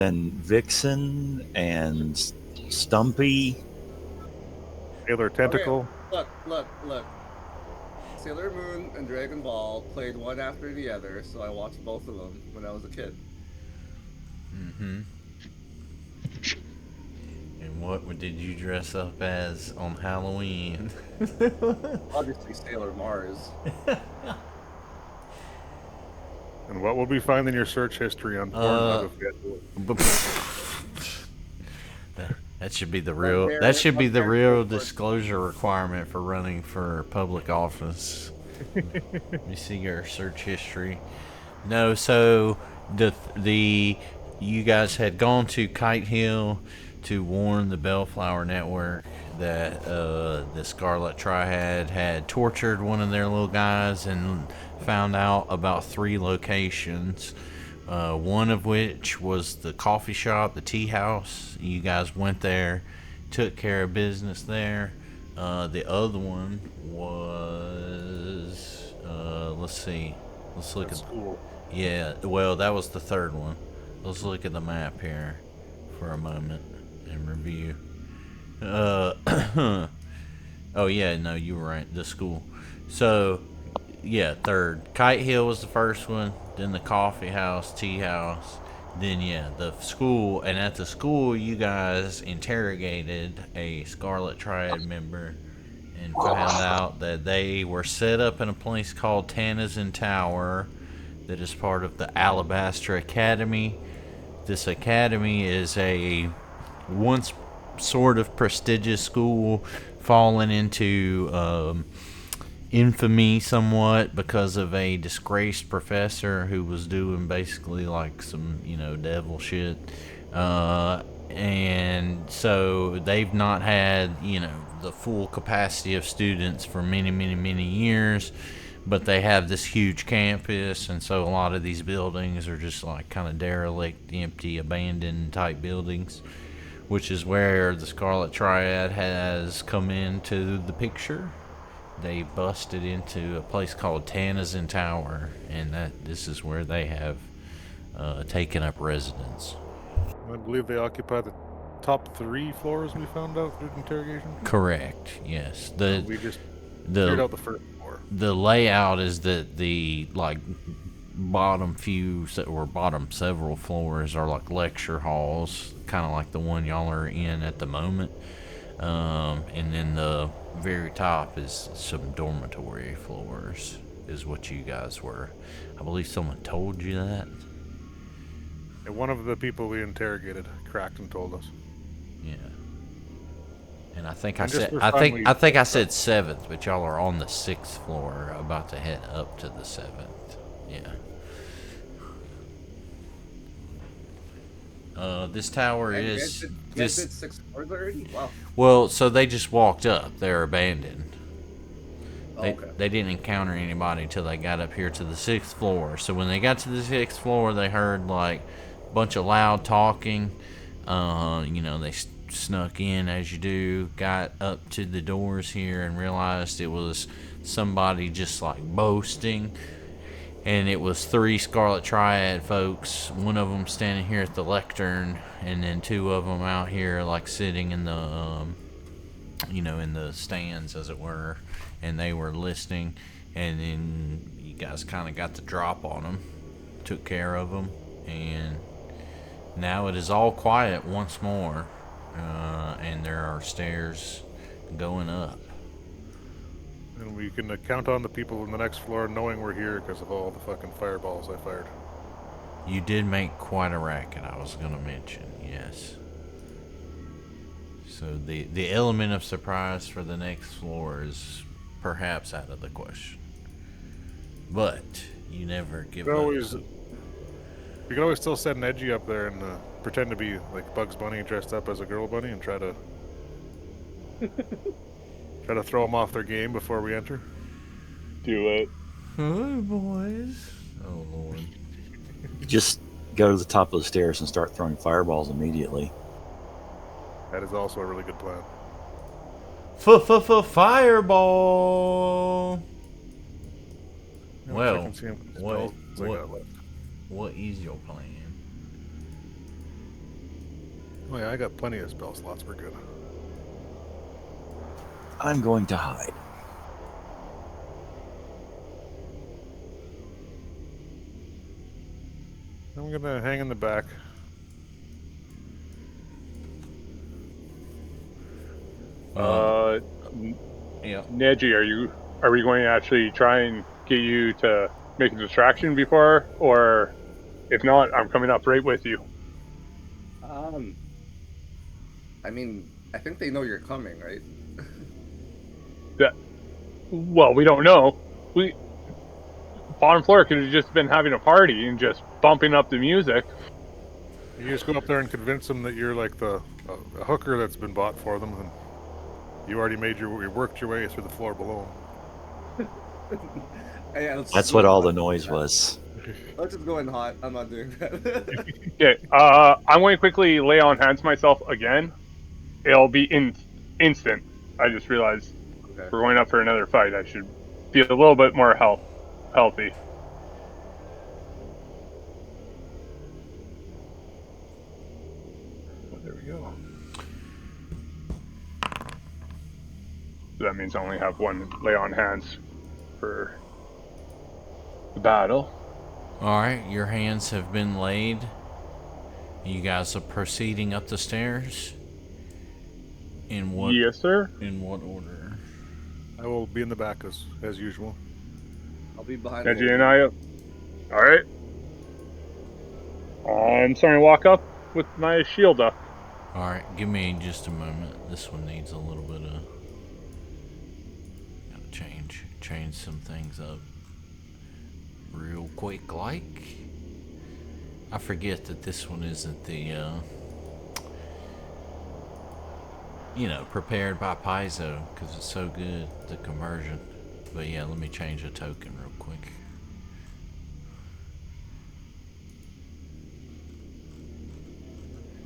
and Vixen and Stumpy. Sailor Tentacle. Okay, look. Sailor Moon and Dragon Ball played one after the other, so I watched both of them when I was a kid. Mm-hmm. And what did you dress up as on Halloween? Obviously, Sailor Mars. And what will we find in your search history on Pornhub if we had to? That should be the real. That should be the real disclosure requirement for running for public office. You see your search history. No, so the you guys had gone to Kite Hill to warn the Bellflower Network that the Scarlet Triad had tortured one of their little guys and found out about 3 locations. One of which was the coffee shop, the tea house. You guys went there, took care of business there. The other one was, let's see, let's look at school. Yeah, well, that was the third one. Let's look at the map here for a moment and review. Oh yeah, no, you were right. The school. So yeah, third. Kite Hill was the first one, then the coffee house, tea house, then yeah, the school. And at the school, you guys interrogated a Scarlet Triad member and found out that they were set up in a place called Tanazin Tower that is part of the Alabaster Academy. This academy is a once sort of prestigious school fallen into infamy somewhat because of a disgraced professor who was doing basically like some, devil shit. And so they've not had, the full capacity of students for many, many, many years. But they have this huge campus, and so a lot of these buildings are just like kind of derelict, empty, abandoned type buildings, which is where the Scarlet Triad has come into the picture. They busted into a place called Tanazin Tower, and this is where they have taken up residence. I believe they occupy the top 3 floors we found out through interrogation. Correct. Yes. We just cleared out the first floor. The layout is that the bottom several floors are like lecture halls, kind of like the one y'all are in at the moment. And then the very top is some dormitory floors, is what you guys were. I believe someone told you that. And one of the people we interrogated cracked and told us. Yeah. And I think I said 7th, but y'all are on the 6th floor, about to head up to the 7th. Yeah. This tower is this. 6 floors already? Wow. Well, so they just walked up. They're abandoned. Okay. They didn't encounter anybody until they got up here to the 6th floor. So when they got to the 6th floor, they heard like a bunch of loud talking. They snuck in as you do, got up to the doors here and realized it was somebody just like boasting. And it was 3 Scarlet Triad folks, one of them standing here at the lectern, and then 2 of them out here like sitting in the in the stands, as it were, and they were listening. And then you guys kind of got the drop on them, took care of them, and now it is all quiet once more. And there are stairs going up. And we can count on the people in the next floor knowing we're here because of all the fucking fireballs I fired. You did make quite a racket, I was going to mention, yes. So the element of surprise for the next floor is perhaps out of the question. But you never give up. We can always still send Neji up there and pretend to be like Bugs Bunny dressed up as a girl bunny and try to throw them off their game before we enter. Do it. Oh, boys. Oh, Lord. Just go to the top of the stairs and start throwing fireballs immediately. That is also a really good plan. Fireball! Well, what is your plan? Oh yeah, I got plenty of spell slots. We're good. I'm going to hide. I'm gonna hang in the back. Yeah. Neji, are we going to actually try and get you to make a distraction before, or if not, I'm coming up right with you. I mean, I think they know you're coming, right? Well, we don't know. Bottom floor could have just been having a party and just bumping up the music. You just go up there and convince them that you're like a hooker that's been bought for them, and you already you worked your way through the floor below them. Yeah, That's what all the noise was. Let's just go in hot. I'm not doing that. Okay, I'm going to quickly lay on hands myself again. It'll be instant. I just realized Okay. we're going up for another fight. I should be a little bit more healthy. There we go. So that means I only have one lay on hands for the battle. Alright, your hands have been laid. You guys are proceeding up the stairs. In what? Yes, sir. In what order? I will be in the back as usual. I'll be behind. Neji and I. All right. I'm starting to walk up with my shield up. Alright, give me just a moment. This one needs a little bit of... Gotta change some things up real quick like. I forget that this one isn't the, prepared by Paizo, because it's so good, the conversion. But yeah, let me change a token real quick.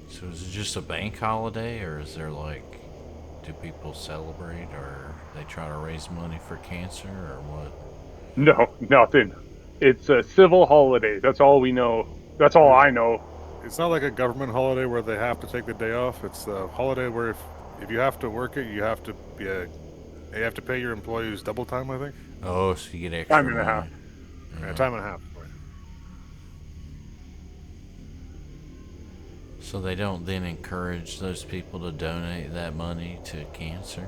So is it just a bank holiday, or is there do people celebrate, or they try to raise money for cancer, or what? No, nothing. It's a civil holiday. That's all we know. That's all I know. It's not like a government holiday where they have to take the day off. It's a holiday where if you have to work it, you have to pay your employees double time, I think. Oh, so you get extra Time and a half. money. Yeah, time and a half. Right. So they don't then encourage those people to donate that money to cancer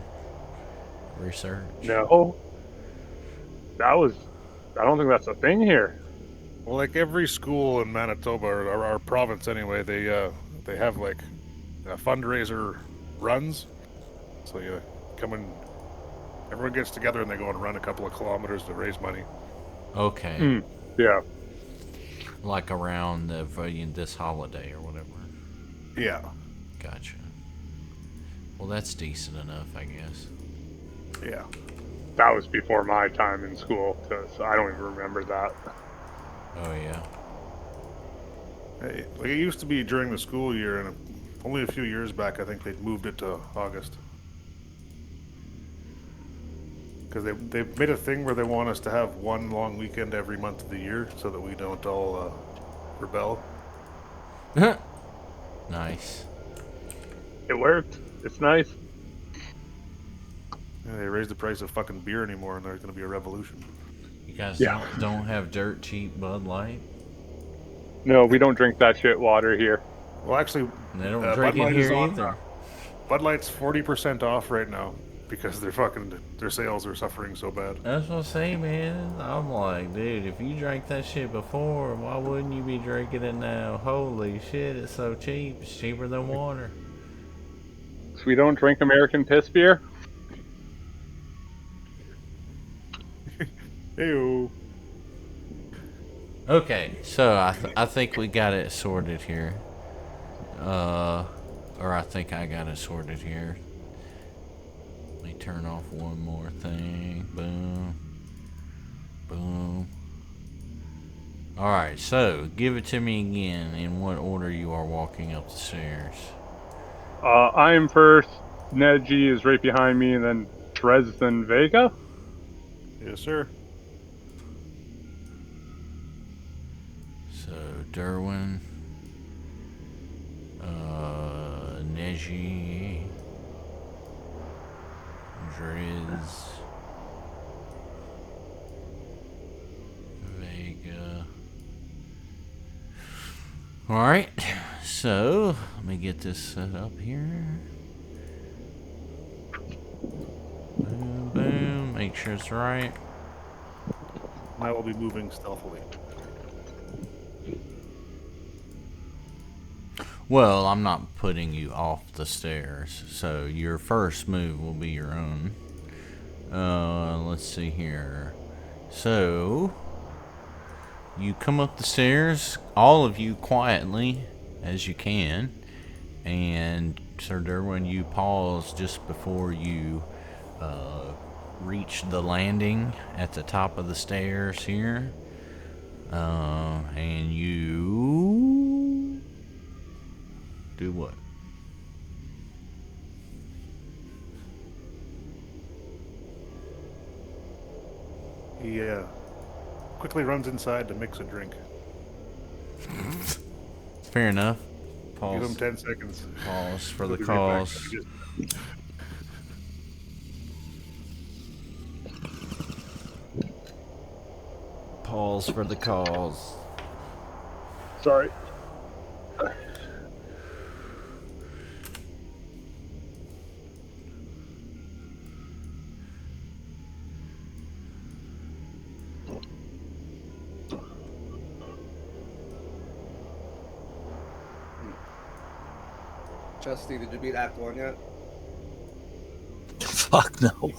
research? No. I don't think that's a thing here. Well, like every school in Manitoba, or our province anyway, they have like fundraiser runs. So you come in, everyone gets together and they go and run a couple of kilometers to raise money. Okay. Yeah. Like around this holiday or whatever. Yeah. Gotcha. Well, that's decent enough, I guess. Yeah. That was before my time in school, so I don't even remember that. Oh, yeah. Hey, like it used to be during the school year, and only a few years back, I think they moved it to August. Because they've made a thing where they want us to have one long weekend every month of the year so that we don't all rebel. Nice. It worked. It's nice. Yeah, they raised the price of fucking beer anymore, and there's going to be a revolution. You guys Yeah. don't have dirt cheap Bud Light? No, we don't drink that shit water here. Well, actually, They don't Bud drink it Light is here on, either. Bud Light's 40% off right now because their sales are suffering so bad. That's what I'm saying, man. I'm like, dude, if you drank that shit before, why wouldn't you be drinking it now? Holy shit, it's so cheap. It's cheaper than water. So we don't drink American piss beer? Heyo. Okay, so I think we got it sorted here. Or I think I got it sorted here. Let me turn off one more thing. Boom. Boom. Alright, so give it to me again in what order you are walking up the stairs. I'm first. Neji is right behind me, and then Drez, then Vega. Yes, sir. So, Durwin, Neji, Drez, Vega. Alright, so let me get this set up here. Boom, boom, make sure it's right. I will be moving stealthily. Well, I'm not putting you off the stairs, so your first move will be your own. Let's see here. So, you come up the stairs, all of you quietly as you can, and Sir Durwin, you pause just before you reach the landing at the top of the stairs here, and you do what? He quickly runs inside to mix a drink. Fair enough. Give him Pause. 10 seconds. Pause for the He'll be right back. cause. Pause for the cause. Sorry. Chesty, did you beat Act 1 yet? Fuck no.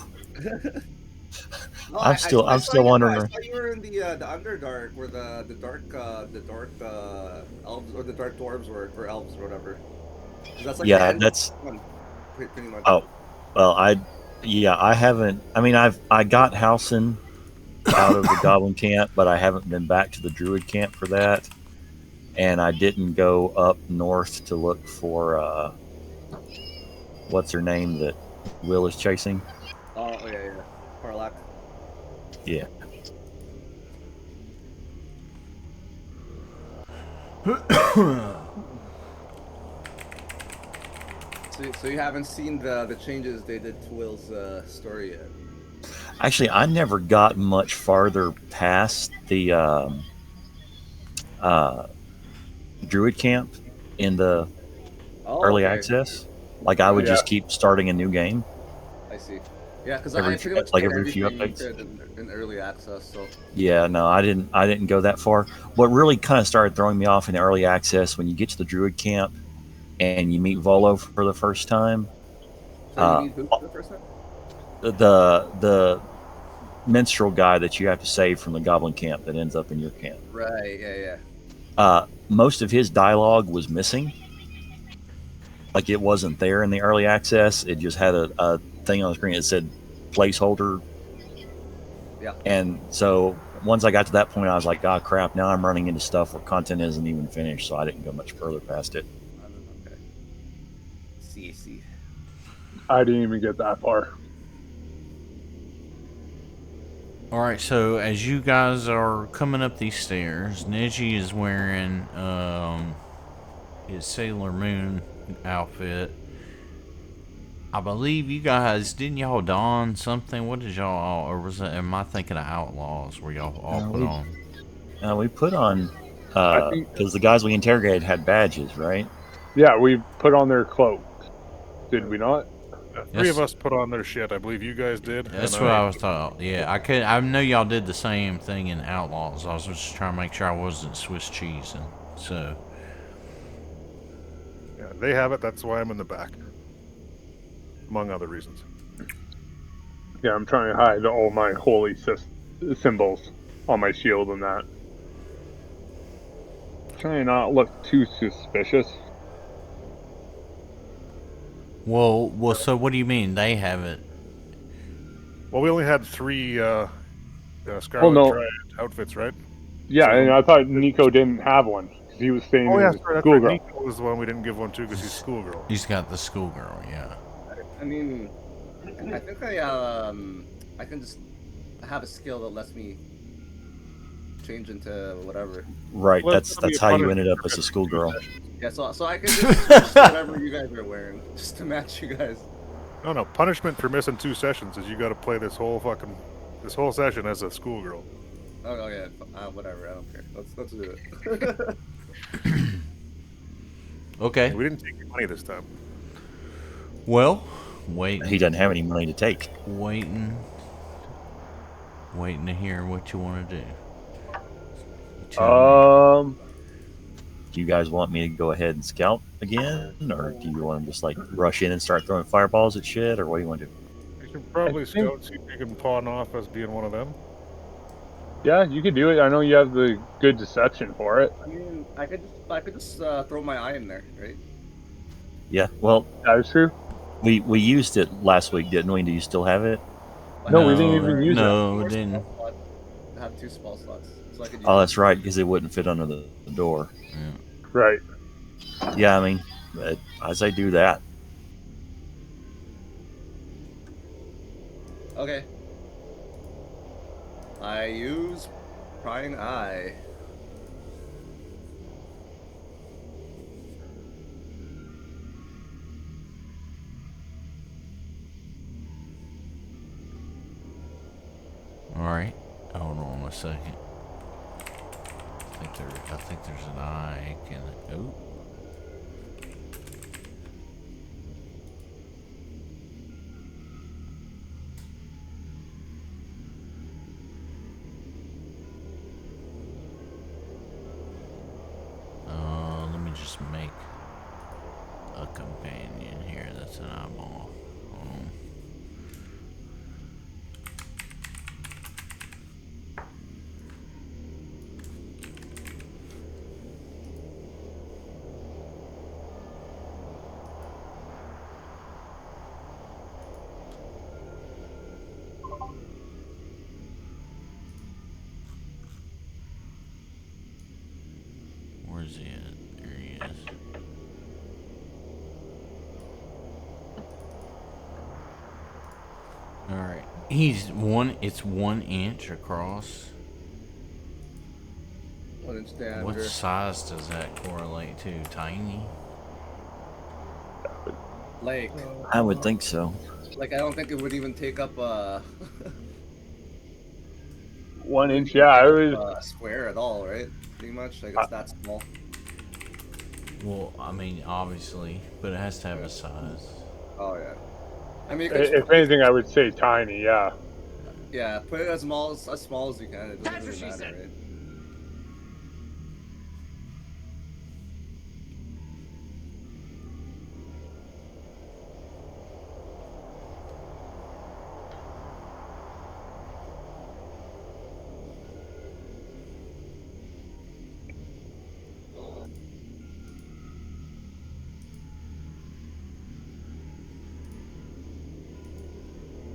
No, I'm still wondering. I saw you were in the Underdark, where the dark elves or the dark dwarves were, or elves or whatever. That's like the Yeah, end that's. one, pretty much. Oh, well, I haven't. I mean, I got Halcyon out of the Goblin camp, but I haven't been back to the Druid camp for that, and I didn't go up north to look for what's her name that Will is chasing. Oh yeah, Parlak. Yeah. So you haven't seen the changes they did to Will's story yet? Actually, I never got much farther past the Druid camp in the early access. Like, I would just keep starting a new game. I see. Yeah, because Every I pretty much like did every few everything you updates. could in early access. So Yeah, no, I didn't go that far. What really kind of started throwing me off in the early access, when you get to the Druid camp and you meet Volo for the first time. you meet who for the first time? The minstrel guy that you have to save from the Goblin camp that ends up in your camp. Right. Yeah. Most of his dialogue was missing. Like, it wasn't there in the early access. It just had a thing on the screen that said placeholder. Yeah. And so once I got to that point, I was like, oh crap, now I'm running into stuff where content isn't even finished, so I didn't go much further past it. Okay. See. I didn't even get that far. Alright, so as you guys are coming up these stairs, Neji is wearing his Sailor Moon outfit. I believe you guys, didn't y'all don something? What did y'all, or was that, am I thinking of Outlaws where y'all all put on? We put on, I think- because the guys we interrogated had badges, right? Yeah, we put on their cloaks. Did we not? Three Yes. of us put on their shit. I believe you guys did. That's and what I was thought. Yeah, I know y'all did the same thing in Outlaws. I was just trying to make sure I wasn't Swiss cheesing. So, Yeah, they have it. That's why I'm in the back, among other reasons. Yeah, I'm trying to hide all my holy symbols on my shield and that. Trying to not look too suspicious. well. So what do you mean they have it? Well, we only had 3 Scarlet no. Triad outfits, right? Yeah, So- and I thought Nico didn't have one because he was staying Oh in yeah, his sorry, that's right. schoolgirl. Nico was the one we didn't give one to because he's schoolgirl. He's got the schoolgirl, yeah. I mean, I think I can just have a skill that lets me change into whatever. Right. Well, that's it'll be that's a how fun you and ended up as a different schoolgirl. sessions. Yeah, so I can just switch whatever you guys are wearing, just to match you guys. No, punishment for missing 2 sessions is you got to play this whole session as a schoolgirl. Oh yeah, whatever. I don't care. Let's do it. Okay. We didn't take your money this time. Well, wait. He doesn't have any money to take. Waiting to hear what you want to do. Do you guys want me to go ahead and scout again, or do you want to just like rush in and start throwing fireballs at shit, or what do you want to do? You should probably I think- scout, see if you can pawn off as being one of them. Yeah, you could do it. I know you have the good deception for it. I mean, I could just throw my eye in there, right? Yeah. Well, That is true. we used it last week, didn't we? Do you still have it? No, we didn't even use it. No, we didn't. I have 2 spell slots, so I could use Oh, that's right, because it wouldn't fit under the door. Right. Yeah, I mean, I say do that. Okay. I use prying eye. All right. Hold on a second. I think there's an eye. Oh. Let me just make a companion here that's an eyeball. Where's he at? There he is. Alright. It's 1 inch across. 1 inch diameter. What size does that correlate to? Tiny? Like, I would think so. I don't think it would even take up 1 inch. Yeah, I was. a square at all, right? Pretty much. Like, it's that small. Well, I mean, obviously, but it has to have a size. Oh yeah. I mean, you could If anything, I would say tiny. Yeah. yeah, put it as small as you can. It doesn't really matter, right?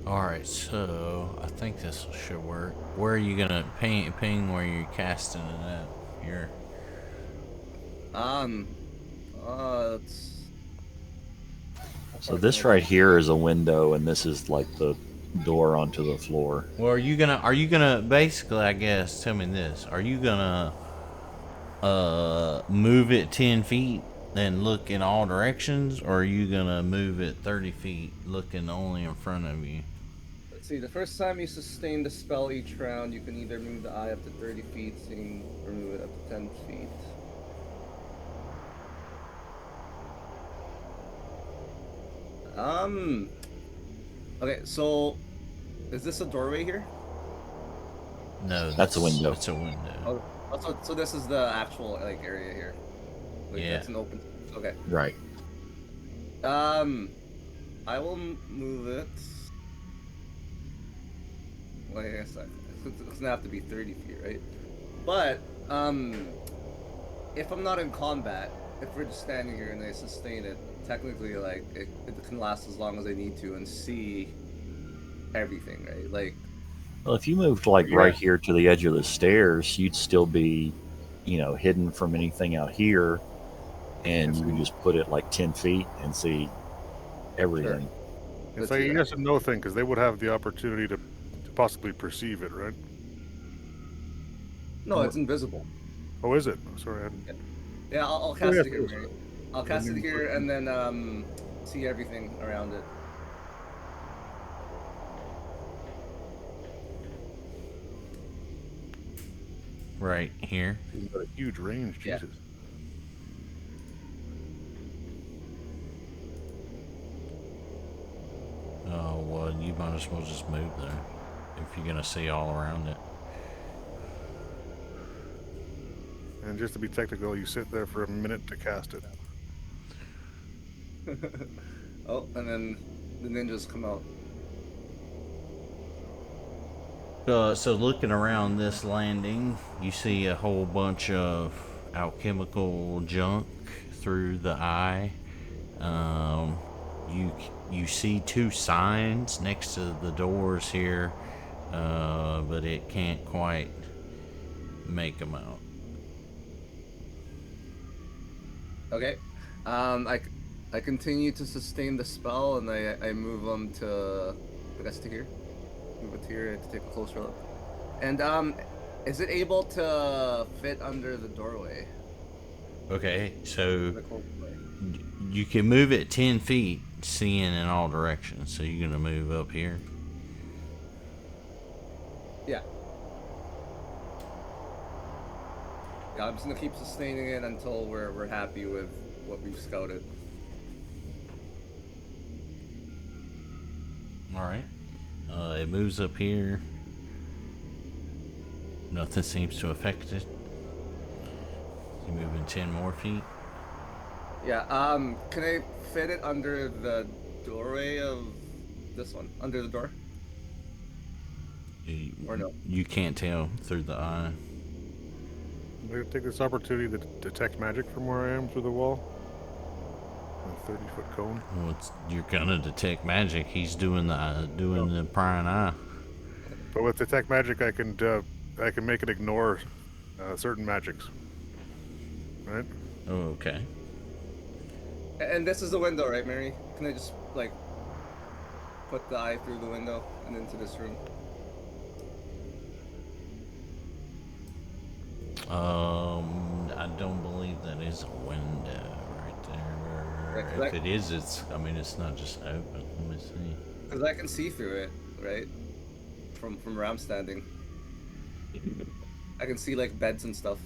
Alright, so I think this should work. Where are you gonna ping where you're casting it at? Here. It's... So this right here is a window, and this is like the door onto the floor. Well, are you gonna basically, I guess, tell me this. Are you gonna move it 10 feet and look in all directions, or are you gonna move it 30 feet looking only in front of you? Let's see, the first time you sustain the spell each round, you can either move the eye up to 30 feet, or move it up to 10 feet. Okay, so is this a doorway here? No, That's a window. It's a window. Oh, so this is the actual area here. Like, Yeah. It's an open. Okay. Right. I will move it. Wait a second. It's gonna have to be 30 feet, right? But if I'm not in combat, if we're just standing here and I sustain it, technically, like, it can last as long as I need to and see everything, right? Like, Well, if you moved like right here to the edge of the stairs, you'd still be, hidden from anything out here, and you can just put it like 10 feet and see everything. It's like a yes and no thing, because they would have the opportunity to possibly perceive it, right? no, it's invisible. Oh, is it? Oh, sorry. Yeah, I'll cast yeah, it here, Mary. I'll cast it here and then see everything around it. Right here. He's got a huge range, Yeah. Jesus. Oh, well, you might as well just move there if you're gonna see all around it. And just to be technical, you sit there for a minute to cast it. Oh, and then the ninjas come out. So looking around this landing, you see a whole bunch of alchemical junk through the eye. You see two signs next to the doors here, but it can't quite make them out. Okay. I continue to sustain the spell and I move them to, I guess, to here. Move it to here to take a closer look. And is it able to fit under the doorway? Okay, so The closed way? you can move it 10 feet, seeing in all directions. So you're gonna move up here. Yeah. Yeah, I'm just gonna keep sustaining it until we're happy with what we've scouted. All right. It moves up here. Nothing seems to affect it. You're moving 10 more feet. Yeah, can I fit it under the doorway of this one? Under the door? Or no? You can't tell through the eye. I'm going to take this opportunity to detect magic from where I am through the wall. A 30-foot cone. Well, you're gonna detect magic. He's doing the prying eye. But with detect magic, I can make it ignore certain magics. Right? Oh, okay. And this is the window, right, Mary? Can I just, like, put the eye through the window and into this room? I don't believe that is a window right there. Right, If it is, it's not just open. Let me see. Because I can see through it, right? From where I'm standing. I can see, like, beds and stuff.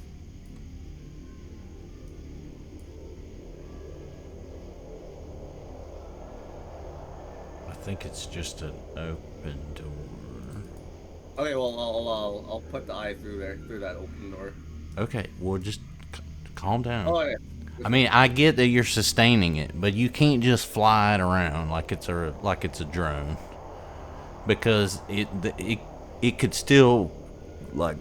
I think it's just an open door. Okay, well, I'll put the eye through there, through that open door. Okay, well, just calm down. Oh, yeah. I mean, I get that you're sustaining it, but you can't just fly it around like it's a drone, because it could still, like,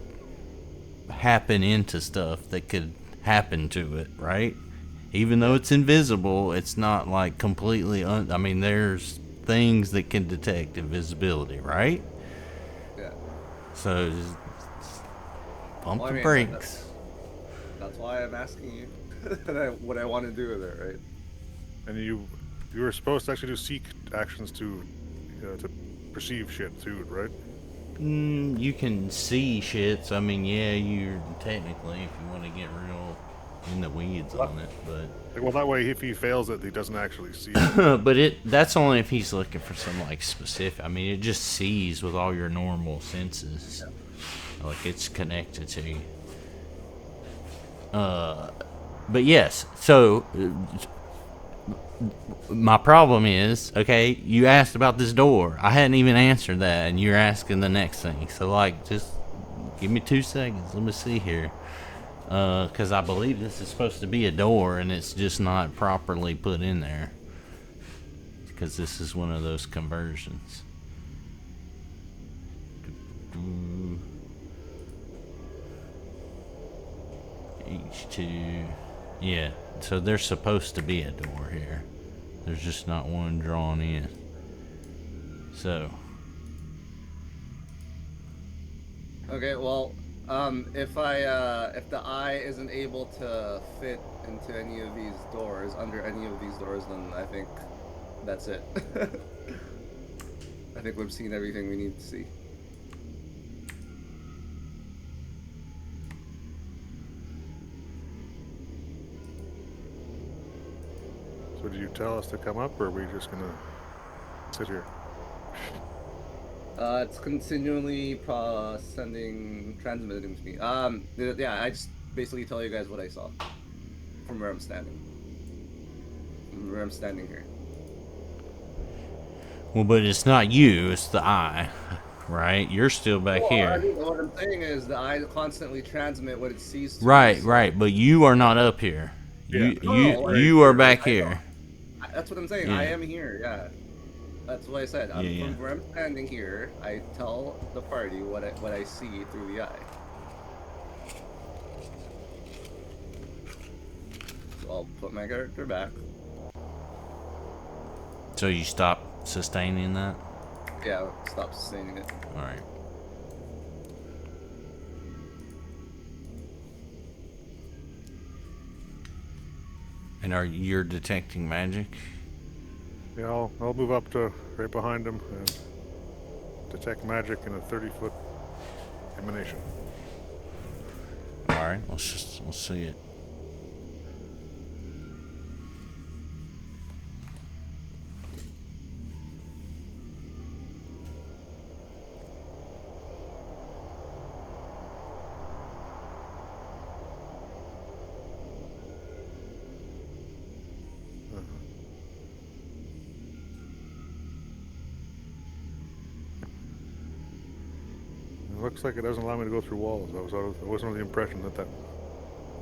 happen into stuff that could happen to it, right? Even though it's invisible, it's not like completely. I mean, there's things that can detect invisibility, right? Yeah. So just pump Well, I the mean, brakes. That's why I'm asking you what I want to do with it, right? And you were supposed to actually do seek actions to perceive shit too, right? You can see shit. So I mean, yeah, you're technically, if you want to get real in the weeds on it, but Well, that way, if he fails it, he doesn't actually see it. but that's only if he's looking for some like specific. I mean, it just sees with all your normal senses, like it's connected to you. But yes, so my problem is, okay, you asked about this door. I hadn't even answered that, and you're asking the next thing. So, like, just give me 2 seconds. Let me see here. Because I believe this is supposed to be a door, and it's just not properly put in there. Because this is one of those conversions. H2. Yeah, so there's supposed to be a door here. There's just not one drawn in. So. Okay, well, if the eye isn't able to fit into any of these doors, under any of these doors, then I think that's it. I think we've seen everything we need to see. So did you tell us to come up, or are we just gonna sit here? It's continually transmitting to me. Yeah, I just basically tell you guys what I saw from where I'm standing. From where I'm standing here. Well, but it's not you, it's the eye, right? You're still back here. I mean, what I'm saying is the eye constantly transmit what it sees to me, Right, so- right, but you are not up here. You Yeah. you are back here. That's what I'm saying. Yeah. I am here, yeah. That's what I said. Yeah. From where I'm standing here, I tell the party what I see through the eye. So I'll put my character back. So you stop sustaining that? Yeah, I'll stop sustaining it. Alright. And you're detecting magic? Yeah, I'll move up to right behind him and detect magic in a 30-foot emanation. Alright, let's see it. It looks like it doesn't allow me to go through walls. I wasn't under the impression that the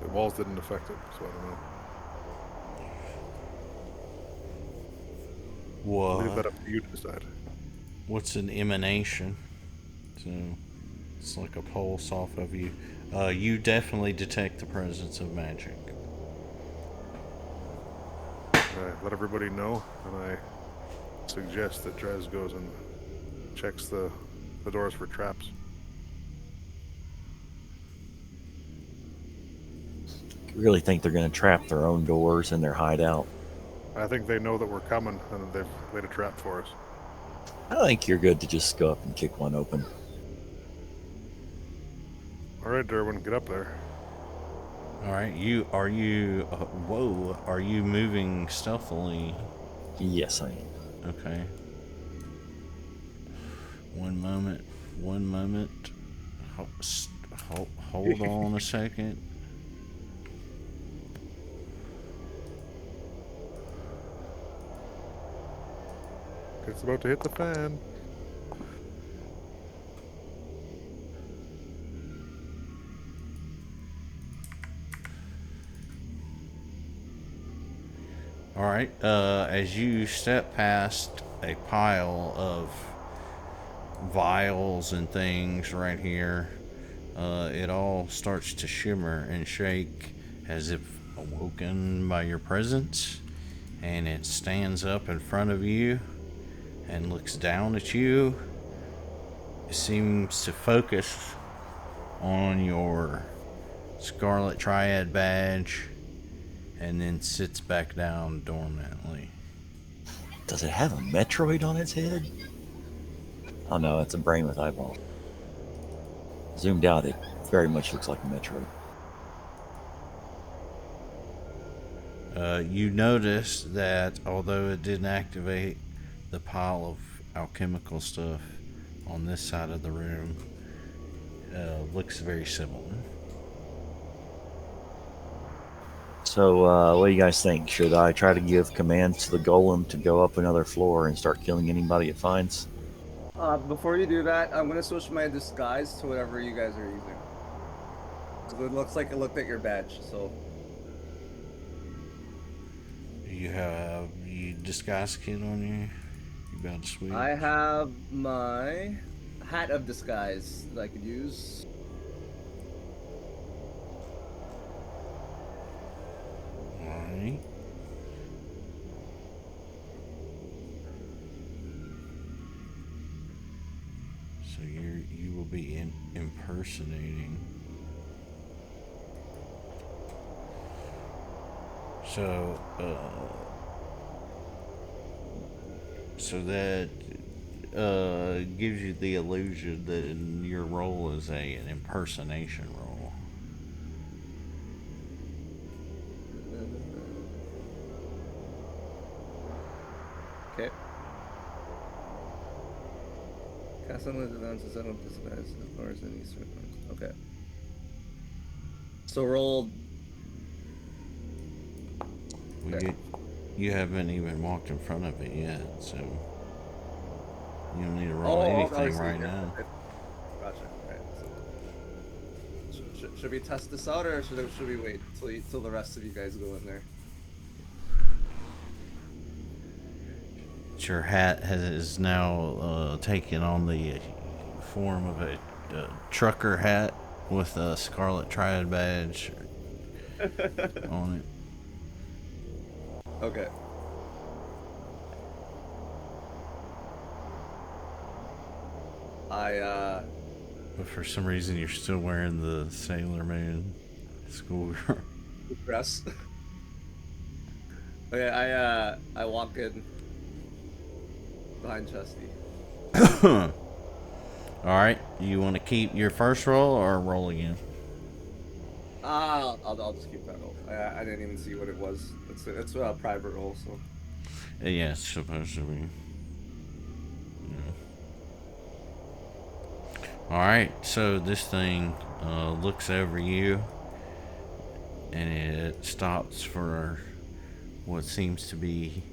walls didn't affect it, so I don't know. I'll leave that up to you to decide. What's an emanation? So it's like a pulse off of you. You definitely detect the presence of magic. I let everybody know, and I suggest that Drez goes and checks the doors for traps. Really think they're going to trap their own doors in their hideout. I think they know that we're coming, and they've laid a trap for us. I think you're good to just go up and kick one open. All right, Durwin, get up there. All right, are you moving stealthily? Yes, I am. Okay. One moment. Hold on a second. It's about to hit the fan. All right. As you step past a pile of vials and things right here, it all starts to shimmer and shake as if awoken by your presence, and it stands up in front of you and looks down at you. It seems to focus on your Scarlet Triad badge and then sits back down dormantly. Does it have a Metroid on its head? Oh no, it's a brain with eyeballs. Zoomed out, it very much looks like a Metroid. You notice that although it didn't activate the pile of alchemical stuff on this side of the room, looks very similar. So, what do you guys think? Should I try to give commands to the golem to go up another floor and start killing anybody it finds? Before you do that, I'm gonna switch my disguise to whatever you guys are using. So it looks like it looked at your badge, so. You have disguise kit on you? You about to switch? I have my hat of disguise that I could use. Alright. So you will be impersonating. So that gives you the illusion that your role is an impersonation role. Okay. Cast unlimited events as I don't disguise as far as any certain. Okay. So roll. Okay. You haven't even walked in front of it yet, so you don't need to roll anything right now. Okay. Gotcha. Right. So, should we test this out, or should we wait till the rest of you guys go in there? Your hat is now taken on the form of a trucker hat with a Scarlet Triad badge on it. Okay. But for some reason, you're still wearing the Sailor Moon schoolgirl dress. Okay, I walk in behind Chesty. All right, you want to keep your first roll or roll again? I'll just keep that roll. I didn't even see what it was. It's a private roll, so. Yeah, it's supposed to be. Yeah. All right, so this thing looks over you, and it stops for what seems to be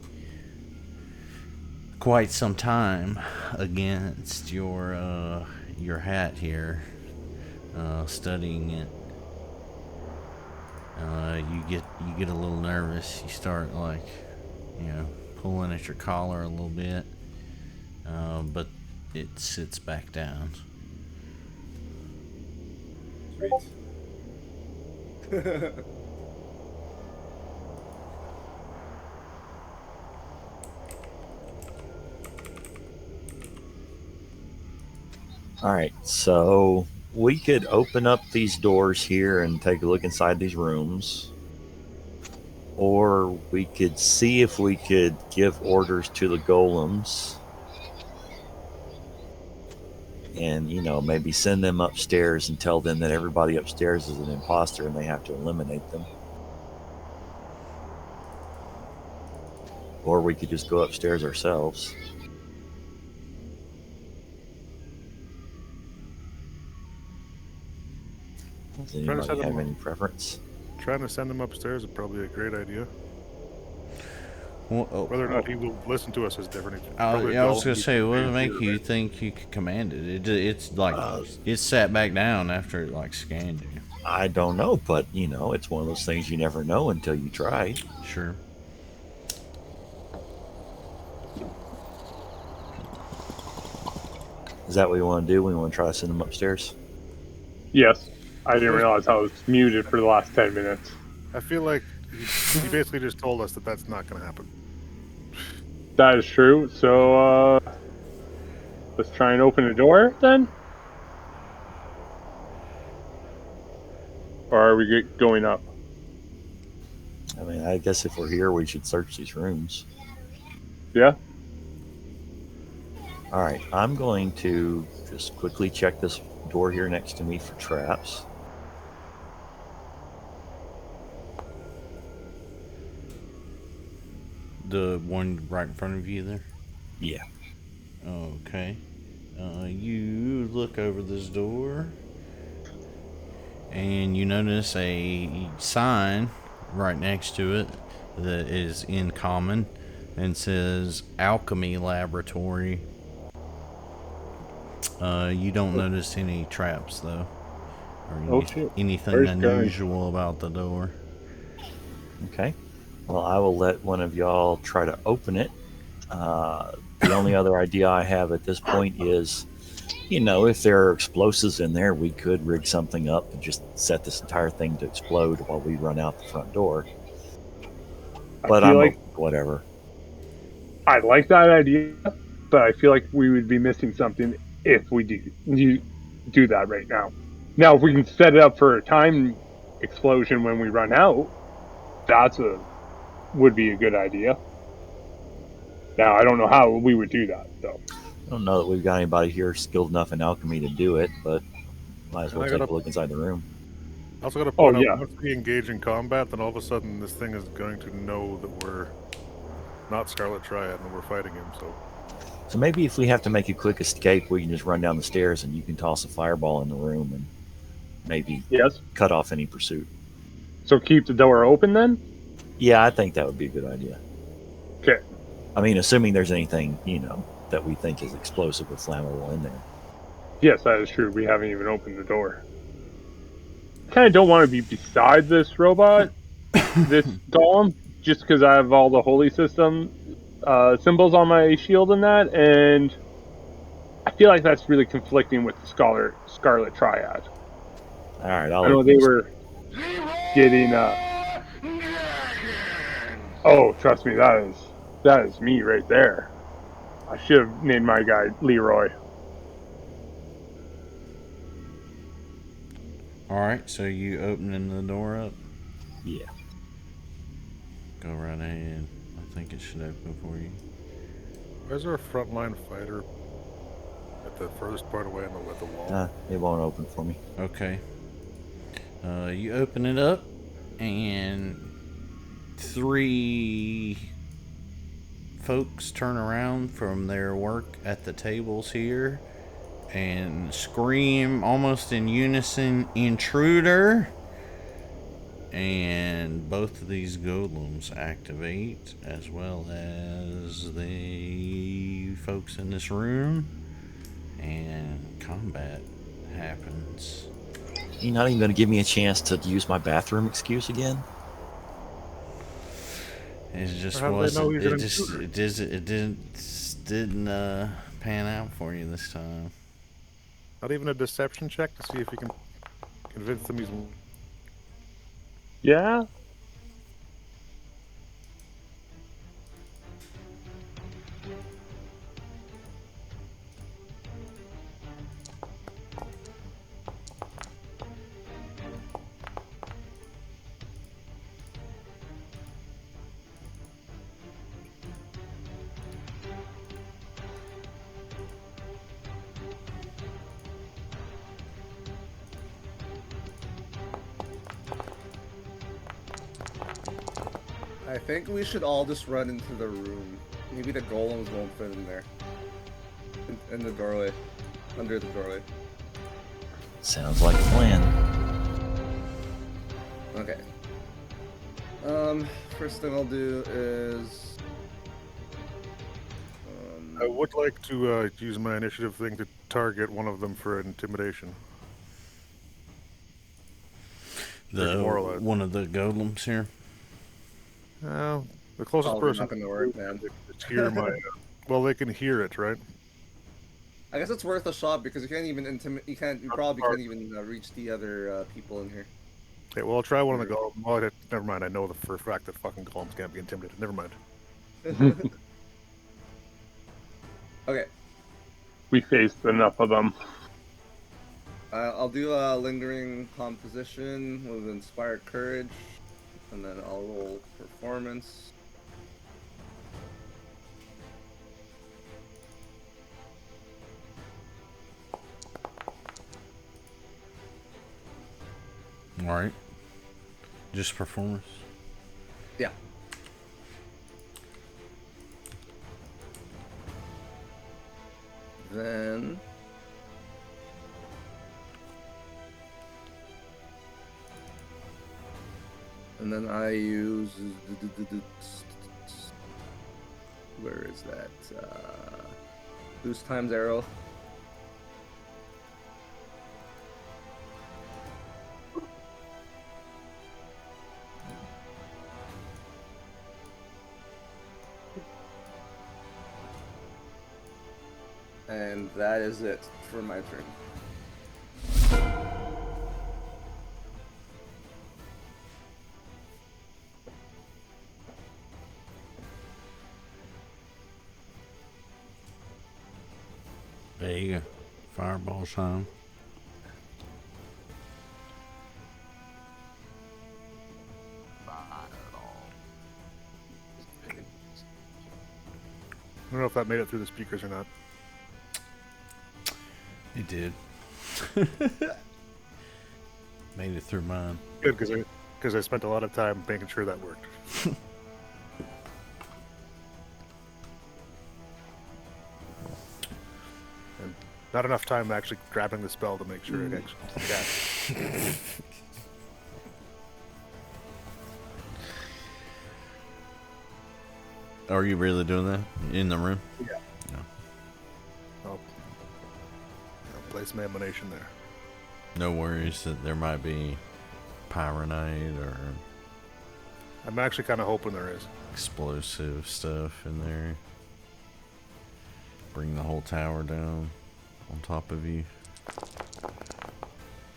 quite some time against your hat here, studying it. You get a little nervous. You start pulling at your collar a little bit, but it sits back down. Sweet. All right, so we could open up these doors here and take a look inside these rooms, or we could see if we could give orders to the golems and, maybe send them upstairs and tell them that everybody upstairs is an imposter and they have to eliminate them. Or we could just go upstairs ourselves. Does anybody have any preference? Trying to send him upstairs is probably a great idea. Well, Whether or not he will listen to us is different. I was gonna say, what would make you think you could command it? It's like it sat back down after it scanned you. I don't know, but it's one of those things you never know until you try. Sure. Is that what you want to do? We want to try to send them upstairs? Yes. I didn't realize I was muted for the last 10 minutes. I feel like he basically just told us that that's not going to happen. That is true. So, let's try and open the door then? Or are we going up? I mean, I guess if we're here, we should search these rooms. Yeah? All right, I'm going to just quickly check this door here next to me for traps. The one right in front of you there? Yeah. Okay. You look over this door, and you notice a sign right next to it that is in common and says Alchemy Laboratory. You don't notice any traps, though, or anything unusual about the door. Okay. Well, I will let one of y'all try to open it. The only other idea I have at this point is, if there are explosives in there, we could rig something up and just set this entire thing to explode while we run out the front door. But I'm like, whatever. I like that idea, but I feel like we would be missing something if we do that right now. Now, if we can set it up for a time explosion when we run out, would be a good idea. Now, I don't know how we would do that, though. I don't know that we've got anybody here skilled enough in alchemy to do it, but might as well take a look inside the room. I also got to point out, once we engage in combat, then all of a sudden this thing is going to know that we're not Scarlet Triad, and we're fighting him. So maybe if we have to make a quick escape, we can just run down the stairs and you can toss a fireball in the room and maybe Yes. cut off any pursuit. So keep the door open then? Yeah, I think that would be a good idea. Okay. I mean, assuming there's anything, that we think is explosive or flammable in there. Yes, that is true. We haven't even opened the door. Kind of don't want to be beside this robot, this golem, just because I have all the holy system symbols on my shield and that, and I feel like that's really conflicting with the Scarlet Triad. All right, I know they were getting. Oh, trust me, that is me right there. I should have named my guy Leroy. All right, so you opening the door up? Yeah. Go right ahead. I think it should open for you. Where's our frontline fighter at the furthest part away at the wall? It won't open for me. Okay. You open it up, and 3 folks turn around from their work at the tables here and scream almost in unison, "Intruder!" And both of these golems activate, as well as the folks in this room, and combat happens. You're not even going to give me a chance to use my bathroom excuse again? It just How do they know wasn't. he's an intruder? It didn't pan out for you this time. Not even a deception check to see if you can convince them he's. Yeah? I think we should all just run into the room. Maybe the golems won't fit in there. In the doorway. Under the doorway. Sounds like a plan. Okay. First thing I'll do is... I would like to use my initiative thing to target one of them for intimidation. One of the golems here. The closest Probably person not gonna work, man. to hear my. Well, they can hear it, right? I guess it's worth a shot because you can't even You probably can't even reach the other people in here. Okay, well, I'll try one of the golems. Well, never mind. I know for a fact that fucking golems can't be intimidated. Never mind. Okay. We faced enough of them. I'll do a lingering composition with inspired courage, and then I'll roll performance. All right. Just performance. Yeah. Then and then I use where is that? Boost times arrow. And that is it for my turn. There you go. Fireball time. I don't know if that made it through the speakers or not. It did. Made it through mine. Good, because I spent a lot of time making sure that worked. Not enough time actually grabbing the spell to make sure it actually casts. Are you really doing that in the room? Yeah. No. I'll place my emanation there. No worries that there might be pyronite or I'm actually kind of hoping there is. explosive stuff in there. Bring the whole tower down on top of you.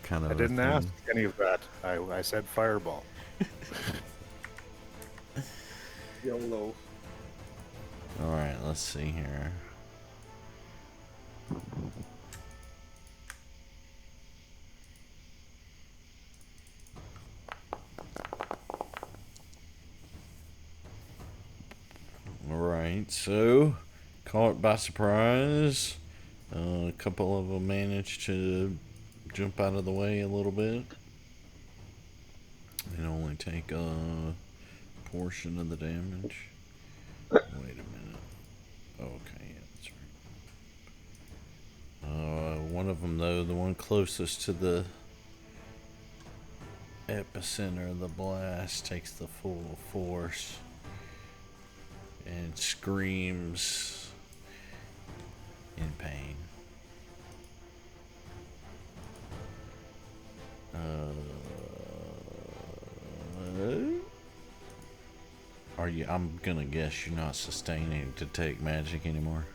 Kind of. I didn't ask any of that. I said fireball. YOLO. All right, let's see here. All right, so caught by surprise. A couple of them managed to jump out of the way a little bit and only take a portion of the damage. Wait a minute. Okay, yeah, that's right. One of them, though, the one closest to the epicenter of the blast, takes the full force and screams in pain. Are you? I'm gonna guess you're not sustaining detect magic anymore.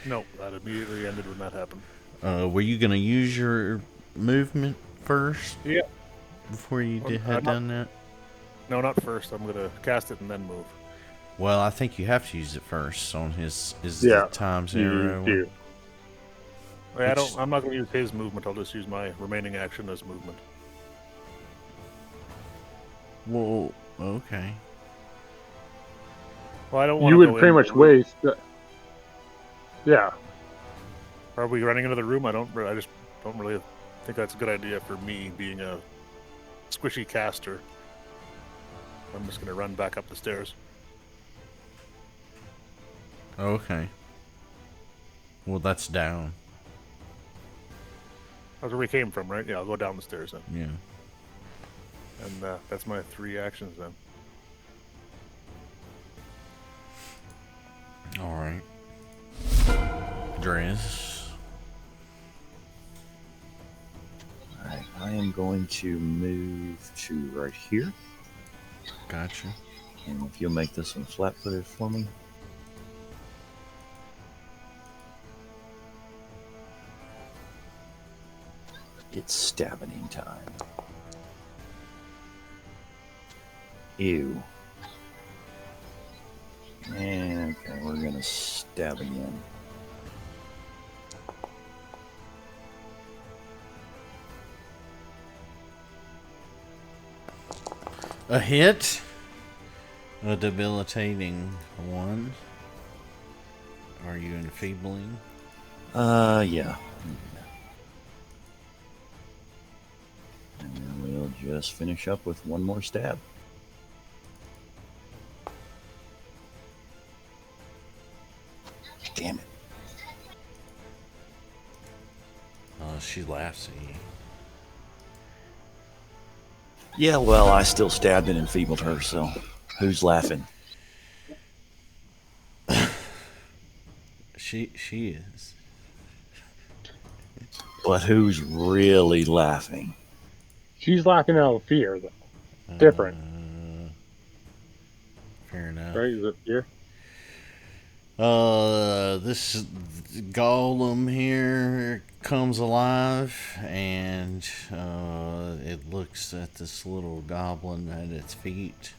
No, that immediately ended when that happened. Were you gonna use your movement first? Yeah. Before you Well, had done that? No, not first. I'm gonna cast it and then move. Well, I think you have to use it first on his Yeah, the times You arrow. do. I'm not gonna use his movement. I'll just use my remaining action as movement. Well, okay. Well, I don't want. You would pretty much waste. Yeah. Are we running into the room? I just don't really think that's a good idea for me being a squishy caster. I'm just gonna run back up the stairs. Okay. Well, that's down. That's where we came from, right? Yeah, I'll go down the stairs then. Yeah. And that's my 3 actions then. All right. Drez. Alright, I am going to move to right here. Gotcha. And if you'll make this one flat-footed for me. It's stabbing time. Ew. And okay, we're gonna stab again. A hit. A debilitating 1. Are you enfeebling? Yeah. And then we'll just finish up with one more stab. Damn it. She laughs at you. Yeah, well, I still stabbed and enfeebled her, so who's laughing? She is. But who's really laughing? She's laughing out of fear, though. Different. Fair enough. Right? Is it fear? This golem here comes alive, and it looks at this little goblin at its feet,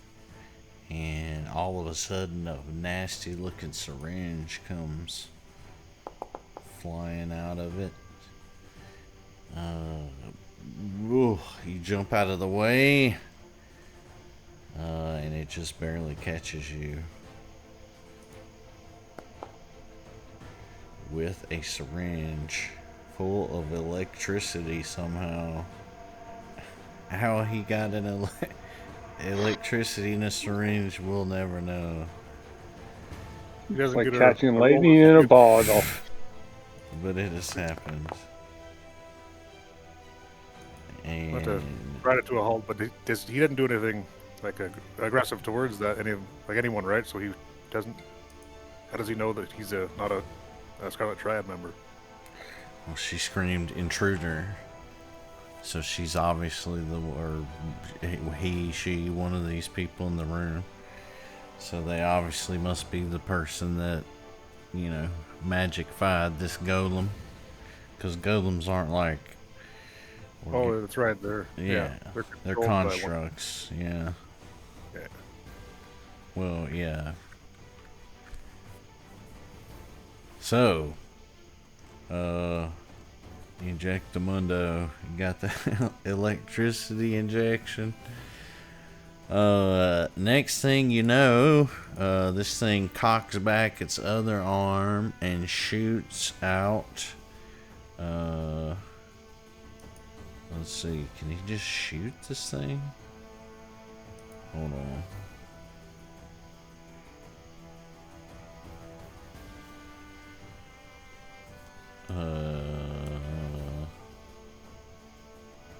and all of a sudden a nasty looking syringe comes flying out of it. You jump out of the way, and it just barely catches you. With a syringe full of electricity somehow. How he got an electricity in a syringe, we'll never know. He doesn't Like get catching lightning in a bottle. but it has happened. I have to And grind it to a halt, but he didn't do anything like aggressive towards that anyone, right? So he doesn't. How does he know that he's not a Scarlet Triad member? well, she screamed intruder. So she's obviously she, one of these people in the room. So they obviously must be the person that, magic-fied this golem. Because golems aren't like... Oh, that's right. They're they're constructs. Yeah. Yeah. Well, yeah. So, Injectamundo, you got the electricity injection. Next thing you know, this thing cocks back its other arm and shoots out. Let's see, can he just shoot this thing? Hold on.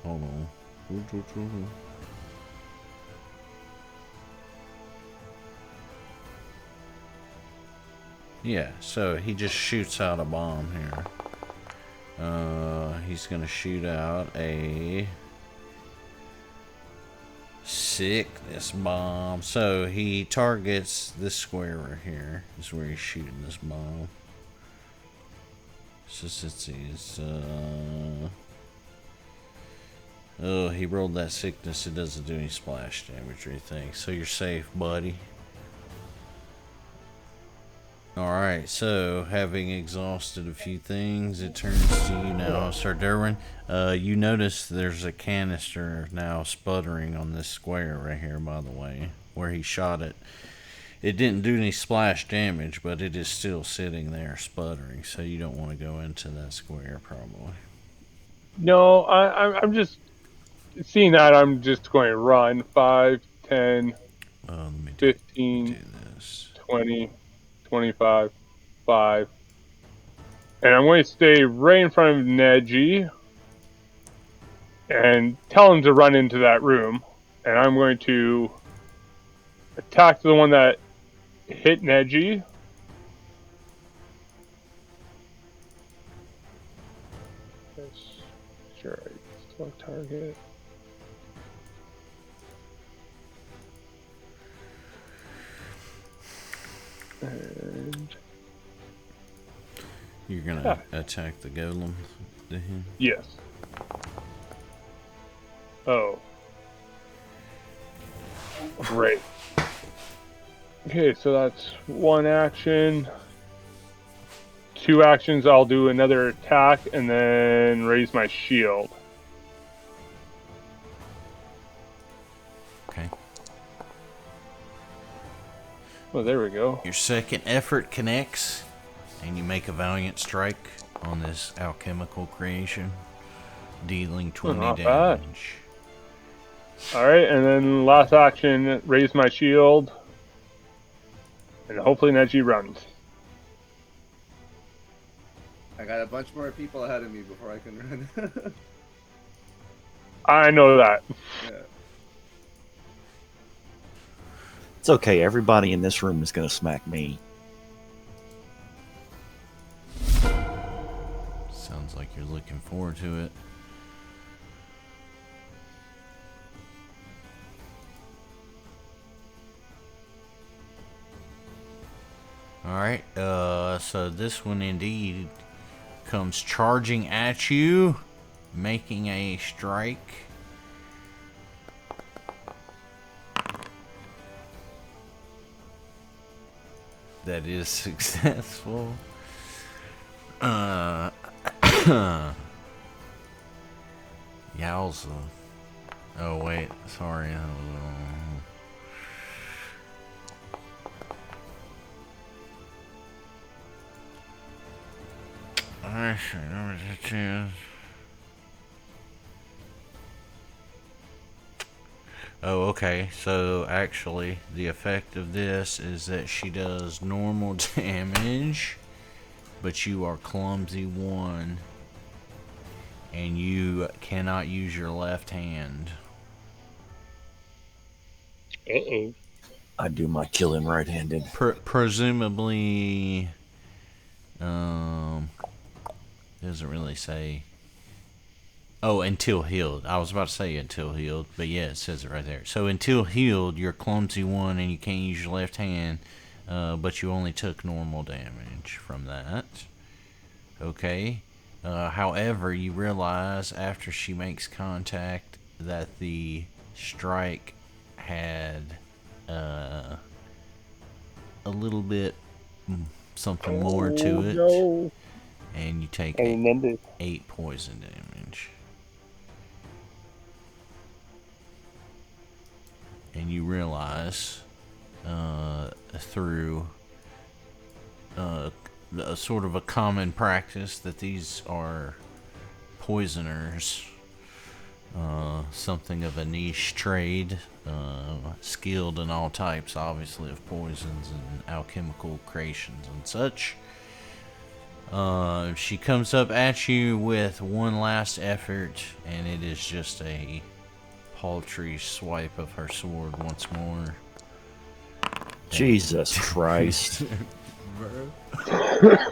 Hold on. Yeah, so he just shoots out a bomb here. He's gonna shoot out a sickness bomb. So he targets this square right here. Is where he's shooting this bomb. So since he's oh, he rolled that sickness. It doesn't do any splash damage or anything. So you're safe, buddy. Alright, so having exhausted a few things, it turns to you now, Sir Durwin. You notice there's a canister now sputtering on this square right here, by the way, where he shot it. It didn't do any splash damage, but it is still sitting there sputtering, so you don't want to go into that square, probably. No, I'm just seeing that. I'm just going to run 5, 10, 15, 20, 25, 5. And I'm going to stay right in front of Neji and tell him to run into that room. And I'm going to attack the one that hit Neji. Sure, select target. And you're gonna attack the golem to him? Yes. Oh. Great. Okay, so that's one action. 2 actions, I'll do another attack and then raise my shield. Okay. Oh, there we go. Your second effort connects, and you make a valiant strike on this alchemical creation, dealing 20 not damage. Alright, and then last action, raise my shield. And hopefully Neji runs. I got a bunch more people ahead of me before I can run. I know that. Yeah. It's okay. Everybody in this room is going to smack me. Sounds like you're looking forward to it. Alright, so this one indeed comes charging at you, making a strike. That is successful. Yowza. Oh wait, sorry. Oh, okay. So actually, the effect of this is that she does normal damage but you are clumsy 1, and you cannot use your left hand. Uh-oh. I do my killing right-handed. Presumably, doesn't really say. Oh, until healed. I was about to say until healed, but yeah, it says it right there. So until healed, you're clumsy 1 and you can't use your left hand, but you only took normal damage from that. Okay. However, you realize after she makes contact that the strike had a little bit something more to it, No. and you take I remember. 8 poison damage. And you realize through a sort of a common practice that these are poisoners, something of a niche trade, skilled in all types, obviously, of poisons and alchemical creations and such. She comes up at you with one last effort, and it is just a paltry swipe of her sword once more. Jesus Christ. Back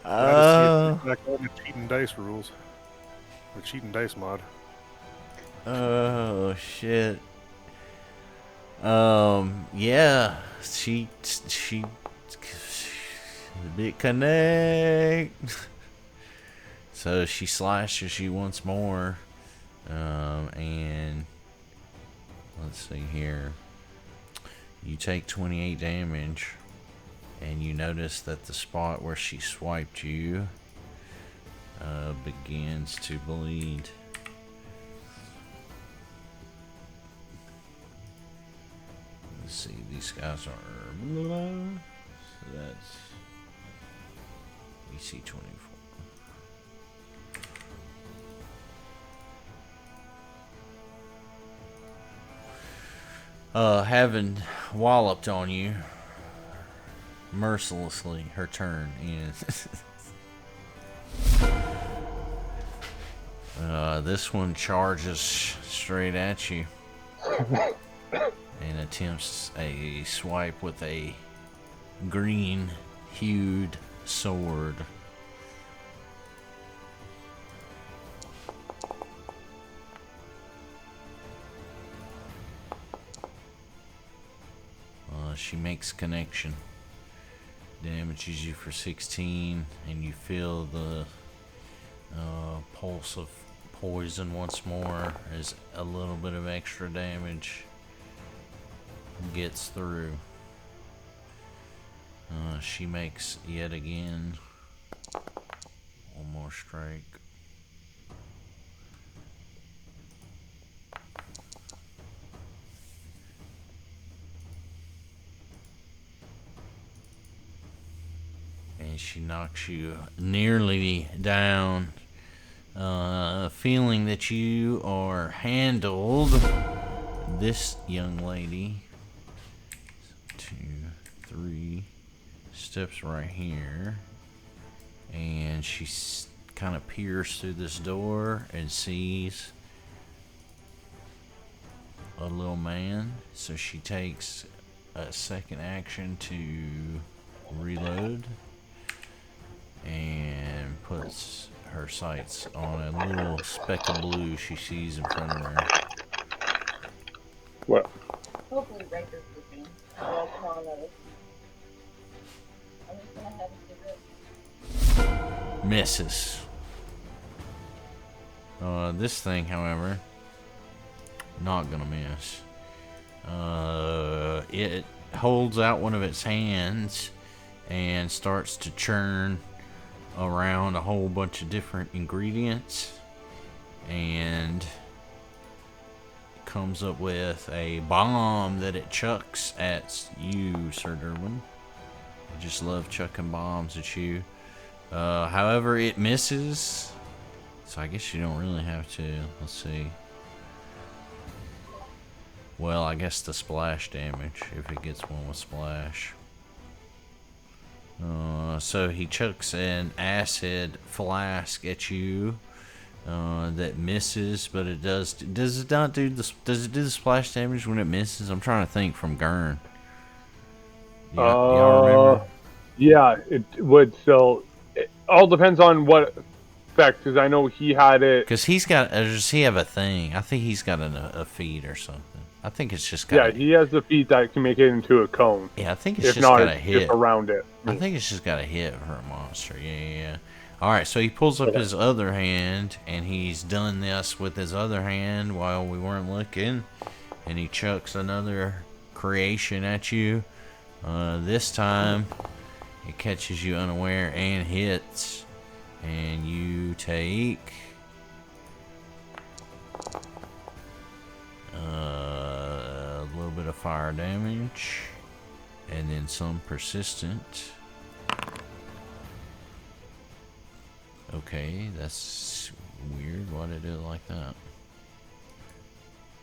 on the cheating dice rules. The cheating dice mod. Oh shit. Yeah, she a bit connect. So she slashes you once more, and let's see here. You take 28 damage, and you notice that the spot where she swiped you begins to bleed. Let's see, these guys are so that's EC 24. Having walloped on you mercilessly, her turn is this one charges straight at you and attempts a swipe with a green hued sword. She makes connection, damages you for 16, and you feel the pulse of poison once more as a little bit of extra damage gets through. She makes yet again one more strike. And she knocks you nearly down, feeling that you are handled. This young lady, 2, 3, steps right here, and she kind of peers through this door and sees a little man. So she takes a second action to reload and puts her sights on a little speck of blue she sees in front of her. What? Hopefully Riker's looking. I'm just gonna have to do this. Misses. This thing, however, not gonna miss. It holds out one of its hands and starts to churn around a whole bunch of different ingredients, and comes up with a bomb that it chucks at you, Sir Durwin. I just love chucking bombs at you. However, it misses, so I guess you don't really have to. Let's see. Well, I guess the splash damage, if it gets one with splash. So he chucks an acid flask at you that misses, but it does. Does it not do the? Does it do the splash damage when it misses? I'm trying to think from Gurn. Y'all remember? Yeah, it would. So it all depends on what effect, because I know he had it. Because he's got. Does he have a thing? I think he's got a feed or something. I think it's just Yeah, got. he has the feat that can make it into a cone. Yeah, I think it's If just not, got a it's hit. just around it. I think it's just got a hit for a monster. Yeah. All right, so he pulls up his other hand, and he's done this with his other hand while we weren't looking, and he chucks another creation at you. This time, it catches you unaware and hits, and you take a little bit of fire damage, and then some persistent. Okay, that's weird. Why did it do it like that?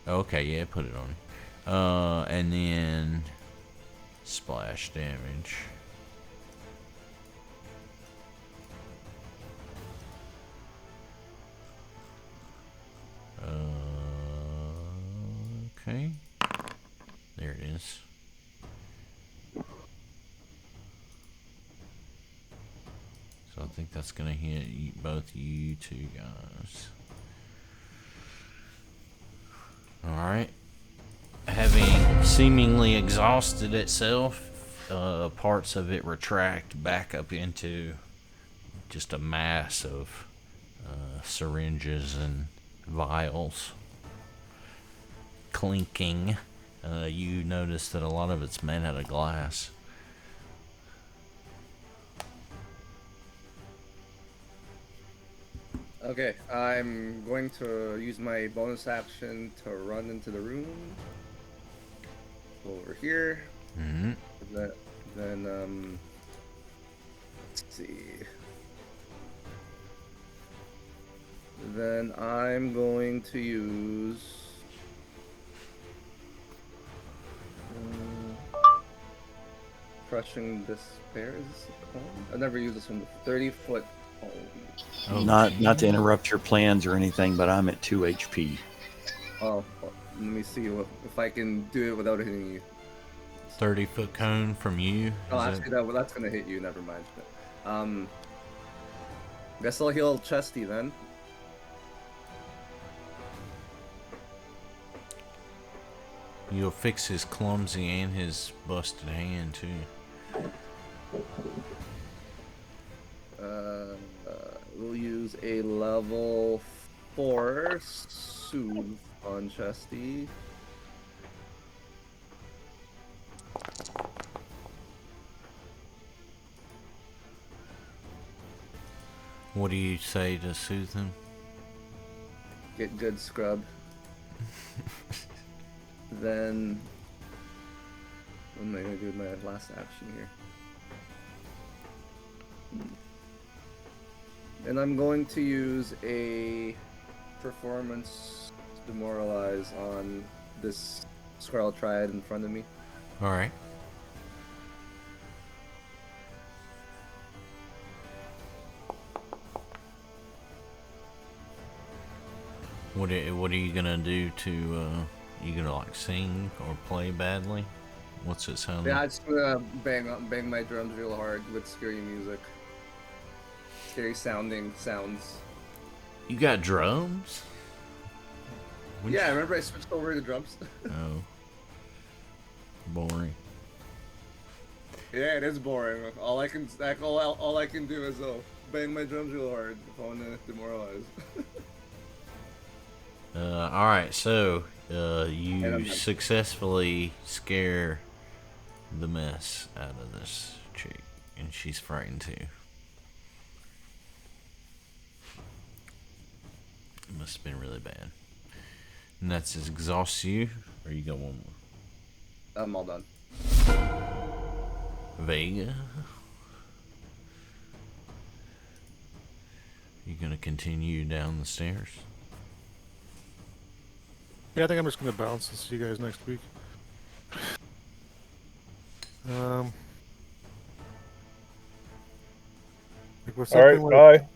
Okay, yeah, put it on. And then splash damage. Okay. There it is. So I think that's gonna hit both you two guys. Alright. Having seemingly exhausted itself, parts of it retract back up into just a mass of syringes and vials. Clinking. You notice that a lot of it's made out of glass. Okay, I'm going to use my bonus action to run into the room. Go over here. Mm-hmm. Then let's see. Then I'm going to use crushing despair. Is this a cone? I've never used this one. 30-foot cone. Oh, Not to interrupt your plans or anything, but I'm at 2 HP. Oh, well, let me see if I can do it without hitting you. 30-foot cone from you. Oh, Is actually, that's gonna hit you. Never mind. Guess I'll heal Chesty then. You'll fix his clumsy and his busted hand too. We'll use a level 4 soothe on Chesty. What do you say to soothe him? Get good scrub. Then, what am I gonna do with my last action here? And I'm going to use a performance demoralize on this squirrel triad in front of me. All right. What are you gonna do to? You gonna like sing or play badly? What's it sound Yeah, like? I'm just gonna bang my drums real hard with scary music. Scary sounding sounds. You got drums? Yeah, remember I switched over to drums? Oh. Boring. Yeah, it is boring. All I can do is bang my drums real hard if I want to demoralize. All right, so you successfully scare the mess out of this chick, and she's frightened too. It must have been really bad. And that's exhausts you, or you got one more? I'm all done. Vega, you gonna continue down the stairs? Yeah, I think I'm just gonna bounce and see you guys next week. With All right, something bye.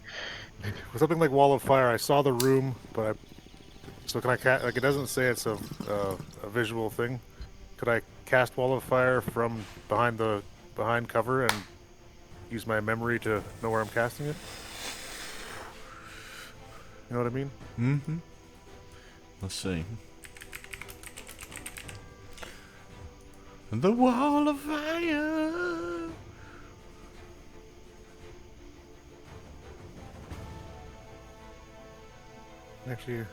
with something like Wall of Fire, I saw the room, but so can I like it doesn't say it's a visual thing. Could I cast Wall of Fire from behind cover and use my memory to know where I'm casting it? You know what I mean? Mm-hmm. Let's see. The Wall of Fire. Actually,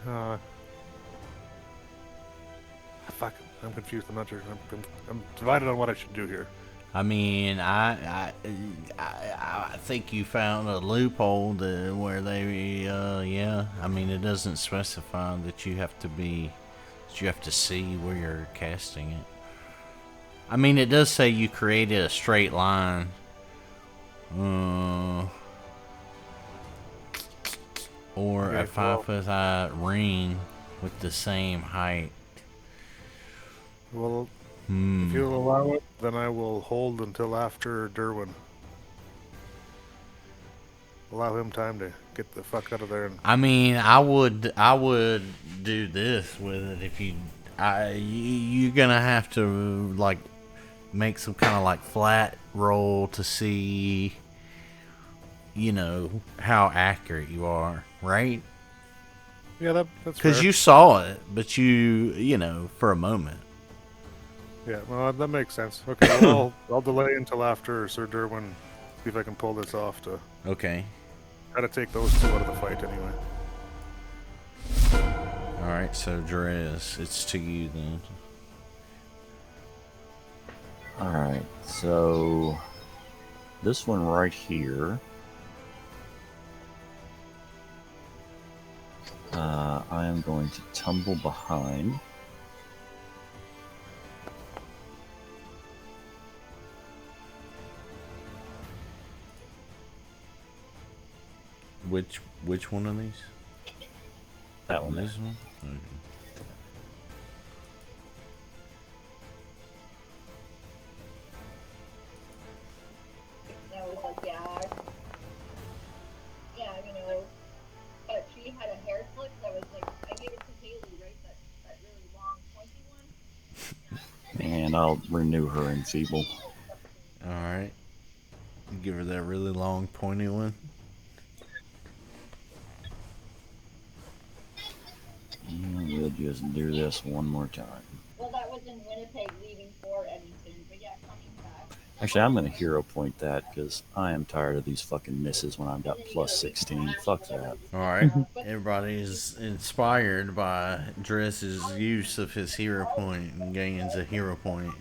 fuck. I'm confused. I'm not sure. I'm divided on what I should do here. I mean, I think you found a loophole where they, yeah. I mean, it doesn't specify that you have to see where you're casting it. I mean, it does say you created a straight line. Or Okay, a 5-foot high ring with the same height. Well, if you'll allow it, then I will hold until after Durwin. Allow him time to get the fuck out of there. And I mean, I would do this with it if you're gonna have to like make some kind of like flat roll to see, you know, how accurate you are, right? yeah, that's Because fair. you saw it, but you know, for a moment. Yeah, well, that makes sense. Okay, well, I'll delay until after Sir Durwin. See if I can pull this off to Okay. try to take those two out of the fight anyway. All right. So Drez, it's to you then. All right, so this one right here, I am going to tumble behind. Which one of these? That one. This one. Okay. And I was like, yeah, you know. But she had a hair clip that was like, I gave it to Haley, right? That really long, pointy one. And I'll renew her enfeeble. All right. Give her that really long, pointy one. And we'll just do this one more time. Well, that was in Winnipeg leaving for Edmonton, but yeah, coming back. Actually, I'm going to hero point that because I am tired of these fucking misses when I've got plus 16. Fuck that. All right. Everybody is inspired by Dress's use of his hero point and gains a hero point.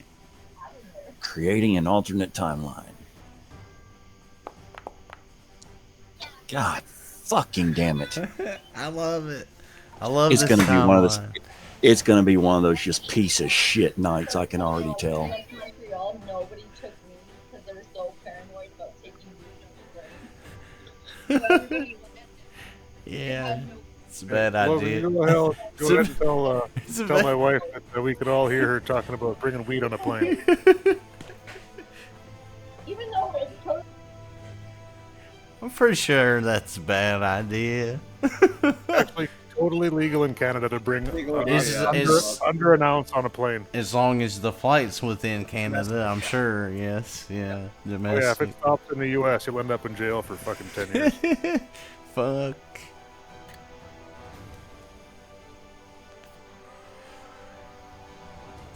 Creating an alternate timeline. God fucking damn it. I love it. I love It's this going to be one of those. timeline. It's going to be one of those just piece of shit nights. I can already tell. Like Montreal, nobody took me because they were so paranoid about taking me on the brain. So everybody went. Yeah. It's a bad Well, idea. go ahead and tell It's a tell bad- my wife that we could all hear her talking about bringing weed on a plane. Even though it's totally I'm pretty sure that's a bad idea. Actually, totally legal in Canada to bring under an ounce on a plane. As long as the flight's within Canada, I'm sure. Yes. Yeah. Oh, yeah, if Domestic. it stops in the U.S., you'll end up in jail for fucking 10 years. Fuck.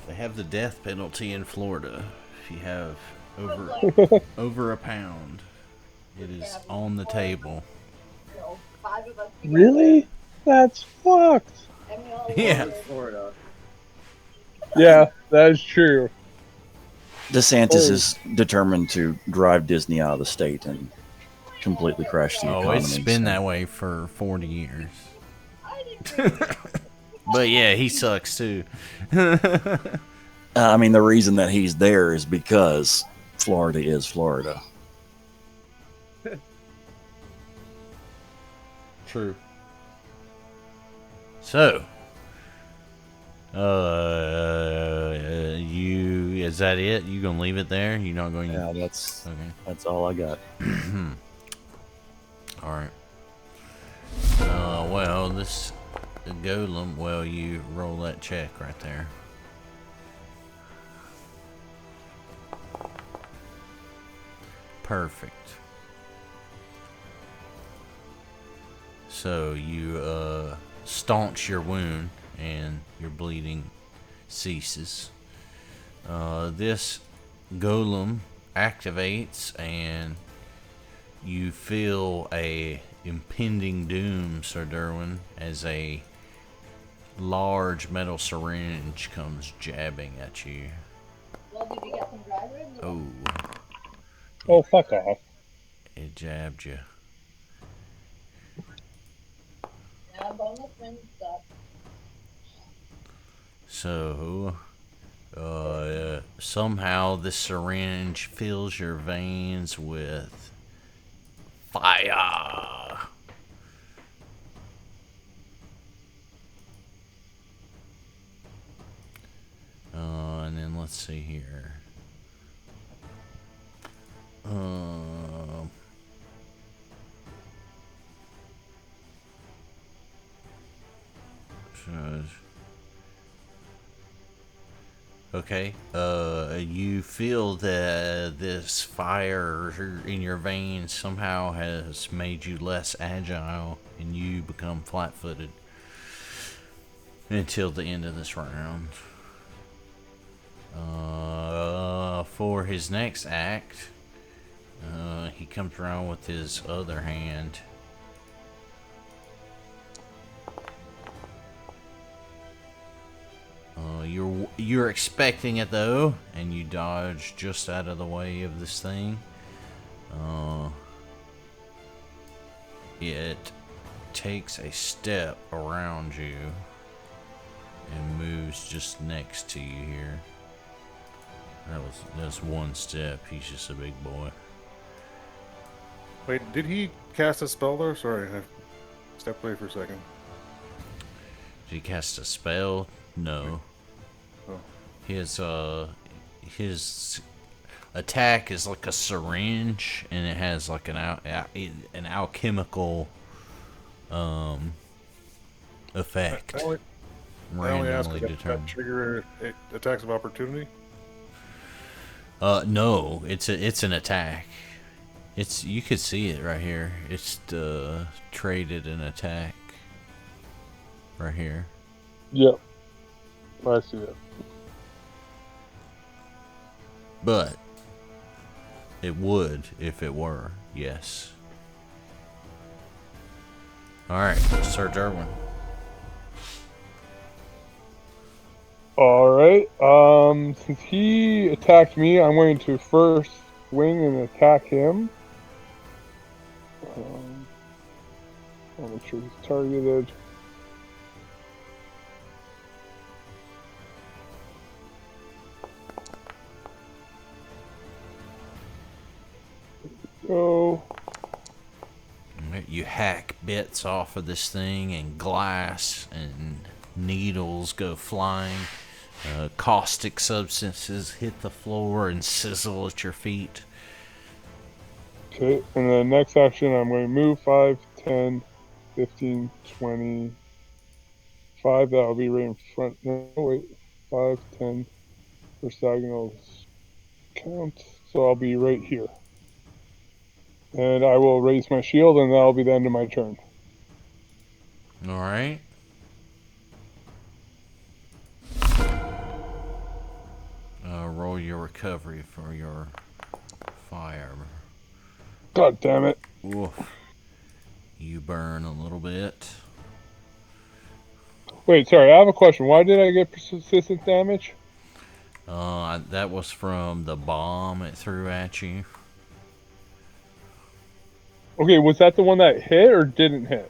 They have the death penalty in Florida if you have over a pound. It is on the table. you know, 5 of us together, Really? That's fucked. and we all Yeah. were- Florida. Yeah, that is true. DeSantis is determined to drive Disney out of the state and completely crash the economy. Oh, it's been so- that way for 40 years. I didn't really- But yeah, he sucks too. I mean, the reason that he's there is because Florida is Florida. True. So, is that it? You gonna leave it there? You not going? Yeah, that's Okay. all I got. Alright. Well, this golem, well, you roll that check right there. Perfect. So you staunch your wound and your bleeding ceases. This golem activates and you feel a impending doom, Sir Durwin, as a large metal syringe comes jabbing at you. Well, did you get some dry ribs? Oh, Oh, fuck off. it jabbed you. Yeah, bonus wins stuff. So, somehow this syringe fills your veins with fire. And then let's see here. Okay. You feel that this fire in your veins somehow has made you less agile, and you become flat-footed until the end of this round. For his next act, he comes around with his other hand. You're expecting it though, and you dodge just out of the way of this thing. It takes a step around you and moves just next to you here. That's one step. He's just a big boy. Wait, did he cast a spell there? Sorry, I stepped away for a second. Did he cast a spell? No. Oh. His attack is like a syringe, and it has like an alchemical effect. I only asked Randomly if that determined. trigger attacks of opportunity. No, it's an attack. You could see it right here. It's traded an attack right here. Yep. I see it. But it would if it were, yes. Alright, Sir Durwin. Alright, since he attacked me, I'm going to first swing and attack him. I'll make sure he's targeted. Go. You hack bits off of this thing, and glass and needles go flying. Caustic substances hit the floor and sizzle at your feet. Okay, and the next action, I'm going to move 5, 10, 15, 20, 5. That'll be right in front. No, wait. 5, 10 for diagonals count. So I'll be right here. And I will raise my shield, and that'll be the end of my turn. Alright. Roll your recovery for your fire. God damn it. Oof. You burn a little bit. Wait, sorry, I have a question. Why did I get persistent damage? That was from the bomb it threw at you. Okay, was that the one that hit or didn't hit?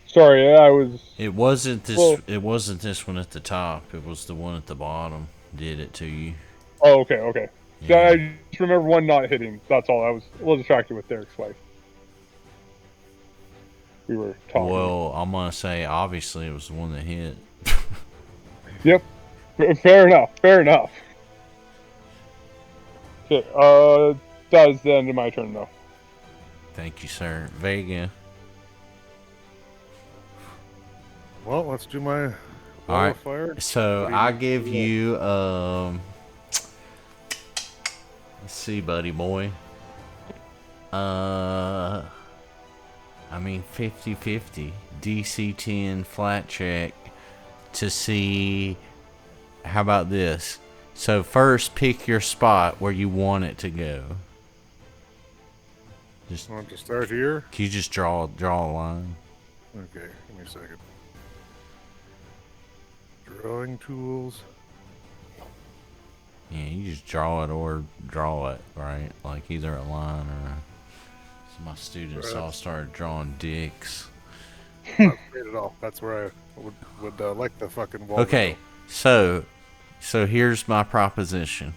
Sorry, I was... It wasn't this. Well- It wasn't this one at the top. It was the one at the bottom. Did it to you? Oh, okay. Yeah. I just remember one not hitting. That's all. I was a little distracted with Derek's wife. We were talking. Well, I'm gonna say obviously it was the one that hit. Yep. Fair enough. Okay, that is the end of my turn, though. Thank you, sir. Vega. Well, let's do my All wall right. of fire. So What do I need give to do? you let's see, buddy boy. I mean 50-50 DC 10 flat check to see. How about this? So first pick your spot where you want it to go. Just Want to start here? can you just draw a line? Okay, give me a second. Drawing tools. Yeah, you just draw it or draw it, right? Like either a line or. So my students all started drawing dicks. Not great at all. That's where I would like the fucking wall. to Okay, go. so here's my proposition.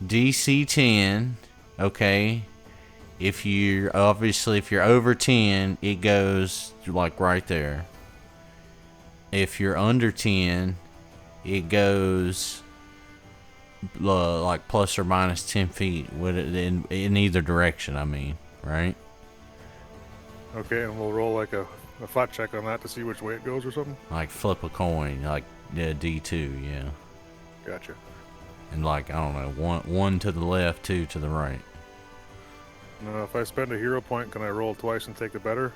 DC 10, okay. If you're over 10, it goes like right there. If you're under 10, it goes like plus or minus 10 feet in either direction. I mean, right? Okay, and we'll roll like a flat check on that to see which way it goes or something. Like flip a coin, like D2, yeah. Gotcha. And like I don't know, one to the left, two to the right. Now, if I spend a hero point, can I roll twice and take the better?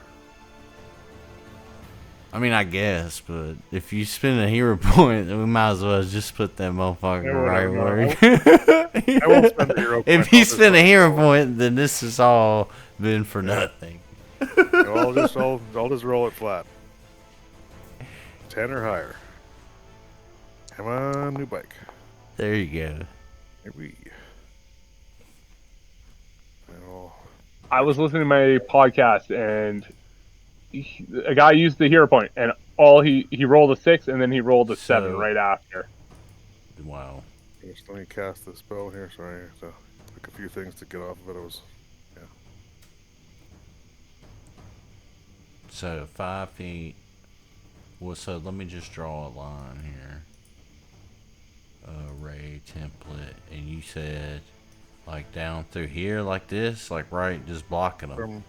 I mean, I guess, but if you spend a hero point, we might as well just put that motherfucker Yeah, right whatever, where. I won't spend a hero point. If you spend a hero point, then this has all been for nothing. I'll just roll it flat. 10 or higher. Come on, new bike. There you go. Here we. Well, I was listening to my podcast and a guy used the hero point and he rolled a 6 and then he rolled a 7 So- right after. Wow. just let me cast the spell here. Sorry, I have to click a few things to get off of it. It was. So 5 feet. Well, so let me just draw a line here. Array template, and you said like down through here, like this, like right, just blocking them.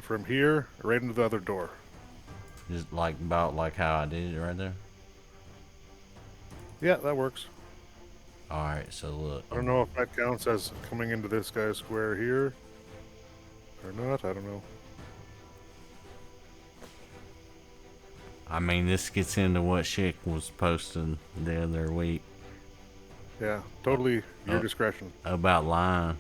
From here right into the other door. Just like about like how I did it right there. Yeah, that works. All right, so look. I don't know if that counts as coming into this guy's square here or not. I don't know. I mean, this gets into what Schick was posting the other week Yeah, totally your discretion. about lines.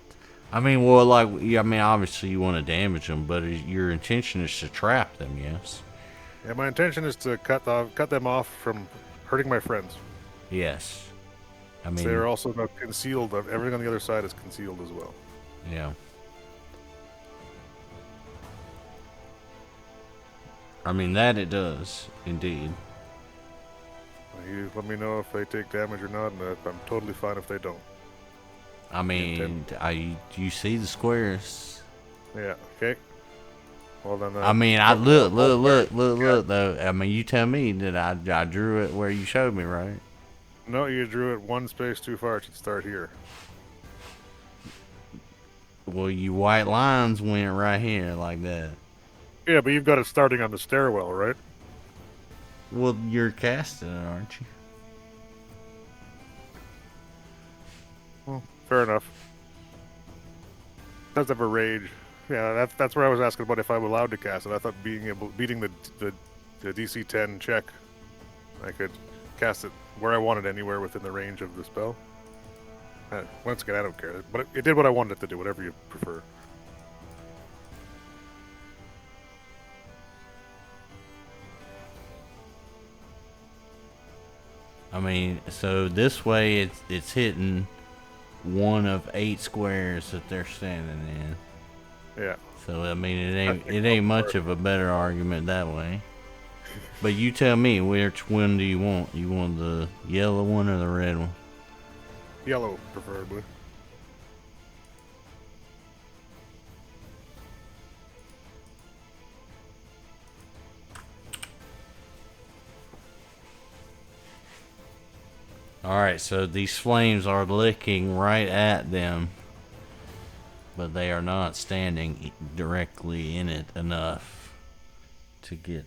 I mean, well, like, yeah, I mean, obviously you want to damage them, but your intention is to trap them, yes? Yeah, my intention is to cut them off from hurting my friends. Yes. I mean, They're also not concealed. Everything on the other side is concealed as well. yeah. I mean, that it does, indeed. You let me know if they take damage or not, and I'm totally fine if they don't. I mean, you see the squares. Yeah. Okay. Well then. I mean, I look, though. I mean, you tell me that I drew it where you showed me, right? No, you drew it one space too far. It should start here. Well, you white lines went right here like that. Yeah, but you've got it starting on the stairwell, right? Well, you're casting it, aren't you? Well, fair enough. Does have a rage. Yeah, that's where I was asking about if I'm allowed to cast it. I thought beating the DC 10 check, I could cast it where I wanted, anywhere within the range of the spell. Once again, I don't care, but it did what I wanted it to do. Whatever you prefer. I mean, so this way it's hitting one of 8 squares that they're standing in. Yeah. So I mean, it ain't much of a better argument that way. But you tell me, which one do you want? You want the yellow one or the red one? Yellow, preferably. Alright, so these flames are licking right at them. but they are not standing directly in it enough to get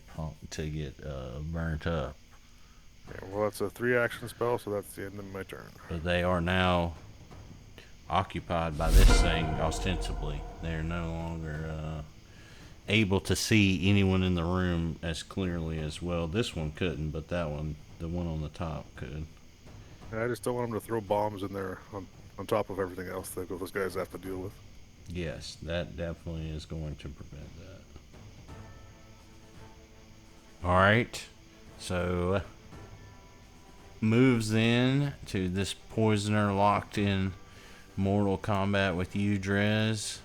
burnt up. Okay, well, that's a 3-action spell, so that's the end of my turn. But they are now occupied by this thing, ostensibly. They're no longer able to see anyone in the room as clearly as well. This one couldn't, but that one, the one on the top, could. I just don't want them to throw bombs in there on top of everything else that those guys have to deal with. Yes, that definitely is going to prevent that. Alright, so moves in to this poisoner locked in mortal combat with you, Drez,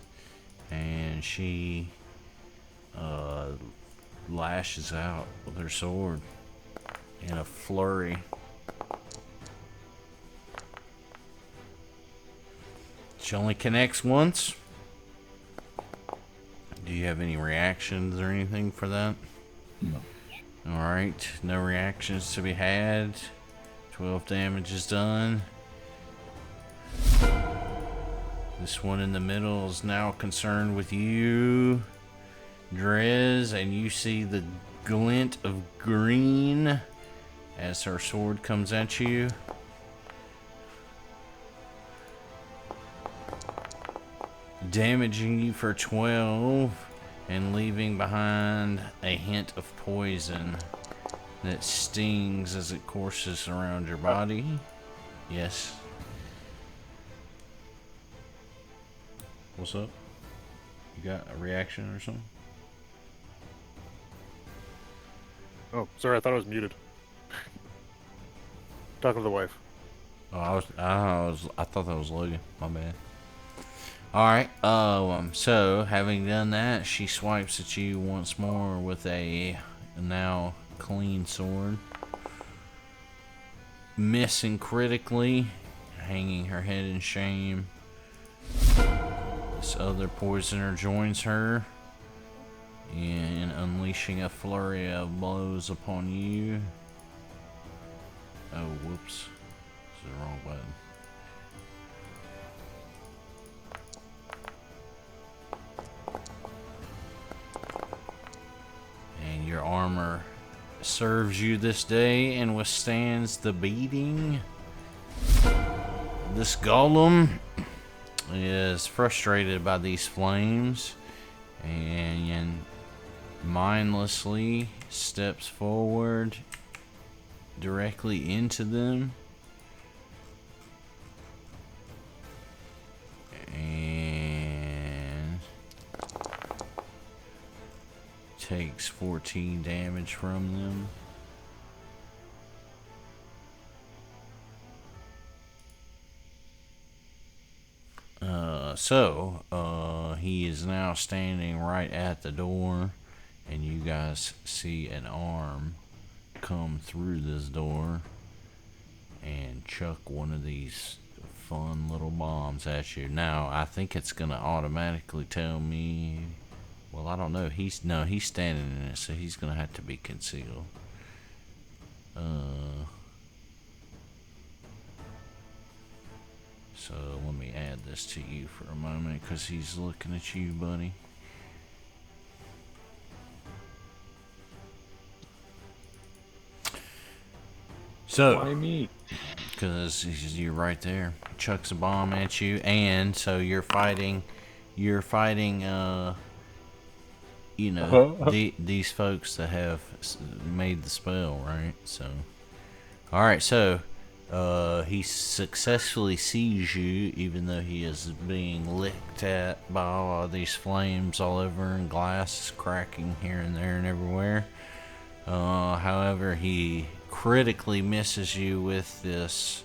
and she lashes out with her sword in a flurry. She only connects once. Do you have any reactions or anything for that? No. Alright, no reactions to be had. 12 damage is done. This one in the middle is now concerned with you, Drez, and you see the glint of green as her sword comes at you. Damaging you for 12 and leaving behind a hint of poison that stings as it courses around your body. Yes. What's up? You got a reaction or something? Oh, sorry, I thought I was muted. Talking to the wife. Oh, I thought that was Logan. My bad. Alright, so having done that, she swipes at you once more with a now clean sword. Missing critically, hanging her head in shame. This other poisoner joins her in unleashing a flurry of blows upon you. Oh, whoops. This is the wrong button. And your armor serves you this day and withstands the beating. This golem is frustrated by these flames and mindlessly steps forward directly into them and takes 14 damage from them. He is now standing right at the door, and you guys see an arm come through this door and chuck one of these fun little bombs at you. Now, I think it's gonna automatically tell me. Well, I don't know. He's standing in it, so he's gonna have to be concealed. So let me add this to you for a moment, because he's looking at you, buddy. So, Why me? because you're right there, chucks a bomb at you, and so you're fighting. These folks that have made the spell, right? So, all right, so. He successfully sees you, even though he is being licked at by all of these flames all over and glass cracking here and there and everywhere. However, he critically misses you with this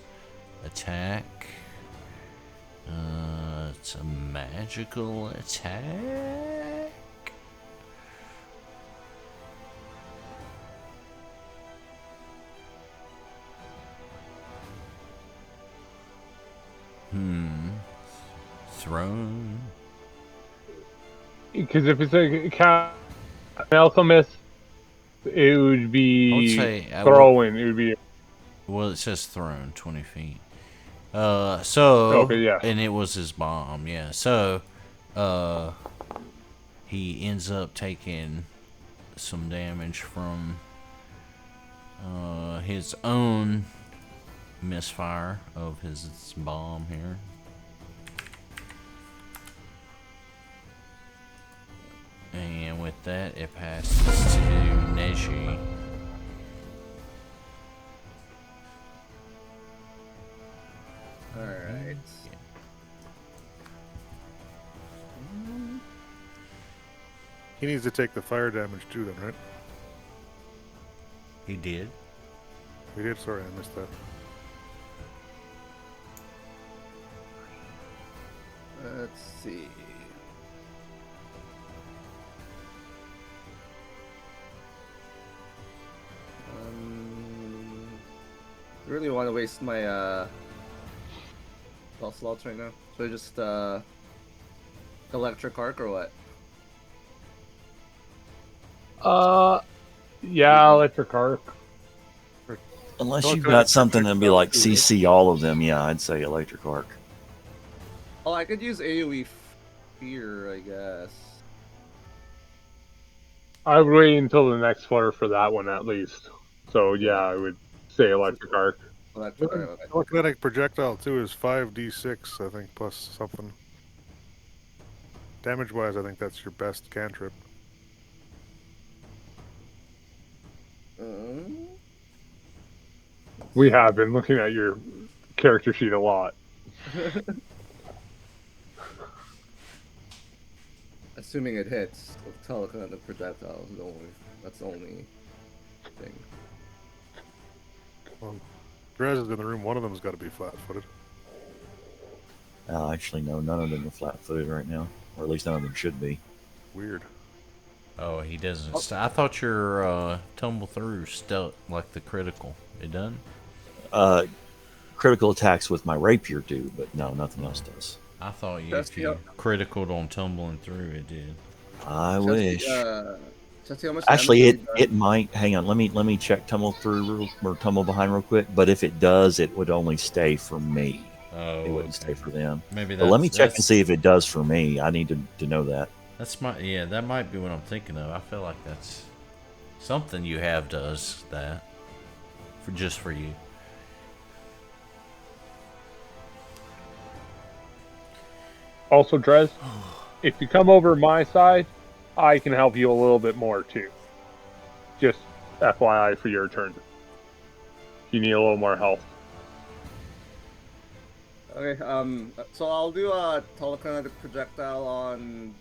attack. It's a magical attack. Thrown. Because if it's a cat, I also miss. It would be throwing. It would be. Well, it says thrown 20 feet. Okay, yeah. And it was his bomb, yeah. So, he ends up taking some damage from his own misfire of his bomb here. And with that, it passes to Neji. Alright. He needs to take the fire damage too, then, right? He did. He did. Sorry, I missed that. Let's see. I really want to waste my spell slots right now. So just electric arc or what? Yeah, electric arc. Unless Don't you've go got ahead, something to be like do it. CC all of them, yeah, I'd say electric arc. Oh, I could use AoE fear, I guess. I would wait until the next flare for that one at least. So yeah, I would say electric arc. Electric arc. Okay. Telekinetic projectile too is 5d6, I think, plus something. Damage-wise, I think that's your best cantrip. We have been looking at your character sheet a lot. Assuming it hits, with telekinetic projectile is the only. That's the only thing. Well, Drez is in the room. One of them's got to be flat-footed. Actually, no, none of them are flat-footed right now, or at least none of them should be. Weird. Oh, he doesn't. I thought your tumble through stealth like the critical. It done? Critical attacks with my rapier do, but no, nothing else does. I thought That's if you criticaled on tumbling through, it did. I wish. Chesty, how much Actually, damage have you it might. Hang on, let me check tumble through or tumble behind real quick. But if it does, it would only stay for me. Oh, It wouldn't stay for them. Maybe But that's. let me check and that's- see if it does for me. I need to know that. That's my yeah. That might be what I'm thinking of. I feel like that's something you have does that for just for you. Also, Drez, if you come over my side, I can help you a little bit more too. Just FYI for your turn. If you need a little more health. Okay, so I'll do a telekinetic projectile on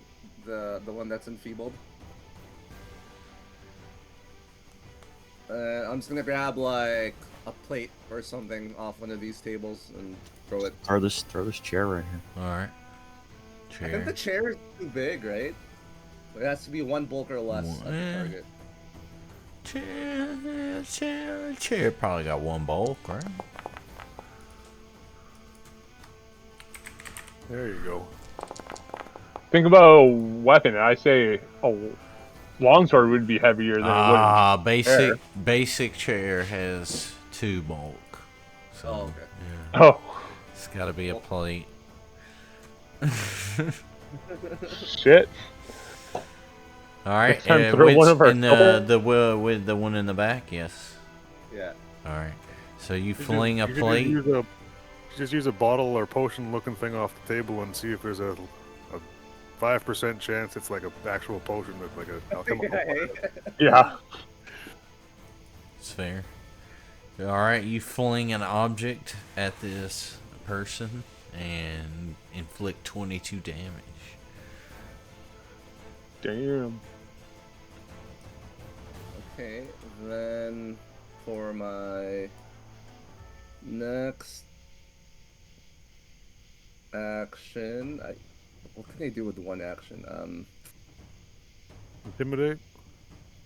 the one that's enfeebled. I'm just gonna grab like a plate or something off one of these tables and throw it. Throw this chair right here. All right. I think the chair is too big, right? It has to be one bulk or less at the target. Chair probably got one bulk, right? There you go. Think about a weapon. I say a longsword would be heavier than a wooden chair. Basic chair has 2 bulk. So Oh, okay. yeah, Oh, it's got to be a plate. shit. All right, Next time throw one of our with the one in the back, yes. Yeah. All right, so you fling a You plate. just use a bottle or potion-looking thing off the table and see if there's a 5% chance it's like an actual potion with like a alchemical. Yeah. It's fair. All right, you fling an object at this person and inflict 22 damage. Damn. Okay, then for my next action, what can I do with one action? Intimidate.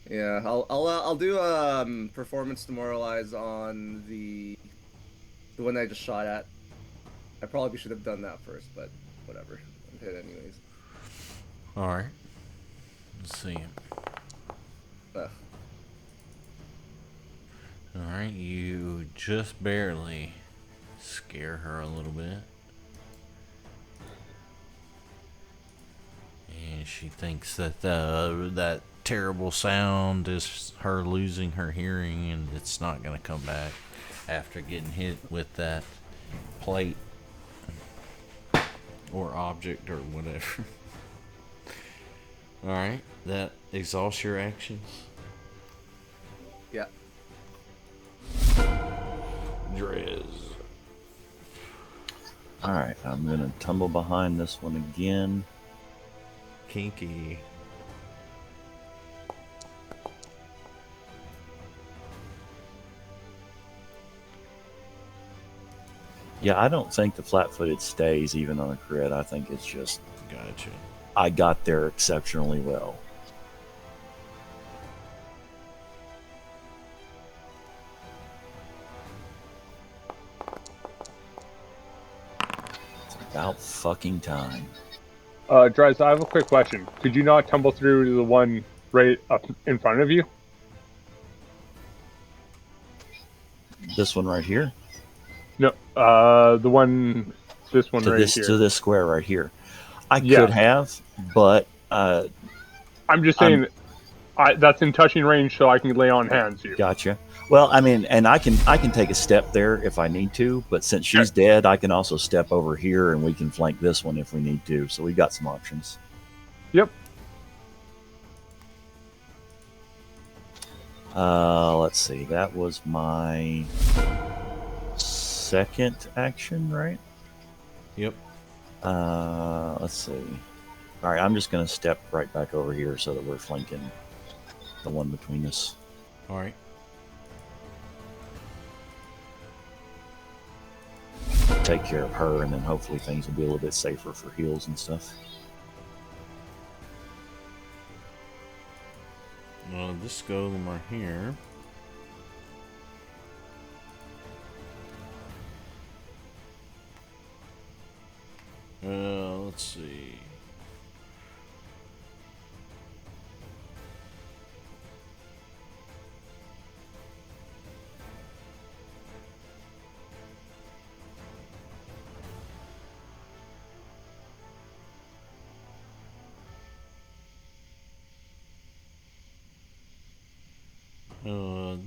Yeah, I'll do performance demoralize on the one I just shot at. I probably should have done that first, but whatever. I'm hit anyways. All right. Let's see. Ugh. All right, you just barely scare her a little bit. she thinks that that terrible sound is her losing her hearing, and it's not going to come back after getting hit with that plate or object or whatever. Alright, that exhausts your actions. Yeah. Drez. Alright, I'm gonna tumble behind this one again. Kinky. Yeah, I don't think the flat-footed stays even on a crit. I think it's just Gotcha. I got there exceptionally well. It's about fucking time. Drez, I have a quick question. Could you not tumble through the one right up in front of you? This one right here? No, this one To right this here. to this square right here. I Yeah. could have, but I'm just saying, that's in touching range, so I can lay on hands here. gotcha. Well, I mean, and I can take a step there if I need to, but since she's dead, I can also step over here and we can flank this one if we need to. So we've got some options. Yep. Let's see. That was my second action, right? Yep. Let's see. All right, I'm just going to step right back over here so that we're flanking the one between us. Alright. Take care of her, and then hopefully things will be a little bit safer for heals and stuff. This golem right here. Let's see.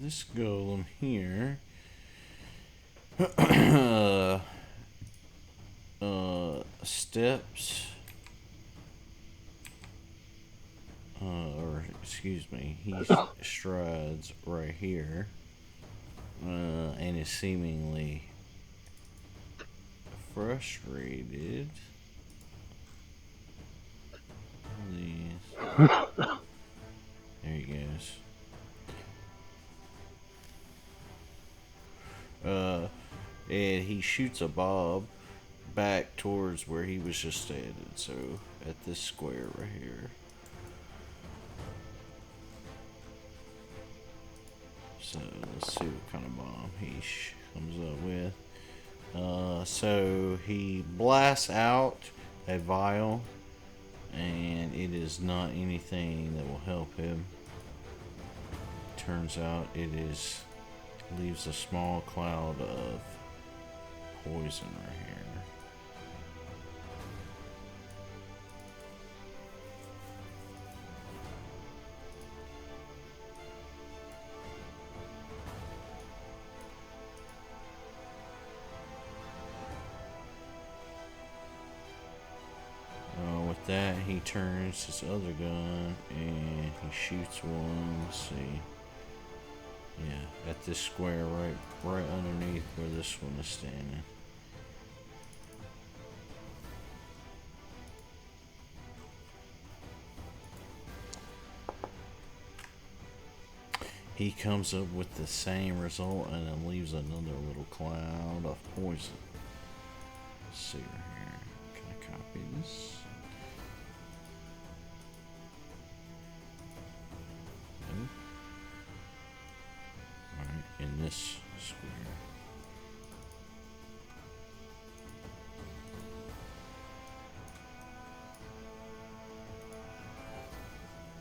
This golem here steps or excuse me, he strides right here and is seemingly frustrated. There he goes. And he shoots a bob back towards where he was just standing, so at this square right here. So let's see what kind of bomb he comes up with. So he blasts out a vial, and it is not anything that will help him. Turns out it leaves a small cloud of poison right here. With that, he turns his other gun and he shoots one. Let's see. Yeah, at this square right underneath where this one is standing. He comes up with the same result and then leaves another little cloud of poison. Let's see right here. Can I copy this? No. Alright, in this square.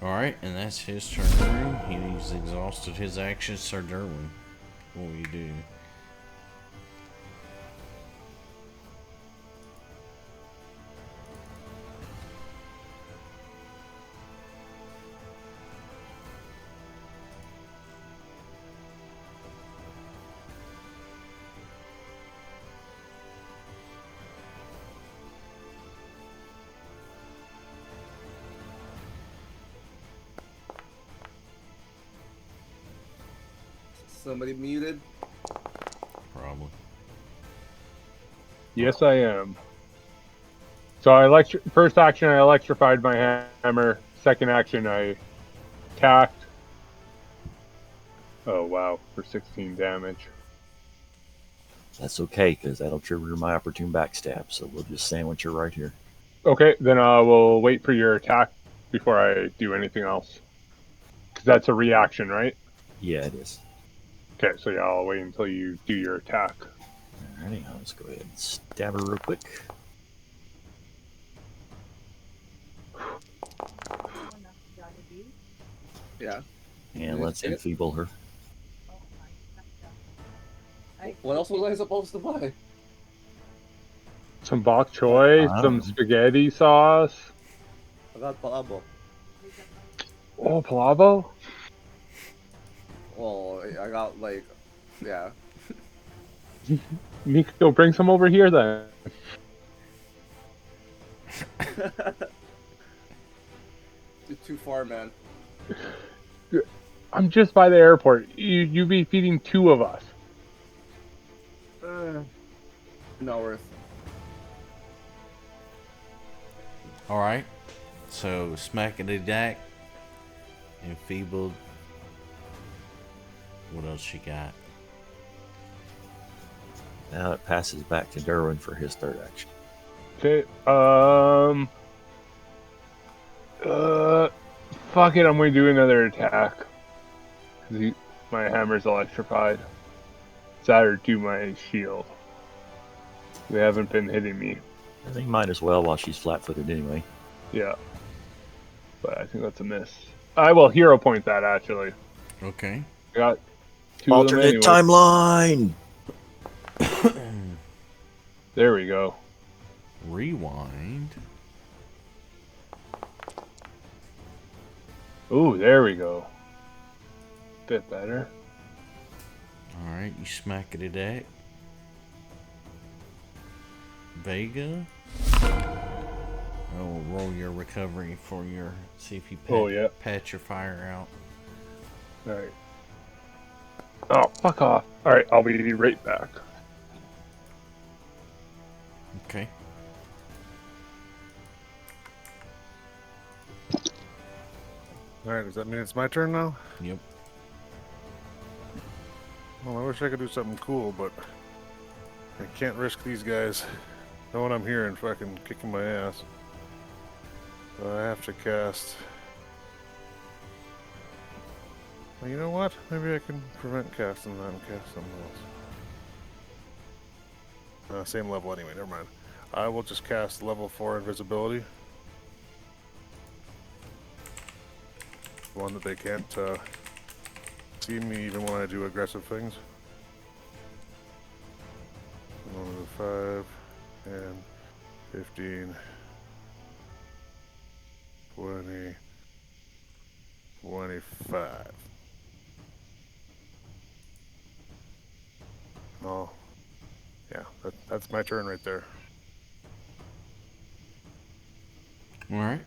Alright, and that's his turn. He's exhausted his actions. Sir Durwin, what will you do? somebody muted? Probably. Yes, I am. So first action, I electrified my hammer. Second action, I attacked. Oh wow, for 16 damage. That's okay, because that'll trigger my opportune backstab. So we'll just sandwich her right here. Okay, then I will wait for your attack before I do anything else. Because that's a reaction, right? Yeah, it is. Okay, so yeah, I'll wait until you do your attack. Alrighty, let's go ahead and stab her real quick. Yeah. And let's enfeeble her. What else was I supposed to buy? Some bok choy, some spaghetti sauce. I got palabo. Oh, palavo? Well, I got like, yeah. Nico, bring some over here then. Too far, man. I'm just by the airport. You be feeding 2 of us. Not worth. All right. So smackety dack, enfeebled. What else she got? Now it passes back to Durwin for his third action. Okay, fuck it, I'm gonna do another attack. My hammer's electrified. That or do my shield. They haven't been hitting me. I think might as well while she's flat-footed anyway. Yeah. But I think that's a miss. I will hero point that, actually. Okay. I got 2 of them Alternate anyway. timeline! There we go. Rewind. Ooh, there we go. Bit better. All right, you smackety dack. Vega. Oh, roll your recovery for your. See if you patch your fire out. Alright. Oh, fuck off. Alright, I'll be right back. Okay. Alright, does that mean it's my turn now? Yep. Well, I wish I could do something cool, but I can't risk these guys knowing I'm here and fucking kicking my ass. So I have to cast. Well, you know what? Maybe I can prevent casting that and cast something else. Same level anyway, never mind. I will just cast level 4 invisibility. One that they can't see me even when I do aggressive things. 1 to 5 and 15, 20, 25. Oh, yeah, that's my turn right there. All right.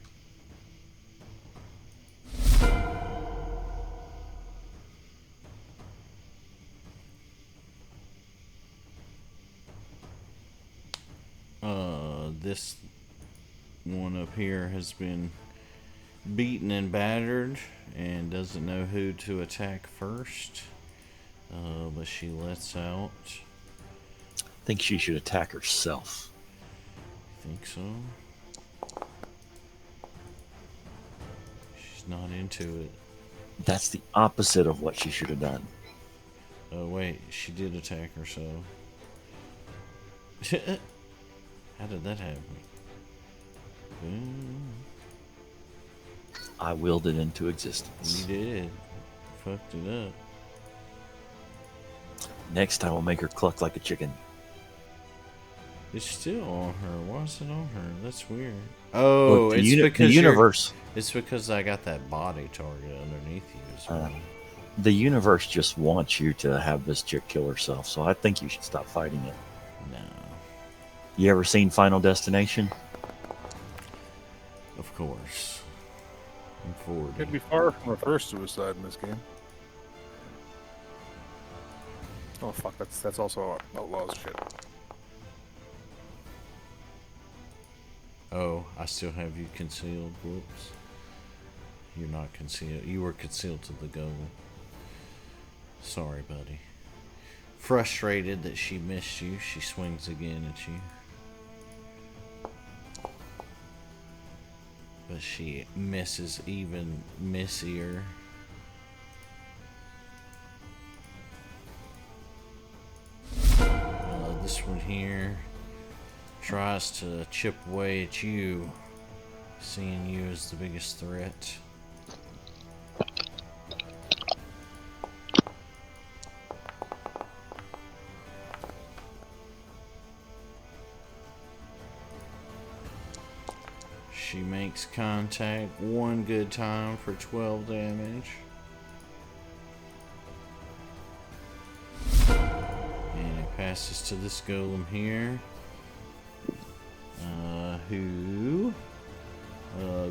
This one up here has been beaten and battered and doesn't know who to attack first. But she lets out. I think she should attack herself. Think so? She's not into it. That's the opposite of what she should have done. Oh wait, she did attack herself. How did that happen? I willed it into existence. You did. Fucked it up. Next I will make her cluck like a chicken. It's still on her. Why is it on her? That's weird. Oh, Look, it's because the universe. It's because I got that body target underneath you as well. The universe just wants you to have this chick kill herself, so I think you should stop fighting it. No. You ever seen Final Destination? Of course. I'm 40. It'd be far from the first suicide in this game. Oh fuck, that's also outlaws shit. Oh, I still have you concealed. Whoops. You're not concealed. You were concealed to the goal. Sorry, buddy. Frustrated that she missed you, she swings again at you. But she misses even missier. This one here tries to chip away at you, seeing you as the biggest threat. She makes contact one good time for 12 damage. And it passes to this golem here, who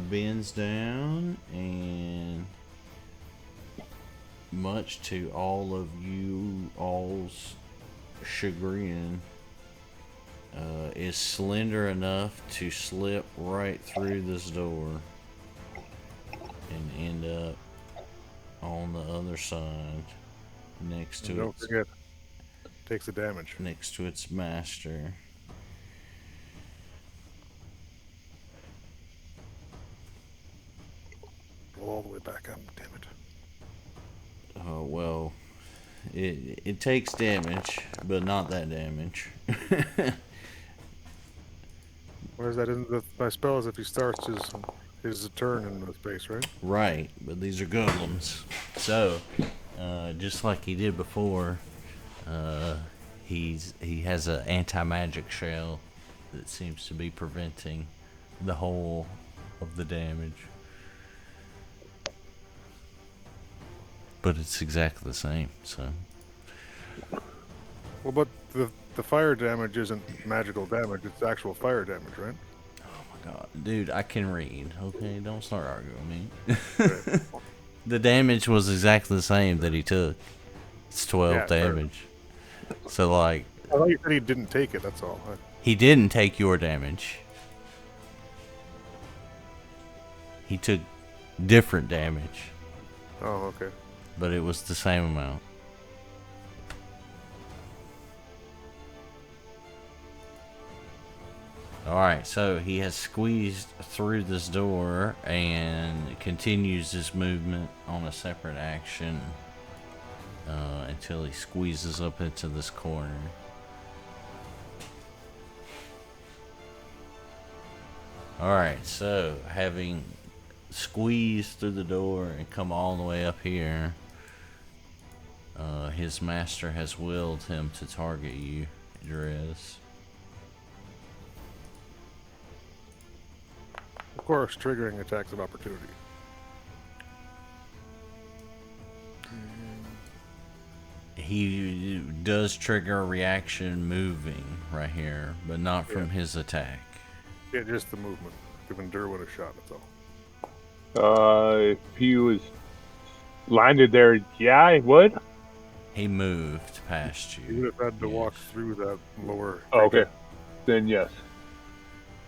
bends down and, much to all of you all's chagrin, is slender enough to slip right through this door and end up on the other side next to Don't forget, takes the damage. next to its master. Roll all the way back up, damn it. Oh well, it takes damage, but not that damage. Whereas that in my spell is if he starts his turn in the space, right? Right, but these are golems. So, just like he did before, he has an anti-magic shell that seems to be preventing the whole of the damage. But it's exactly the same, so. Well, but the fire damage isn't magical damage; it's actual fire damage, right? Oh my god, dude, I can read. Okay, don't start arguing with me. Right. The damage was exactly the same that he took. It's 12 Yeah, fair. damage. So like, I thought you said he didn't take it. That's all. he didn't take your damage. He took different damage, Oh, okay. but it was the same amount. Alright, so he has squeezed through this door and continues his movement on a separate action until he squeezes up into this corner. Alright, so having squeezed through the door and come all the way up here, his master has willed him to target you, Drez. Of course, triggering attacks of opportunity. He does trigger a reaction moving right here, but not from his attack. Yeah, just the movement. Giving Durwin a shot, that's all. If he was landed there, yeah, I would. He moved past You you. would have had to walk Yes. through that lower. Oh, okay. Then yes.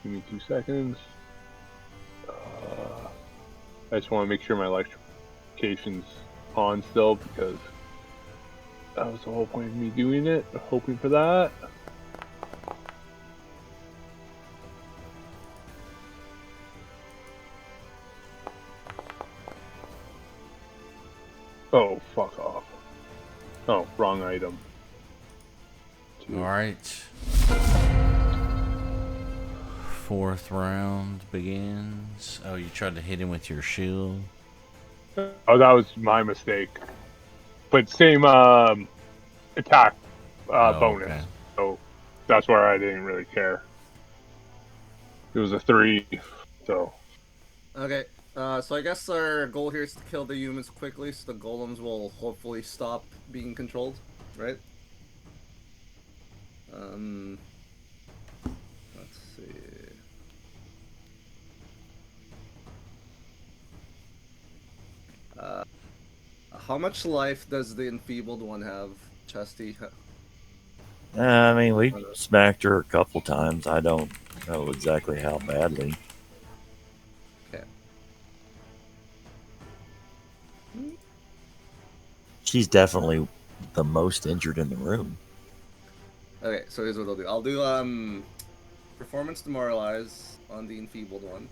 Give me 2 seconds. I just want to make sure my electrification's on still because that was the whole point of me doing it. Hoping for that. Oh, fuck off. Oh, wrong item. Alright. 4th round begins. Oh, you tried to hit him with your shield. Oh, that was my mistake. But same attack bonus. Okay. So that's where I didn't really care. It was a 3, so. Okay, so I guess our goal here is to kill the humans quickly so the golems will hopefully stop being controlled, right? Let's see. How much life does the enfeebled one have? Chesty. I mean, we smacked her a couple times. I don't know exactly how badly. Okay. She's definitely the most injured in the room. Okay, so here's what I'll do. I'll do performance demoralize on the enfeebled one.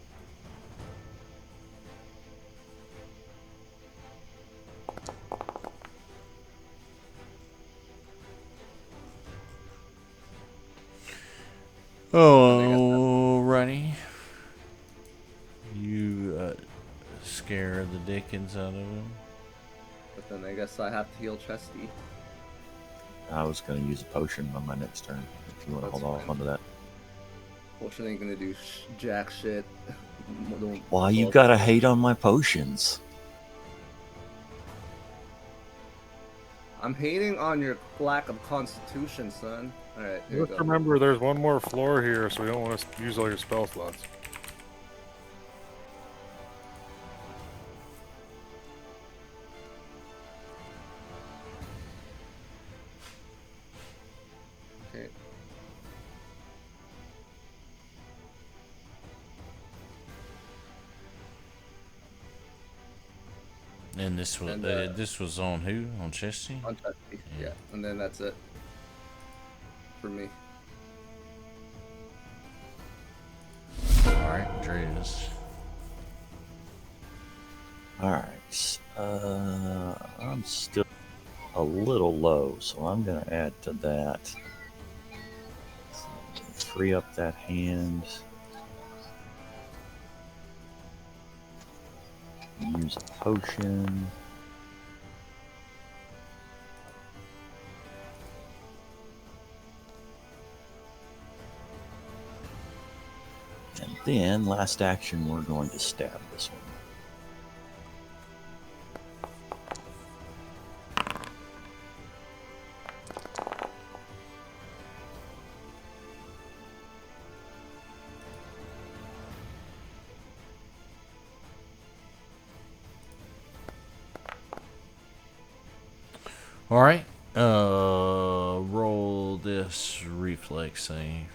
Alrighty. You scare the dickens out of him. But then I guess I have to heal Chesty. I was going to use a potion on my next turn. If you want to That's hold off fine. onto that. Potion ain't gonna do jack shit. Why you gotta hate on my potions? I'm hating on your lack of constitution, son. Alright, here we Just go. remember, there's one more floor here, so you don't want to use all your spell slots. Okay. And this was And, this was on who? On Chesty? On Chesty, yeah. And then that's it. For me. Alright, Drez. Alright. I'm still a little low, so I'm going to add to that. Free up that hand. Use a potion. And then, last action, we're going to stab this one. Alright. Roll this reflex save.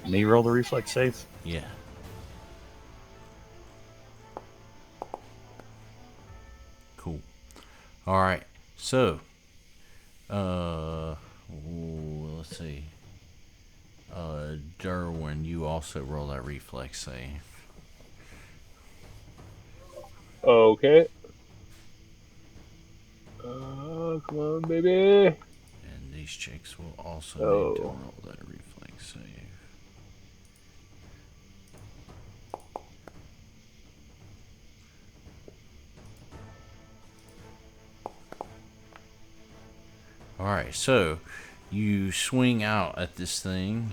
Me roll the reflex save? Yeah. Cool. Alright. So let's see. Durwin, you also roll that reflex save. Okay. Come on, baby. And these chicks will also Oh. need to roll that reflex save. Alright, so you swing out at this thing,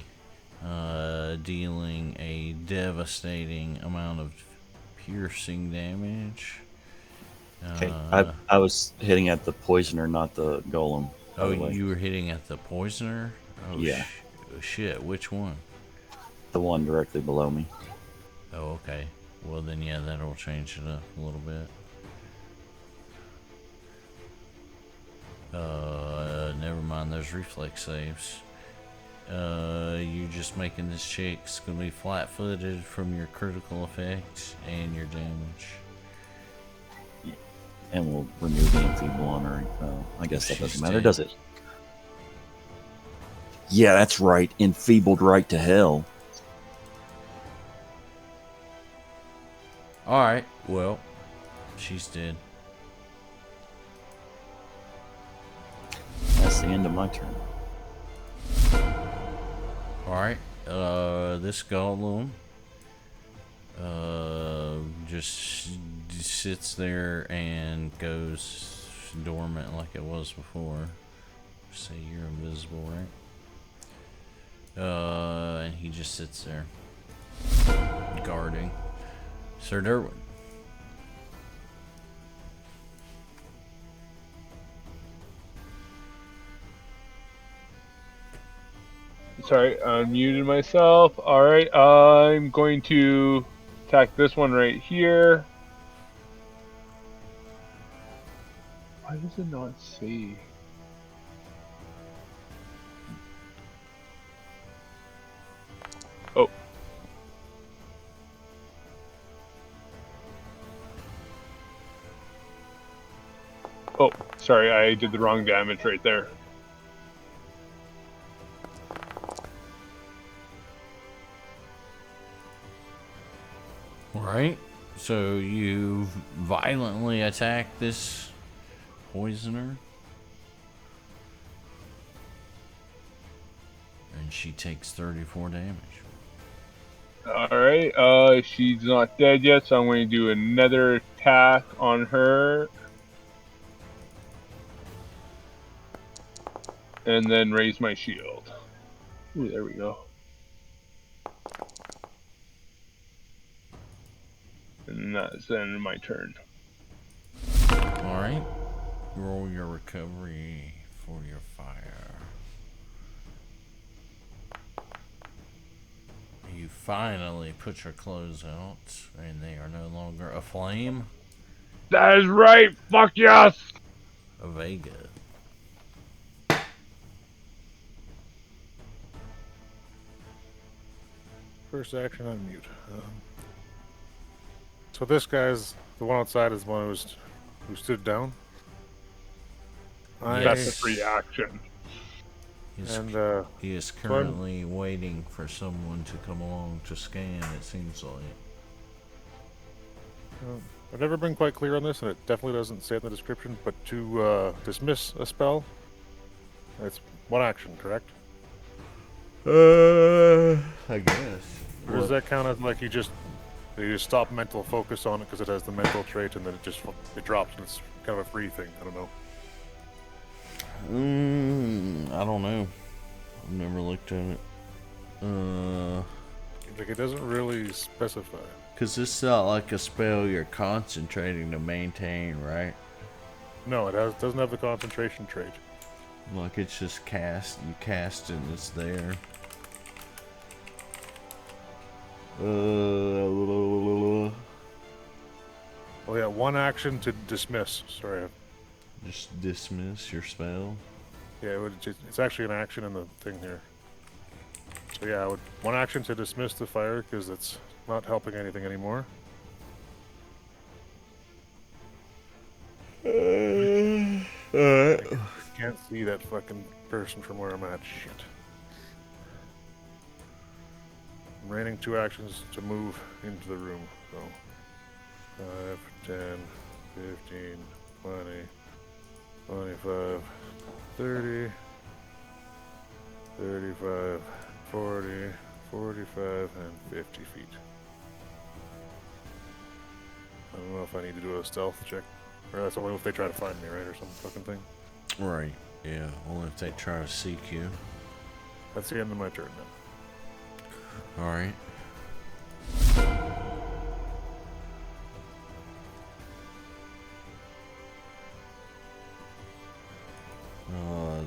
dealing a devastating amount of piercing damage. Okay. I was hitting at the poisoner, not the golem. by Oh, the way. you were hitting at the poisoner? Oh, Yeah. Shit, which one? The one directly below me. Oh, okay. Well, then, yeah, that'll change it up a little bit. Never mind those reflex saves. You're just making this chick's gonna be flat-footed from your critical effects and your damage. And we'll remove the enfeeble on her. I guess that She's doesn't matter, dead. does it? Yeah, that's right. Enfeebled right to hell. Alright, well, she's dead. That's the end of my turn. Alright, this golem just sits there and goes dormant like it was before. Say you're invisible, right? And he just sits there guarding. Sir Durwin. Sorry, I muted myself. Alright, I'm going to attack this one right here. Why does it not say? Oh. Oh, sorry, I did the wrong damage right there. Alright, so you violently attack this poisoner. And she takes 34 damage. Alright, she's not dead yet, so I'm going to do another attack on her. And then raise my shield. Ooh, there we go. And that's the end of my turn. Alright, roll your recovery for your fire. You finally put your clothes out, and they are no longer aflame. That is right! Fuck yes! A Vega. First action, unmute. So this guy's the one outside is the one who stood down. That's a free action. He is currently waiting for someone to come along to scan, it seems like. I've never been quite clear on this, and it definitely doesn't say it in the description, but to dismiss a spell, it's one action, correct? I guess. Or does that count as like you just stop mental focus on it because it has the mental trait, and then it drops, and it's kind of a free thing? I don't know. I don't know. I've never looked at it. Like it doesn't really specify. Cause this is not like a spell you're concentrating to maintain, right? No, it doesn't have the concentration trait. Like it's just cast. You cast it and it's there. Oh yeah, one action to dismiss. Sorry. Just dismiss your spell. Yeah, it's actually an action in the thing here. So yeah, one action to dismiss the fire because it's not helping anything anymore. I can't see that fucking person from where I'm at. Shit. I'm raining 2 actions to move into the room. So 5, 10, 15, 20, 25, 30, 35, 40, 45, and 50 feet. I don't know if I need to do a stealth check. Or that's only if they try to find me, right? Or some fucking thing. Right. Yeah. Only if they try to seek you. That's the end of my turn now. Alright.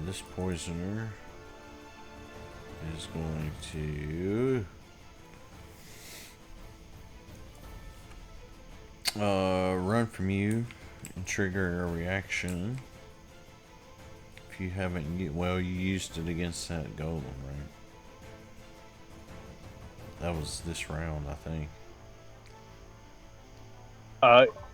This poisoner is going to run from you and trigger a reaction. If you haven't well, you used it against that golem, right? That was this round, I think.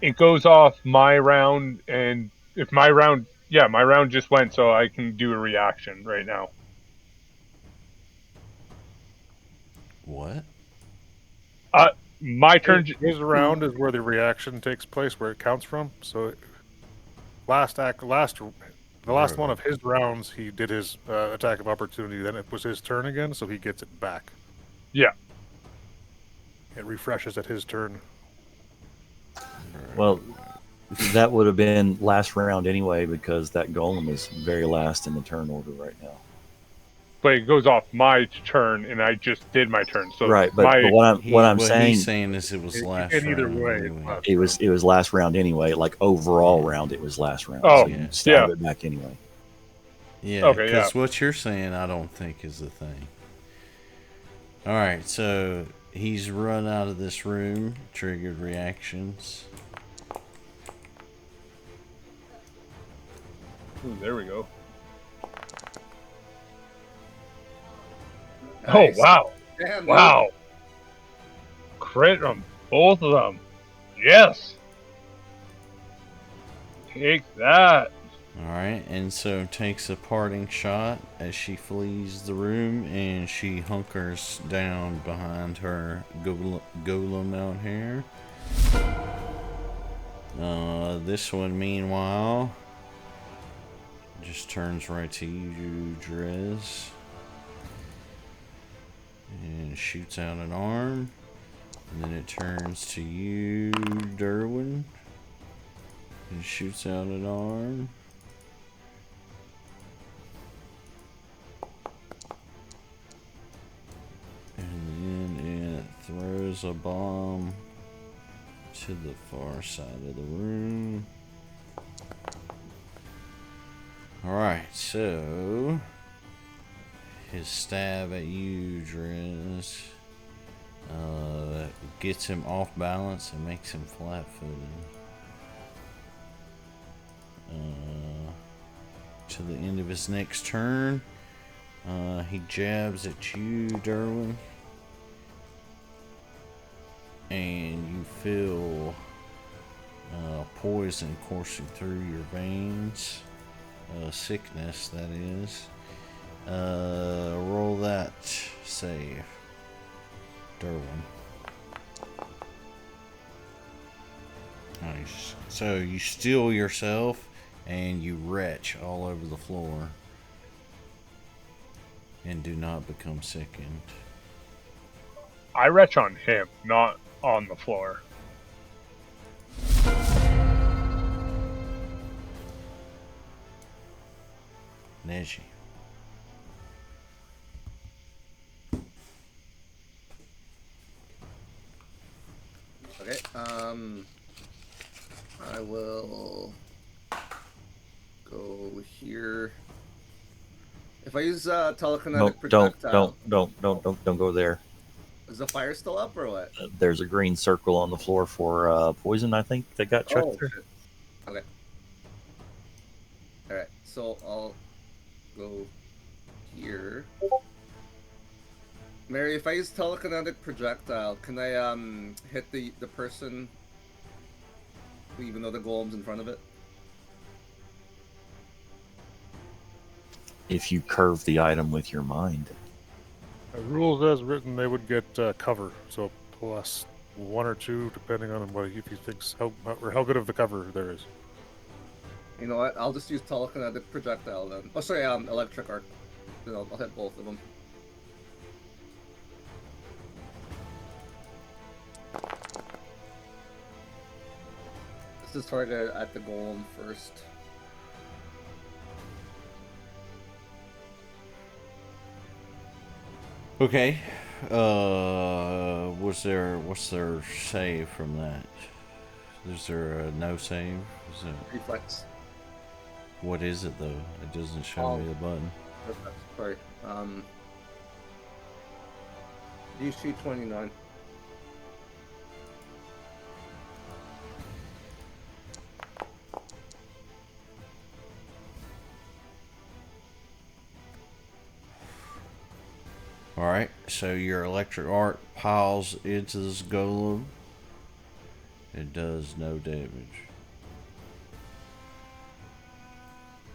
It goes off my round, and if my round, yeah, my round just went, so I can do a reaction right now. What? My turn. His round is where the reaction takes place, where it counts from. So, the last one of his rounds, he did his attack of opportunity. Then it was his turn again, so he gets it back. Yeah. It refreshes at his turn. Well, that would have been last round anyway, because that golem is very last in the turn order right now. But it goes off my turn, and I just did my turn. So right, but what I'm saying, he's saying is it was last round. Either way, anyway. It was last round anyway. Like overall round, it was last round. Oh, so you stab it back anyway. Yeah, okay, because what you're saying, I don't think is the thing. All right, so he's run out of this room, triggered reactions. Ooh, there we go. Nice. Oh, wow. Damn, dude. Wow. Crit on both of them. Yes. Take that. Alright, and so takes a parting shot as she flees the room and she hunkers down behind her golem out here. This one, meanwhile, just turns right to you, Drez, and shoots out an arm. And then it turns to you, Durwin, and shoots out an arm. And then it throws a bomb to the far side of the room. Alright, so his stab at you, Drez, gets him off balance and makes him flat-footed. To the end of his next turn, he jabs at you, Durwin, and you feel poison coursing through your veins. Sickness, that is. Roll that save, Durwin. Nice. So you steal yourself and you retch all over the floor and do not become sickened. I retch on him, not on the floor. Neji. Okay, I will go here. If I use telekinetic projectile, Don't go there. is the fire still up or what? There's a green circle on the floor for poison, I think, that got chucked through. Shit. Okay. Alright, so I'll go here. Mary, if I use telekinetic projectile, can I hit the person even though the golem's in front of it? If you curve the item with your mind. Rules as written, they would get cover, so +1 or 2, depending on what if he thinks how good of the cover there is. You know what? I'll just use telekinetic projectile then. Oh, sorry, electric arc. Then I'll hit both of them. This is targeted at the golem first. Okay. What's their save from that? Is there a no save? Is it, Reflex. what is it though? It doesn't show me the button. Reflex. Sorry. DC 29. Alright, so your electric arc piles into this golem. It does no damage.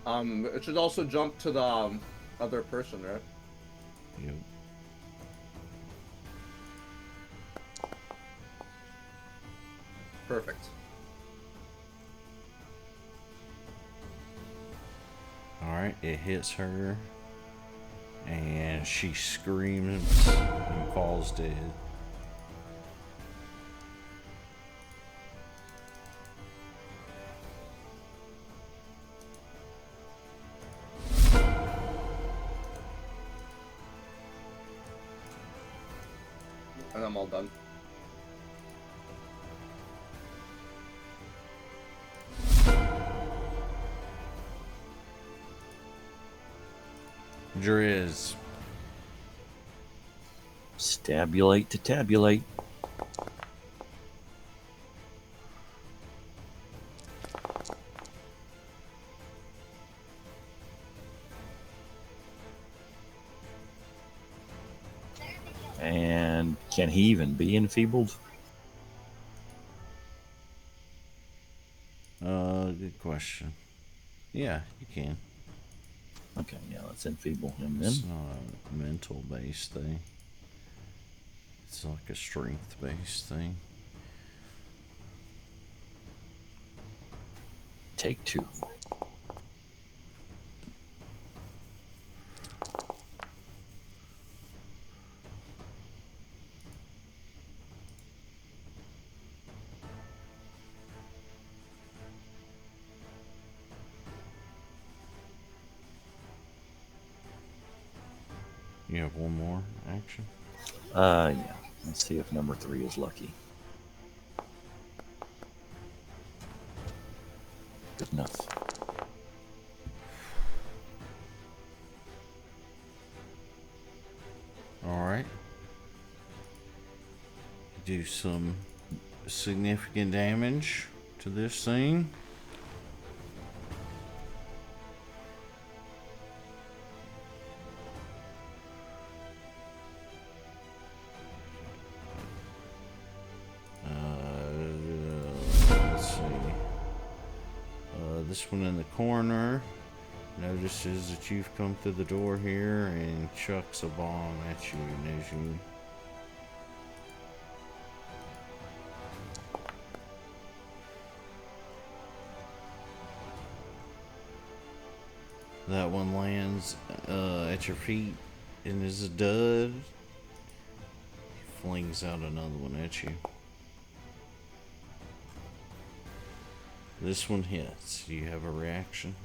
It should also jump to the other person, right? Yep. Perfect. Alright, it hits her. And she screams and falls dead. And I'm all done. Drez. Stabulate to tabulate. Can he even be enfeebled? Good question. Yeah, you can. Okay, yeah, let's enfeeble him then. It's not a mental based thing. It's like a strength based thing. Take 2. You have one more action? Yeah. Let's see if number 3 is lucky. Good enough. Alright. Do some significant damage to this thing. Let's see. This one in the corner notices that you've come through the door here and chucks a bomb at you, Neji. That one lands at your feet and is a dud. He flings out another one at you. This one hits. Do you have a reaction?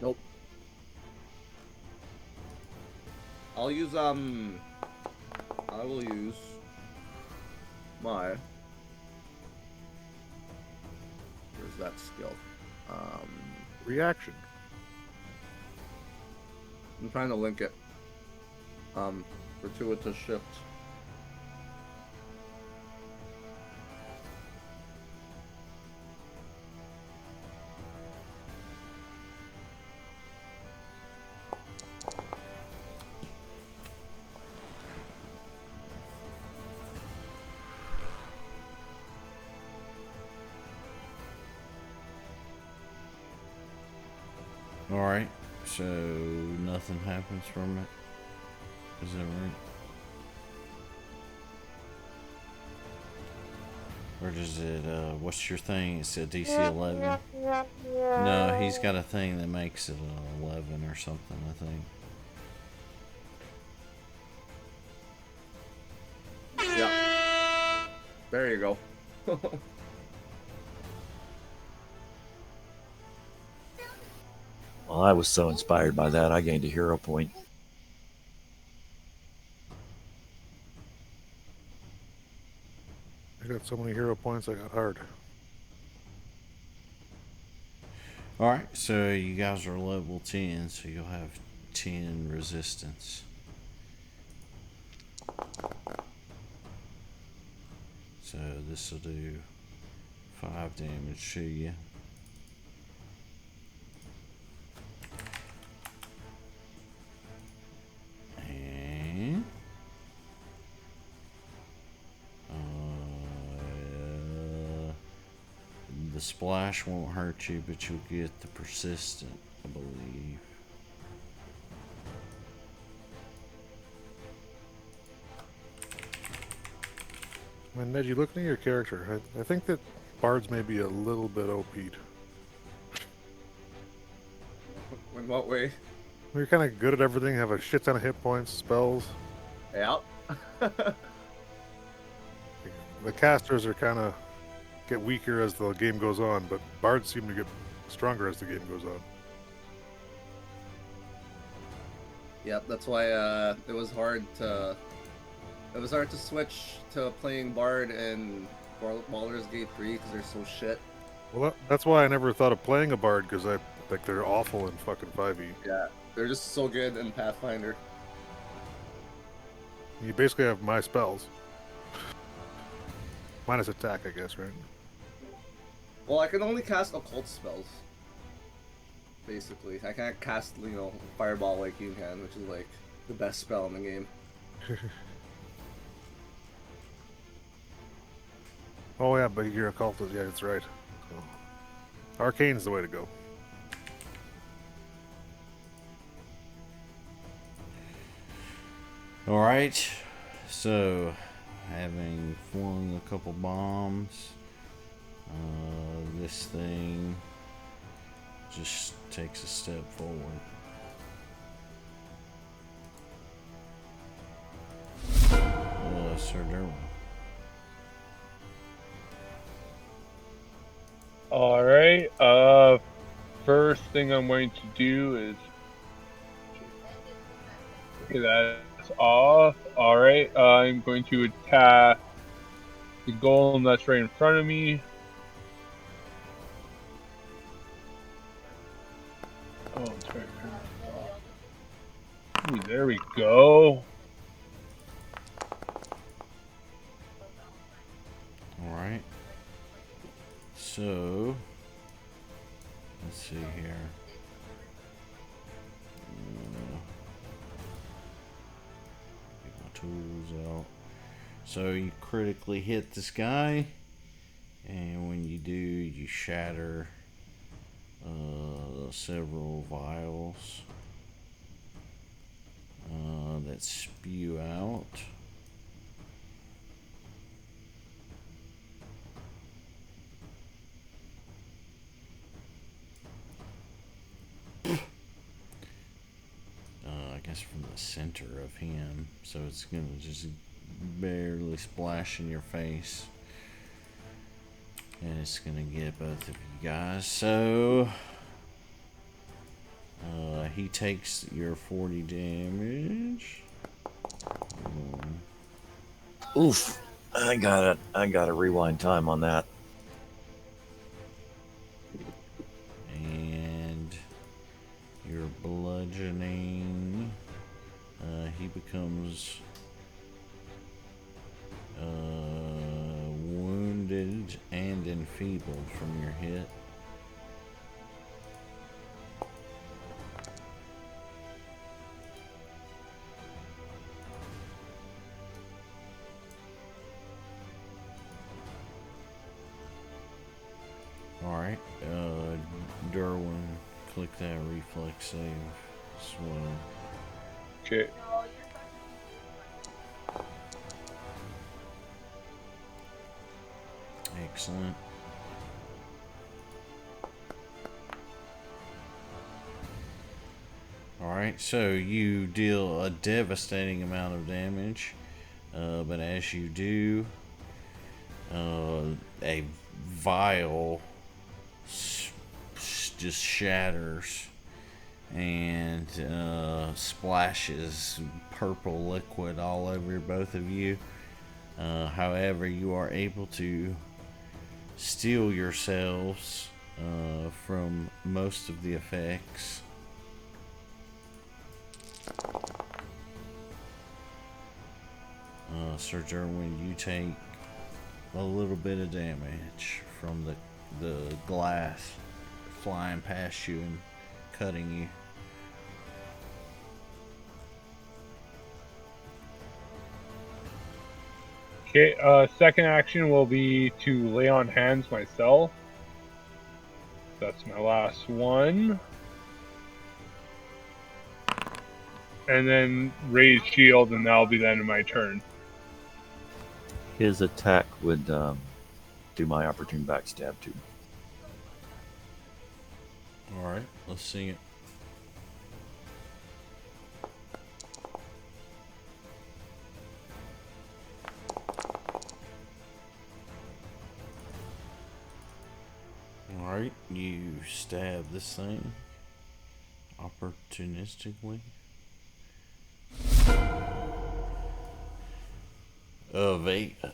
Nope. I'll use I will use my where's that skill? Reaction. I'm trying to link it. Fortuitous shift. Alright, so nothing happens from it. Is that right? Or does it, what's your thing? It's a DC 11? No, he's got a thing that makes it an 11 or something, I think. Yeah. There you go. Well, I was so inspired by that, I gained a hero point. I got so many hero points, I got hard. Alright, so you guys are level 10, so you'll have 10 resistance. So this will do 5 damage to you. And the splash won't hurt you, but you'll get the persistent, I believe. Man, Neji, looking at your character, I think that bards may be a little bit OP'd. In what way? You're kind of good at everything, have a shit ton of hit points, spells. Yeah. The casters are kind of get weaker as the game goes on, but bards seem to get stronger as the game goes on. Yep, that's why it was hard to switch to playing Bard in Baldur's Gate 3 because they're so shit. Well, that's why I never thought of playing a bard, because I think they're awful in fucking 5e. Yeah, they're just so good in Pathfinder. You basically have my spells. Minus attack, I guess, right? Well, I can only cast occult spells. Basically, I can't cast, fireball like you can, which is like the best spell in the game. Oh yeah, but you're a cultist. Yeah, that's right. So, Arcane's the way to go. All right. So, having flung a couple bombs, this thing just takes a step forward. Sir Durwin. All right. First thing I'm going to do is okay, that's off. All right. I'm going to attack the golem that's right in front of me. Oh, it's right here. Ooh, there we go. All right. So, let's see here. Get my tools out. So you critically hit this guy, and when you do, you shatter several vials that spew out. I guess from the center of him, so it's gonna just barely splash in your face, and it's gonna get both of you guys. So he takes your 40 damage. Oof. I gotta rewind time on that. And your bludgeoning, he becomes wounded and enfeebled from your hit. Alright, Durwin, click that reflex save. Swim. Okay. Excellent. Alright, so you deal a devastating amount of damage, but as you do, a vial just shatters and splashes purple liquid all over both of you. However, you are able to steel yourselves from most of the effects. Sir Durwin, you take a little bit of damage from the glass flying past you and cutting you. Okay, second action will be to lay on hands myself. That's my last one. And then raise shield, and that'll be the end of my turn. His attack would do my opportune backstab too. Alright, let's see it. Alright, you stab this thing opportunistically. Vega.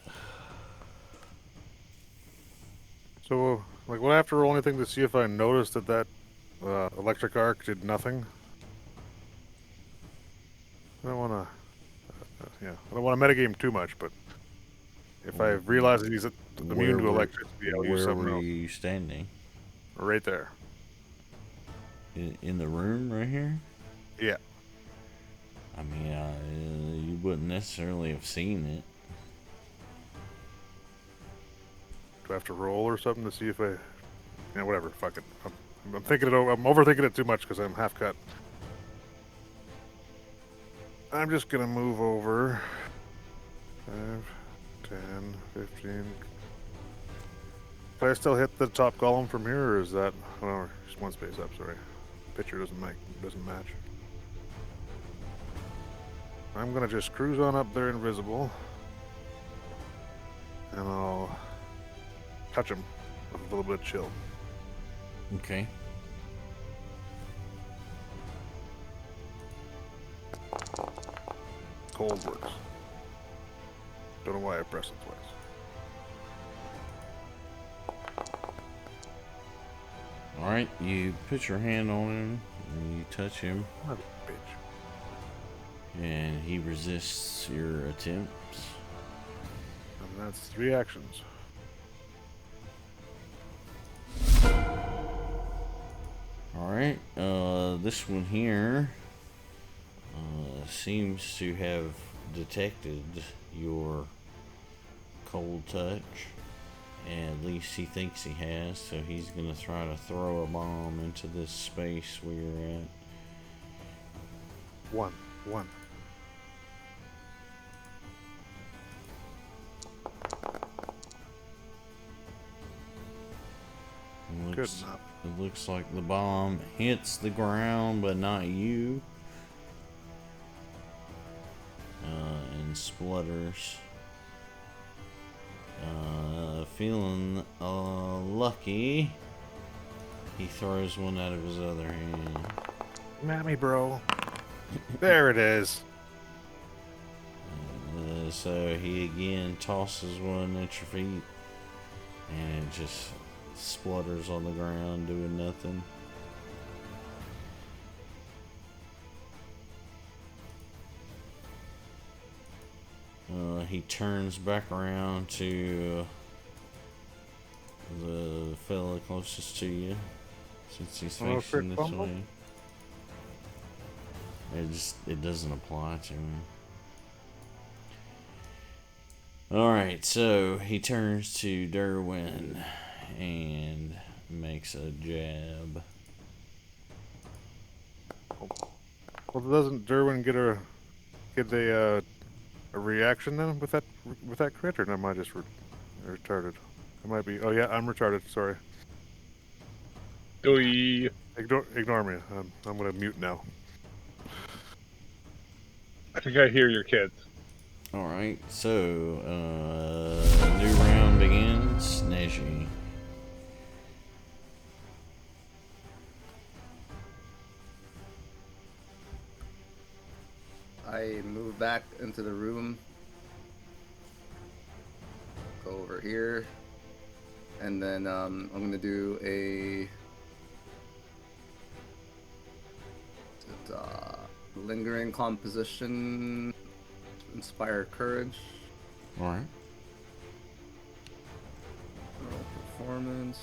So, like, will I have to roll anything to see if I noticed that electric arc did nothing? I don't want to, I don't want to metagame too much, but if I realize that he's immune to electricity, I'll use something else. Where were you standing? Right there. In the room right here? Yeah. I mean, you wouldn't necessarily have seen it. I have to roll or something to see if I... Yeah, whatever. Fuck it. I'm thinking it over. I'm overthinking it too much because I'm half cut. I'm just gonna move over. 5, 10, 15. Can I still hit the top column from here, or is that... Oh, no, just one space up, sorry. Picture doesn't match. I'm gonna just cruise on up there invisible. And I'll touch him with a little bit of chill. Okay. Cold works. Don't know why I pressed it twice. Alright, you put your hand on him, and you touch him, What a bitch. and he resists your attempts. And that's 3 actions. Alright, this one here seems to have detected your cold touch. At least he thinks he has, so he's gonna try to throw a bomb into this space where you're at. 1. Good enough. It looks like the bomb hits the ground, but not you. And splutters. Feeling lucky, he throws one out of his other hand. Mammy, bro. There it is. So he again tosses one at your feet, and it just splutters on the ground, doing nothing. He turns back around to the fella closest to you, since he's facing this fumble? way. It doesn't apply to him. Alright, so he turns to Durwin and makes a jab. Well, doesn't Durwin get a reaction then with that crit, or am I just retarded? I might be. Oh yeah, I'm retarded. Sorry. Doi. Ignore me. I'm gonna mute now. I think I hear your kids. Alright, so new round begins. Neji. I move back into the room. Go over here. And then I'm going to do a lingering composition, inspire courage. Alright. Roll performance.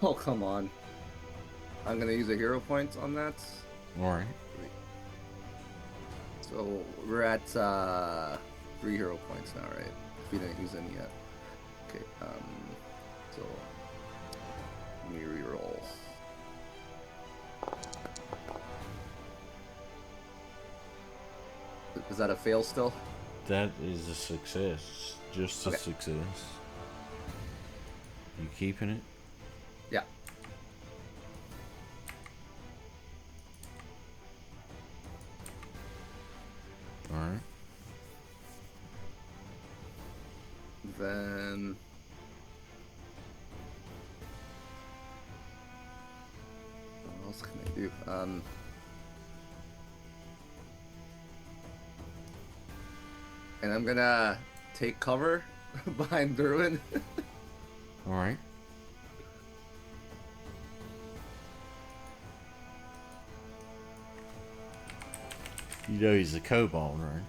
Oh, come on. I'm going to use a hero point on that. Alright. So we're at 3 hero points now, right? If we didn't use any yet. Okay, so let me reroll. Is that a fail still? That is a success. Just a Okay. success. You keeping it? Yeah. Alright. Then what else can I do? And I'm gonna take cover behind Durwin. Alright. You know he's a kobold, right?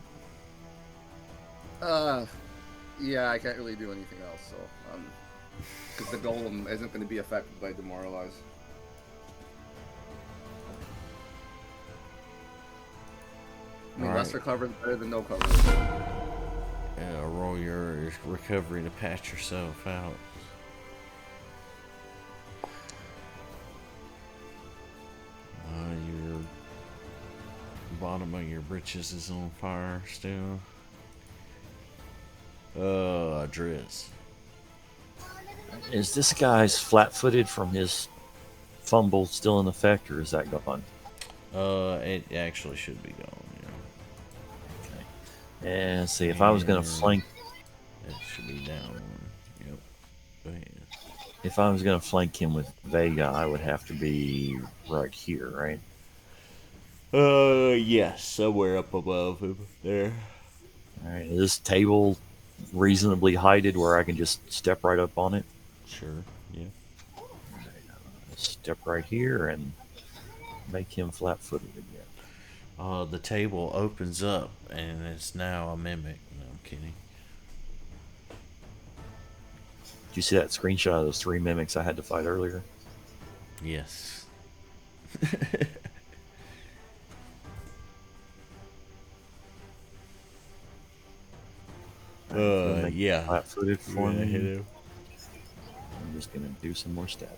Yeah, I can't really do anything else, so because the golem isn't going to be affected by demoralize. I mean, Alright. lesser cover is better than no cover. Roll your recovery to patch yourself out. Your bottom of your britches is on fire still. Drez. Is this guy's flat-footed from his fumble still in effect, or is that gone? It actually should be gone, Okay. And see, if I was going to flank, It should be down one. Yep. Go ahead. if I was going to flank him with Vega, I would have to be right here, right? Yes, somewhere up above him there. All right. Is this table reasonably heighted where I can just step right up on it? Sure. Yeah. Step right here and make him flat-footed again. The table opens up and it's now a mimic. No, I'm kidding. Did you see that screenshot of those 3 mimics I had to fight earlier? Yes. Yeah. Flat-footed for Yeah, me. hit him. I'm just gonna do some more stabbing.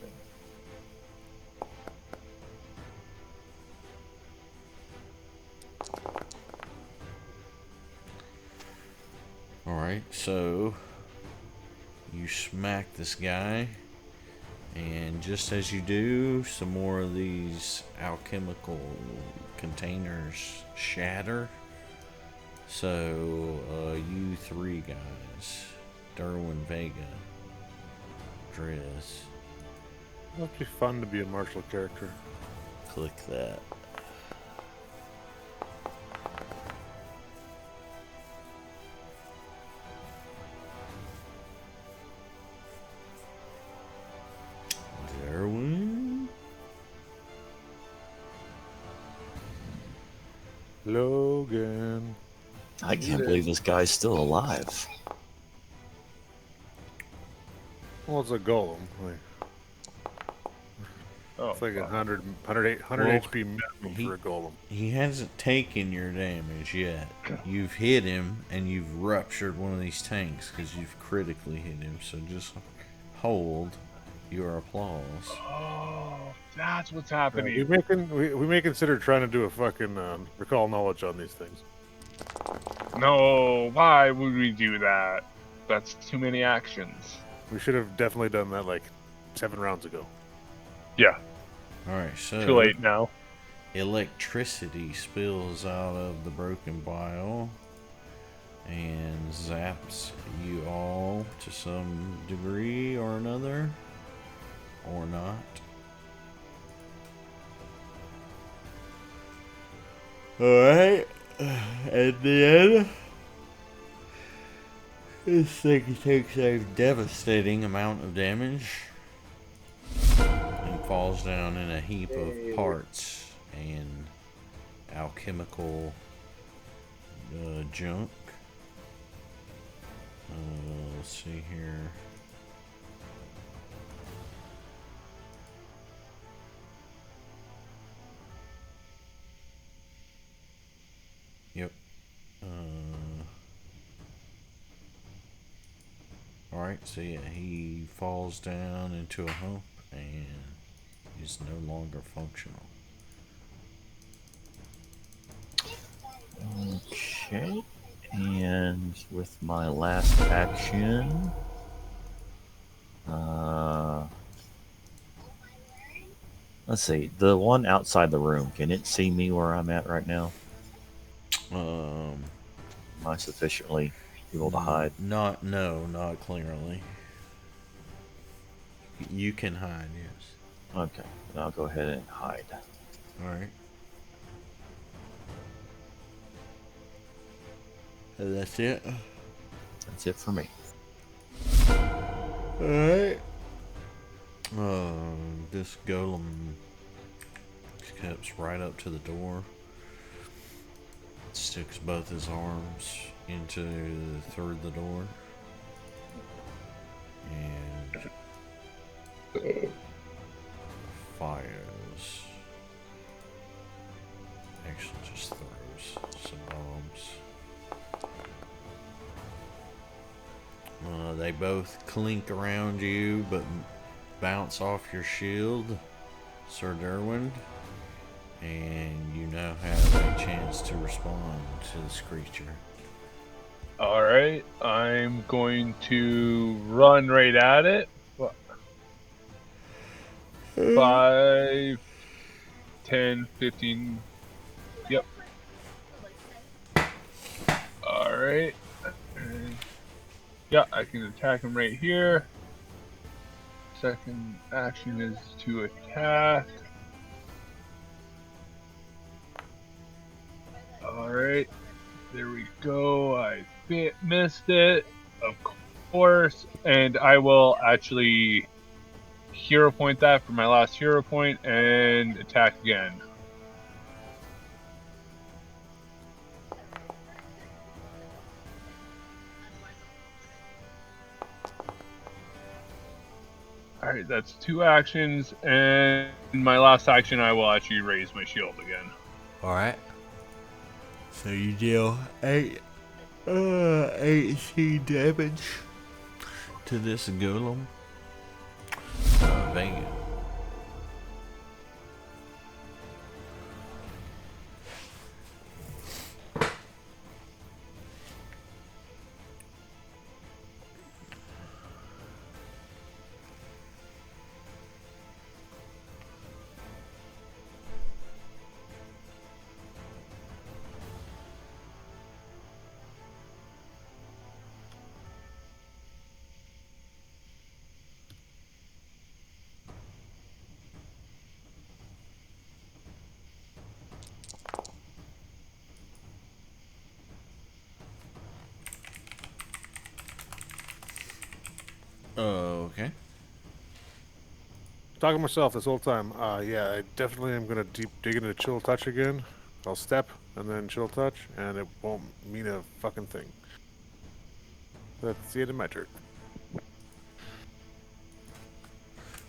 Alright, so you smack this guy, and just as you do, some more of these alchemical containers shatter. So, you 3 guys, Durwin, Vega, Drez, Must be fun to be a martial character. click that. Durwin? Logan. I can't believe this guy's still alive. Well, it's a golem. Oh, It's like fuck. 100 Well, HP minimum he- for a golem. He hasn't taken your damage yet. You've hit him and you've ruptured one of these tanks because you've critically hit him. So just hold your applause. Oh, that's what's We happening. may consider trying to do a fucking recall knowledge on these things. No, why would we do that? That's too many actions. We should have definitely done that like 7 rounds ago. Yeah, Alright, so too late now. electricity spills out of the broken vial and zaps you all to some degree or another. Or not. Alright. At the end, this thing takes a devastating amount of damage and falls down in a heap of parts and alchemical junk. Let's see here. Yep. Alright, so yeah, he falls down into a hump and is no longer functional. Okay. And with my last action, let's see, the one outside the room, can it see me where I'm at right now? Am I sufficiently able to hide? Not clearly. You can hide, yes. Okay, then I'll go ahead and hide. Alright. And that's it. That's it for me. Alright. This golem steps right up to the door. Sticks both his arms through the door. And fires. Actually just throws some bombs. They both clink around you, but bounce off your shield, Sir Durwin. And you now have a chance to respond to this creature. Alright, I'm going to run right at it. 5, 10, 15. Yep. Alright. Yeah, I can attack him right here. Second action is to attack. Alright. There we go. I missed it, of course. And I will actually hero point that for my last hero point and attack again. Alright, that's 2 actions, and in my last action I will actually raise my shield again. Alright. So you deal 18 damage to this golem. Vega. Okay. Talking to myself this whole time. Yeah, I definitely am gonna deep dig into chill touch again. I'll step and then chill touch, and it won't mean a fucking thing. That's the end of my turn.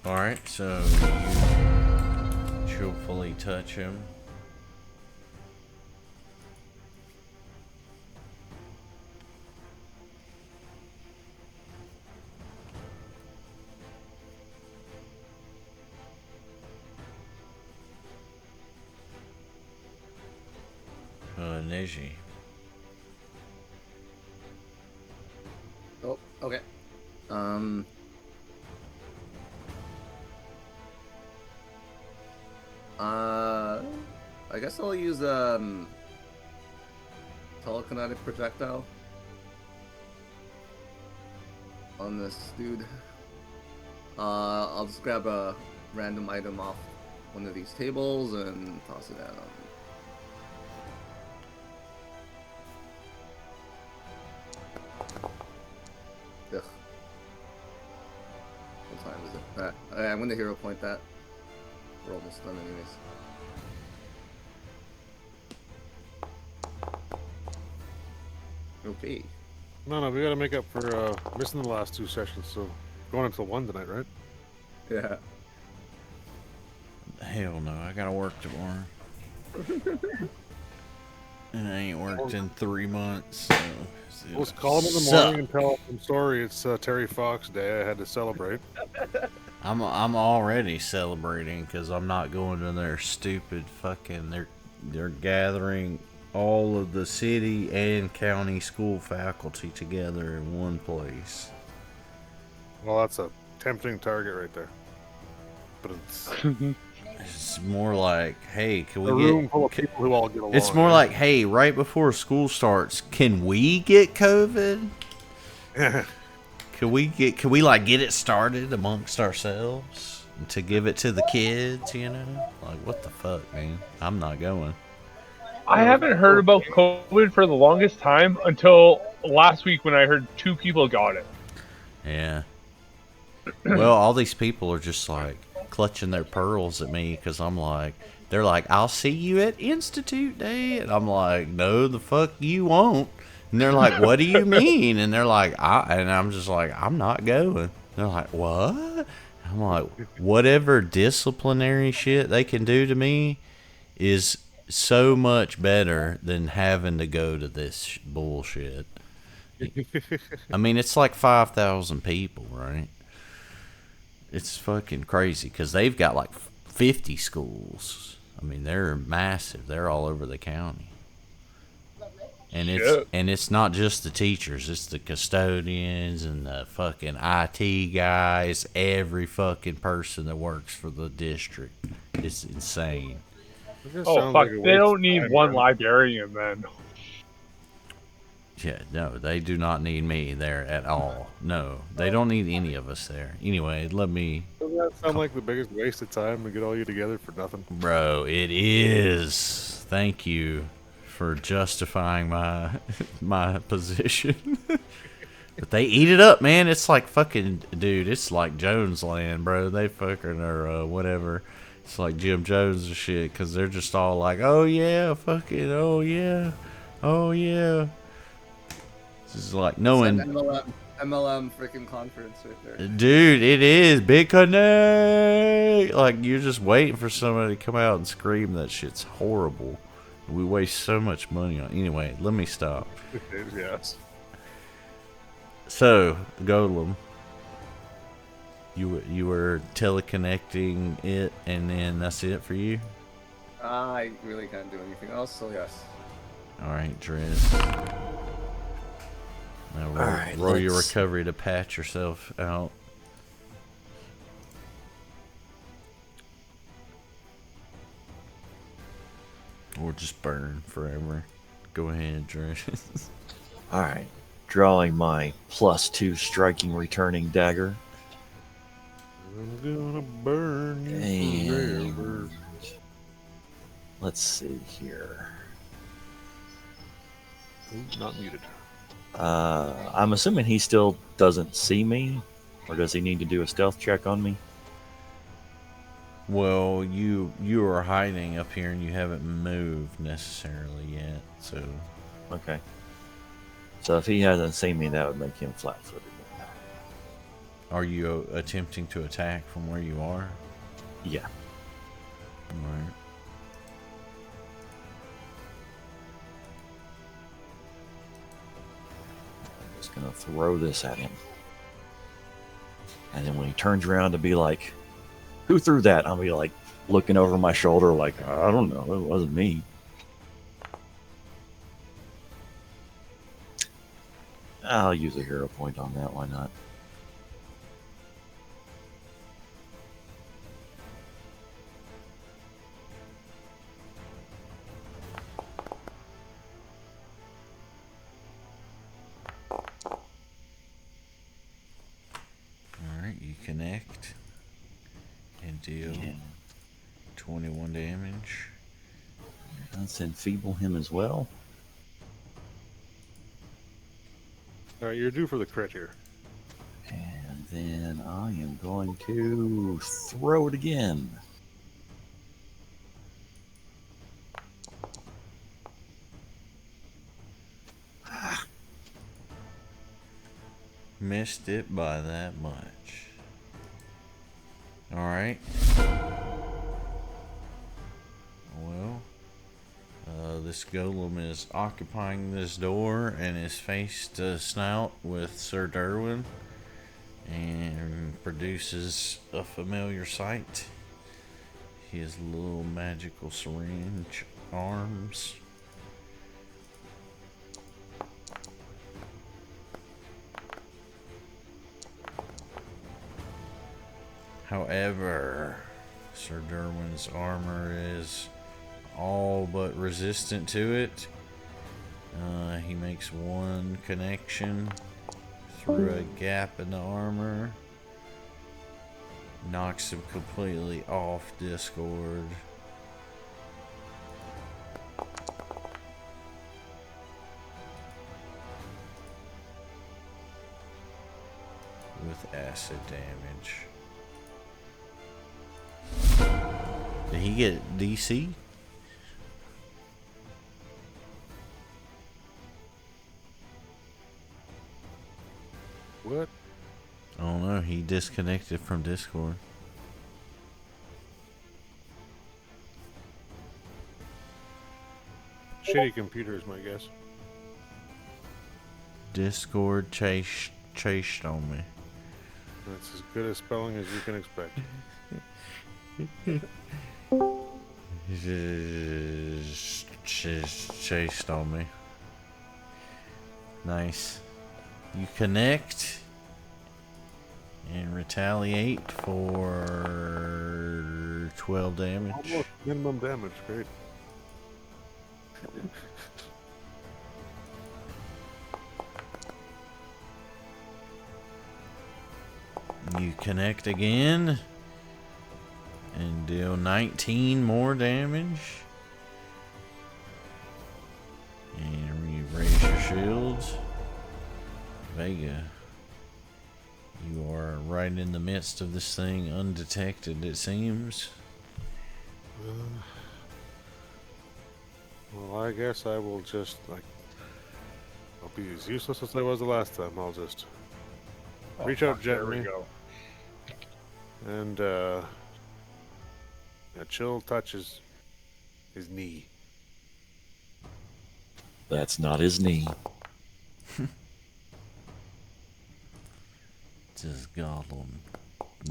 Alright, so you chillfully touch him. Neji. Oh, okay. I guess I'll use telekinetic projectile on this dude. I'll just grab a random item off one of these tables and toss it at him. Ugh. What time is it? I'm gonna hero point that. We're almost done anyways. Okay. No, we gotta make up for missing the last 2 sessions, so going until 1 tonight, right? Yeah. Hell no, I gotta work tomorrow. And I ain't worked in 3 months, so Let's call him in the morning and tell him I'm sorry, it's Terry Fox Day, I had to celebrate. I'm already celebrating because I'm not going to their stupid fucking. They're gathering all of the city and county school faculty together in one place. Well, that's a tempting target right there. But It's more like, hey, can we a room full of people who all get along. It's more like, hey, right before school starts, can we get COVID? Can we like get it started amongst ourselves to give it to the kids, you know? Like, what the fuck, man? I'm not going. I haven't heard about COVID for the longest time until last week when I heard 2 people got it. Yeah. Well, all these people are just like clutching their pearls at me because I'm like, they're like, I'll see you at Institute Day. And I'm like, no, the fuck you won't. And they're like, what do you mean? And they're like, and I'm just like, I'm not going. They're like, what? I'm like, whatever disciplinary shit they can do to me is so much better than having to go to this bullshit. I mean, it's like 5,000 people, right? It's fucking crazy because they've got like 50 schools. I mean, they're massive. They're all over the county. Shit. And it's not just the teachers, it's the custodians and the fucking IT guys, every fucking person that works for the district. It's insane. Oh fuck! They don't need one librarian then. Yeah, no, they do not need me there at all. No, they don't need any of us there. Anyway, let me. Doesn't that sound like the biggest waste of time to get all you together for nothing? Bro, it is. Thank you for justifying my position. But they eat it up, man. It's like fucking, dude, it's like Jones Land, bro. They fucking or whatever. It's like Jim Jones and shit, because they're just all like, oh yeah, fucking, oh yeah, oh yeah. This is like knowing. It's an MLM freaking conference right there. Dude, it is. Big Connect! Like, you're just waiting for somebody to come out and scream that shit's horrible. We waste so much money on. Anyway, let me stop. Yes. So, Golem, you were teleconnecting it, and then that's it for you. I really can't do anything else, so yes. All right, Drez. Now roll your recovery to patch yourself out. Or just burn forever. Go ahead, Drez. Alright. Drawing my +2 striking returning dagger. I'm gonna burn you forever. And let's see here. Ooh, not muted. I'm assuming he still doesn't see me, or does he need to do a stealth check on me? Well, you are hiding up here and you haven't moved necessarily yet, so. Okay. So if he hasn't seen me, that would make him flat-footed. Are you attempting to attack from where you are? Yeah. Alright. I'm just gonna throw this at him. And then when he turns around to be like, who threw that? I'll be like looking over my shoulder like, I don't know, it wasn't me. I'll use a hero point on that, why not? Alright, you connect and deal 21 damage. Let's enfeeble him as well. Alright, you're due for the crit here. And then I am going to throw it again. Missed it by that much. Alright. Well, this golem is occupying this door and is face to snout with Sir Durwin and produces a familiar sight. His little magical syringe arms. However, Sir Durwin's armor is all but resistant to it. He makes one connection through a gap in the armor. Knocks him completely off Discord. With acid damage. Did he get DC? What? I don't know. He disconnected from Discord. Shitty computer is my guess. Discord chased on me. That's as good a spelling as you can expect. Chased on me. Nice. You connect and retaliate for 12 damage. Almost minimum damage. Great. You connect again and deal 19 more damage. And you raise your shields. Vega, you are right in the midst of this thing, undetected, it seems. Well, I guess I will just, I'll be as useless as I was the last time. I'll just reach out gently. There we go. And, a chill touches his knee. That's not his knee. Just goblin.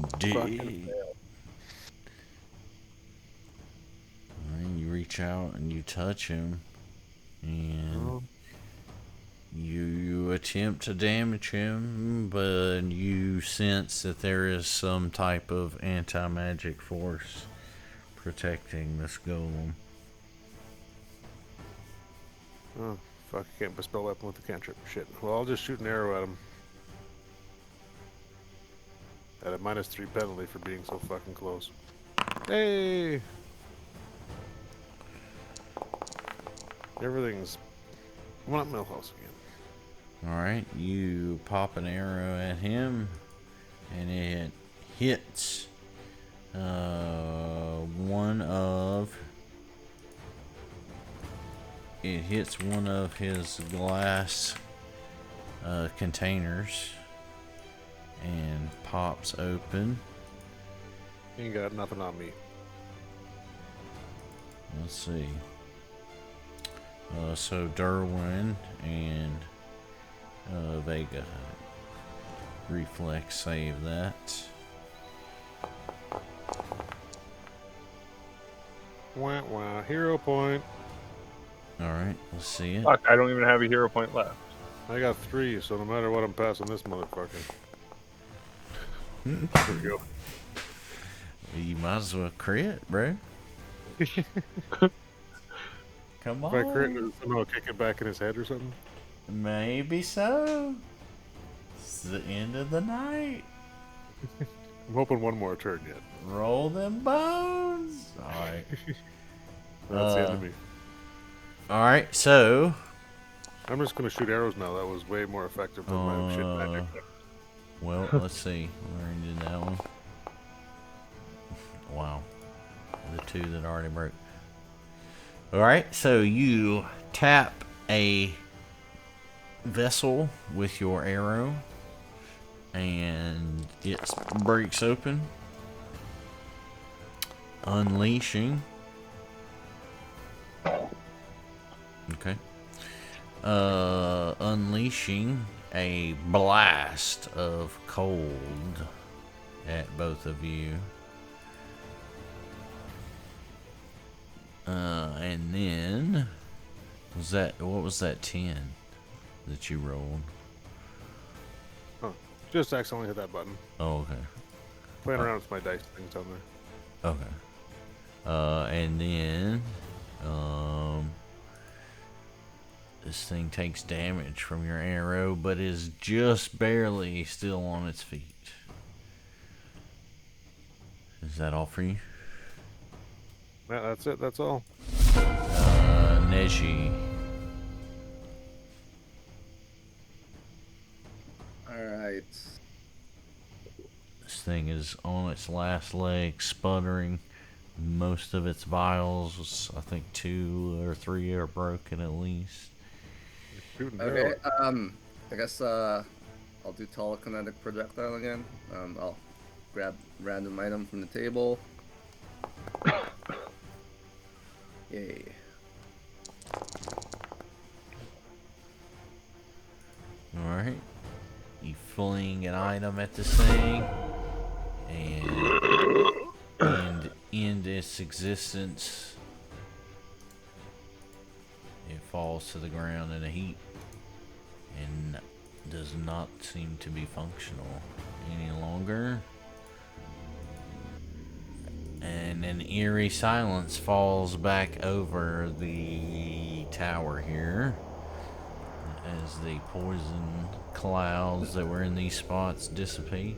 Fucking And you reach out and you touch him, and you attempt to damage him, but you sense that there is some type of anti-magic force protecting this golem. Oh, fuck, I can't bespell weapon with the cantrip. Shit. Well, I'll just shoot an arrow at him. At a -3 penalty for being so fucking close. Hey! Everything's... I'm at Millhouse again. Alright, you pop an arrow at him, and it hits one of his glass containers and pops open. He ain't got nothing on me. Let's see. So Durwin and Vega, reflex save that. Wah wah, hero point. Alright, let's see it. Fuck, I don't even have a hero point left. I got 3, so no matter what, I'm passing this motherfucker. There we go. You might as well crit, bro. Come If I crit, on. does it somehow kick it back in his head or something? Maybe so. It's the end of the night. I'm hoping one more turn yet. Roll them bones. Alright. That's the end of me. Alright, so I'm just gonna shoot arrows now. That was way more effective than my shit magic. well, let's see. We already did that one. Wow. The 2 that already broke. Alright, so you tap a vessel with your arrow and it breaks open, unleashing. Okay. Unleashing a blast of cold at both of you. And then what was that 10 that you rolled? Oh, just accidentally hit that button. Oh, okay. Playing around with my dice things on there. Okay. And then this thing takes damage from your arrow, but is just barely still on its feet. Is that all for you? Yeah, that's it. That's all. Neji. Alright. This thing is on its last leg, sputtering. Most of its vials, I think 2 or 3 are broken at least. Shooting Okay, arrows. I guess I'll do telekinetic projectile again. I'll grab random item from the table. Yay. fling an item at this thing and end its existence. It falls to the ground in a heap and does not seem to be functional any longer. And an eerie silence falls back over the tower here as the poison clouds that were in these spots dissipate.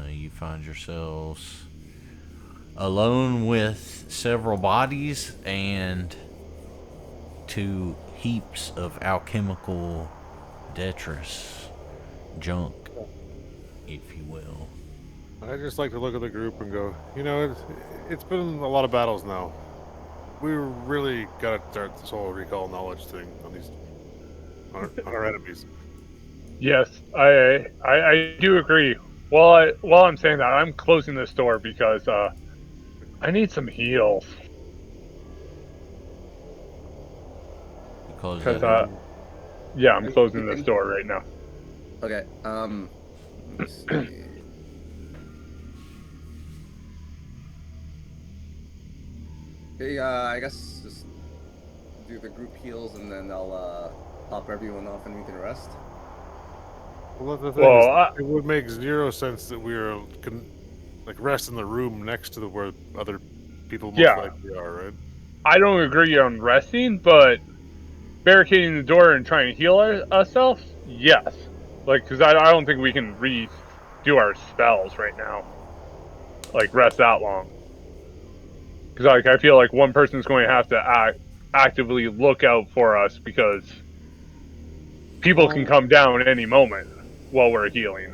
You find yourselves alone with several bodies and 2 heaps of alchemical detritus junk, if you will. I just like to look at the group and go, you know, it's been a lot of battles now. We really got to start this whole recall knowledge thing on these on our enemies. Yes, I do agree. While I'm saying that, I'm closing this door because I need some heals. Because yeah, I'm closing this door right now. Okay. Let's see. Okay, I guess just do the group heals and then I'll pop everyone off and we can rest. Well, the thing is, it would make 0 sense that we can rest in the room next to where other people most likely are, right? I don't agree on resting, but barricading the door and trying to heal ourselves, yes. Because I don't think we can redo our spells right now. Rest that long. Because I feel like one person's going to have to actively look out for us because people can come down at any moment while we're healing.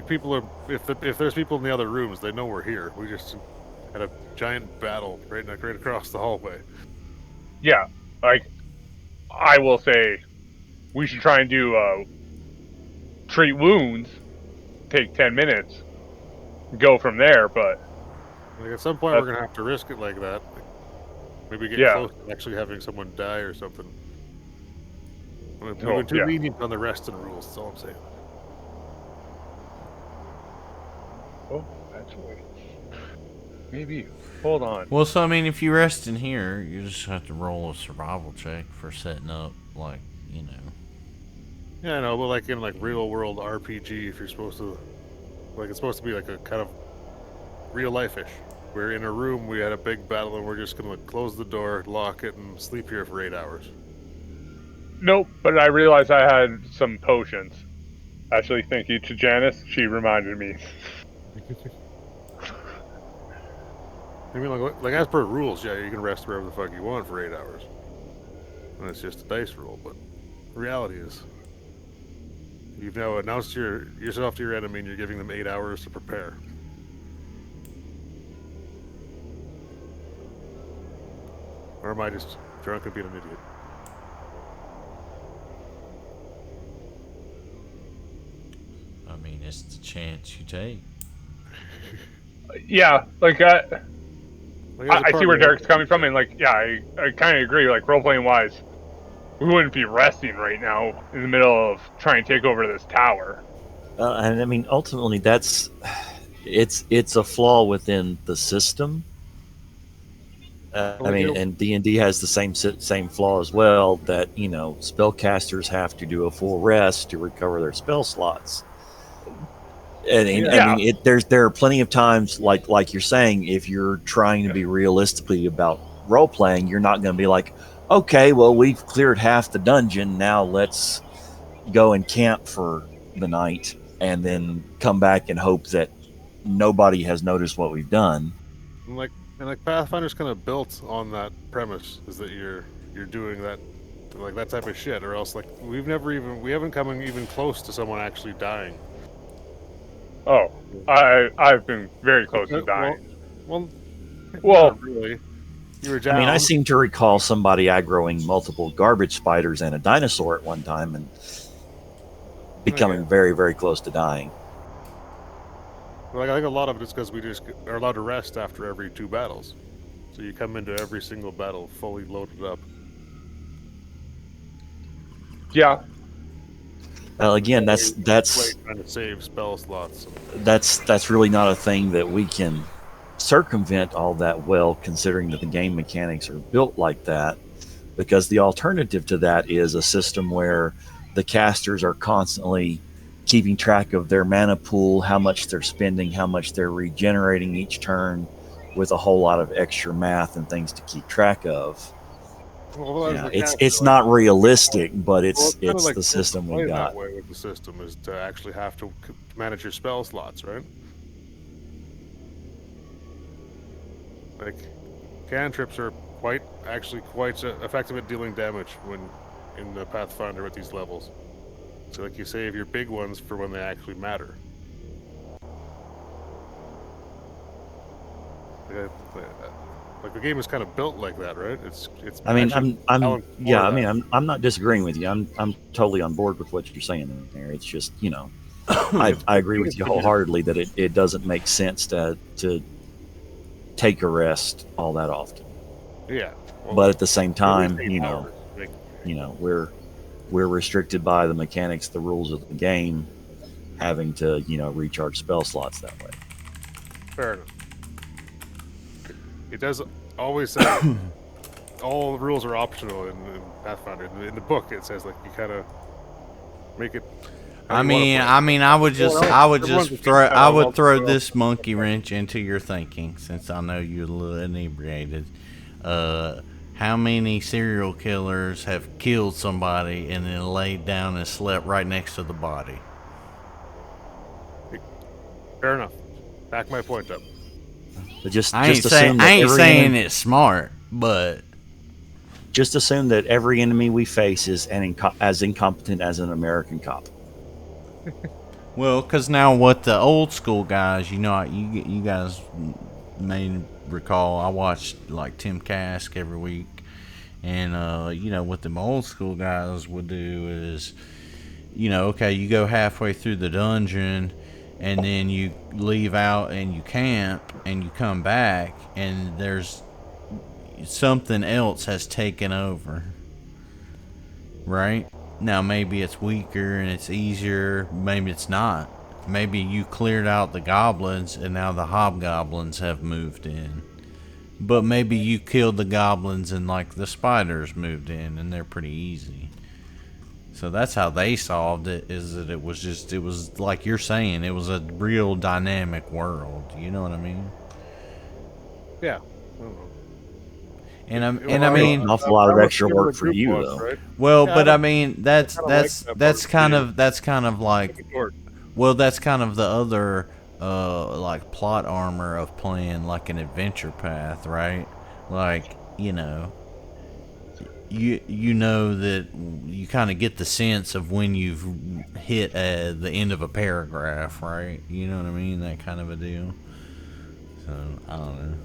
People are if there's people in the other rooms, they know we're here. We just had a giant battle right across the hallway. Yeah, I will say we should try and do treat wounds, take 10 minutes, go from there, but at some point we're gonna have to risk it like that. Maybe get close to actually having someone die or something. We're too lenient on the resting rules, that's all I'm saying. Oh, actually, maybe. Hold on. Well, so I mean, if you rest in here, you just have to roll a survival check for setting up, you know. Yeah, I know, but in real world RPG, if you're supposed to, it's supposed to be a kind of real life-ish. We're in a room, we had a big battle, and we're just gonna close the door, lock it, and sleep here for 8 hours. Nope, but I realized I had some potions. Actually, thank you to Janice. She reminded me. I mean, as per rules, yeah, you can rest wherever the fuck you want for 8 hours. And it's just a dice roll, but the reality is, you've now announced yourself to your enemy and you're giving them 8 hours to prepare. Or am I just drunk and being an idiot? I mean, it's the chance you take. Yeah, I see where Derek's coming from, and I kind of agree. Role-playing wise, we wouldn't be resting right now in the middle of trying to take over this tower. And I mean, ultimately, it's a flaw within the system. I mean, and D&D has the same flaw as well, that spellcasters have to do a full rest to recover their spell slots. And I mean, there are plenty of times, like you're saying, if you're trying to be realistically about role playing, you're not going to be like, okay, well, we've cleared half the dungeon, now let's go and camp for the night, and then come back and hope that nobody has noticed what we've done. And Pathfinder's kind of built on that premise, is that you're doing that type of shit, or else we haven't come even close to someone actually dying. Oh, I've been very close to dying. Well, not really. You were down. I mean, I seem to recall somebody aggroing multiple garbage spiders and a dinosaur at one time and becoming very, very close to dying. Well, I think a lot of it is because we just are allowed to rest after every 2 battles. So you come into every single battle fully loaded up. Yeah. Again, that's trying to save spell slots. that's really not a thing that we can circumvent all that well, considering that the game mechanics are built like that. Because the alternative to that is a system where the casters are constantly keeping track of their mana pool, how much they're spending, how much they're regenerating each turn, with a whole lot of extra math and things to keep track of. Well, Yeah, it's not realistic, but it's kinda like the system we play got. that way with the system is to actually have to manage your spell slots, right? Like cantrips are quite effective at dealing damage when in the Pathfinder at these levels. So like you save your big ones for when they actually matter. Like the game is kind of built like that, right? It's. I mean, actually I'm balanced for that. I'm not disagreeing with you. I'm totally on board with what you're saying there. It's just, I agree with you wholeheartedly that it doesn't make sense to take a rest all that often. Yeah. Well, But at the same time, every 8 hours, like, we're restricted by the mechanics, the rules of the game, having to recharge spell slots that way. fair enough. It does always say all the rules are optional in Pathfinder. In the book, it says like you kind of make it. I mean, I would throw this monkey wrench into your thinking, since I know you're a little inebriated. How many serial killers have killed somebody and then laid down and slept right next to the body? Fair enough. Back my point up. But just I ain't assume that saying it's smart, but just assume that every enemy we face is as incompetent as an American cop. well, because now what the old school guys, you guys may recall, I watched like Tim Kask every week, and what the old school guys would do is, okay, you go halfway through the dungeon, and then you leave out and you camp and you come back and there's something else has taken over, right? Now maybe it's weaker and it's easier, maybe it's not. Maybe you cleared out the goblins and now the hobgoblins have moved in. But maybe you killed the goblins and like the spiders moved in and they're pretty easy. So that's how they solved it, is that it was like you're saying, it was a real dynamic world. You know what I mean? Yeah. And I mean, an awful lot of extra work for you, though. Right? well, Yeah, but I mean, that's kind too. of like, well, that's kind of the other like plot armor of playing like an adventure path, right? Like, you know that you kind of get the sense of when you've hit the end of a paragraph, right? You know what I mean? That kind of a deal. So I don't know.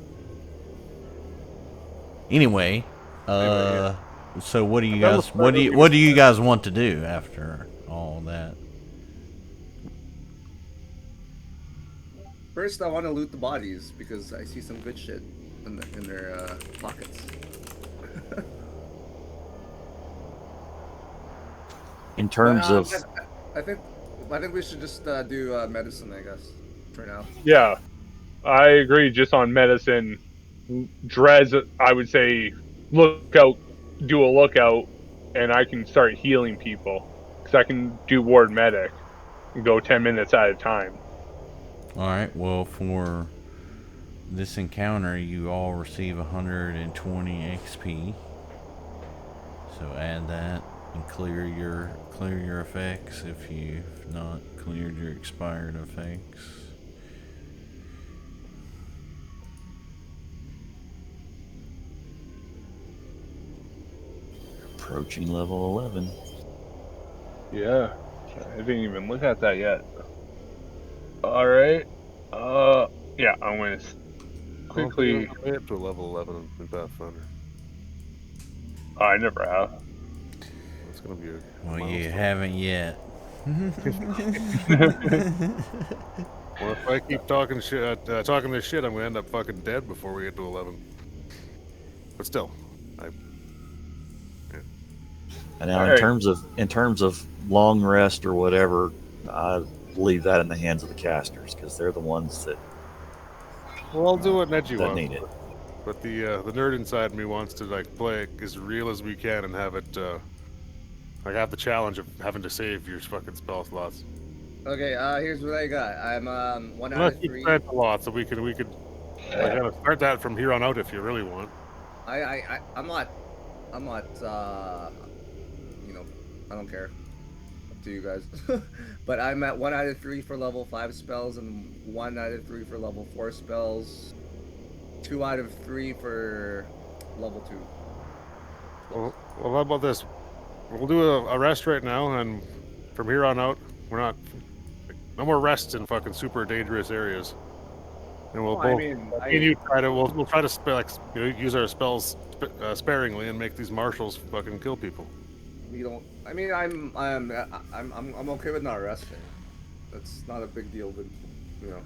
Anyway, so what do you guys want to do after all that? First, I want to loot the bodies because I see some good shit in their pockets. In terms of, I think we should just do medicine, I guess, for now. Yeah, I agree. Just on medicine, Drez, I would say do a lookout, and I can start healing people because I can do ward medic and go 10 minutes at a time. All right. Well, for this encounter, you all receive 120 XP. So add that and clear your effects if you've not cleared your expired effects. approaching level 11. Yeah, I didn't even look at that yet. All right. Yeah, I'm gonna quickly. Way up to level 11 in Pathfinder. I never have. It's gonna be a Well, you milestone. haven't yet. Well, if I keep talking this shit, I'm gonna end up fucking dead before we get to 11. But still, And now, All in right. terms of long rest or whatever, I leave that in the hands of the casters because they're the ones Well, I'll do what Neji that wants. need it. But the nerd inside me wants to like play it as real as we can and have it like have the challenge of having to save your fucking spell slots. Okay, here's what I got. I'm one out Unless of you 3. spent a lot, so we could like, kind of start that from here on out if you really want. I'm not you know, I don't care. Up to you guys. But I'm at 1 out of 3 for level 5 spells and 1 out of 3 for level 4 spells. 2 out of 3 for level 2. Well, how about this? We'll do a rest right now, and from here on out, we're not no more rests in fucking super dangerous areas. And we'll Well, I both. mean, You try to. We'll try to use our spells sparingly and make these marshals fucking kill people. We don't. I mean, I'm okay with not resting. That's not a big deal, but you know.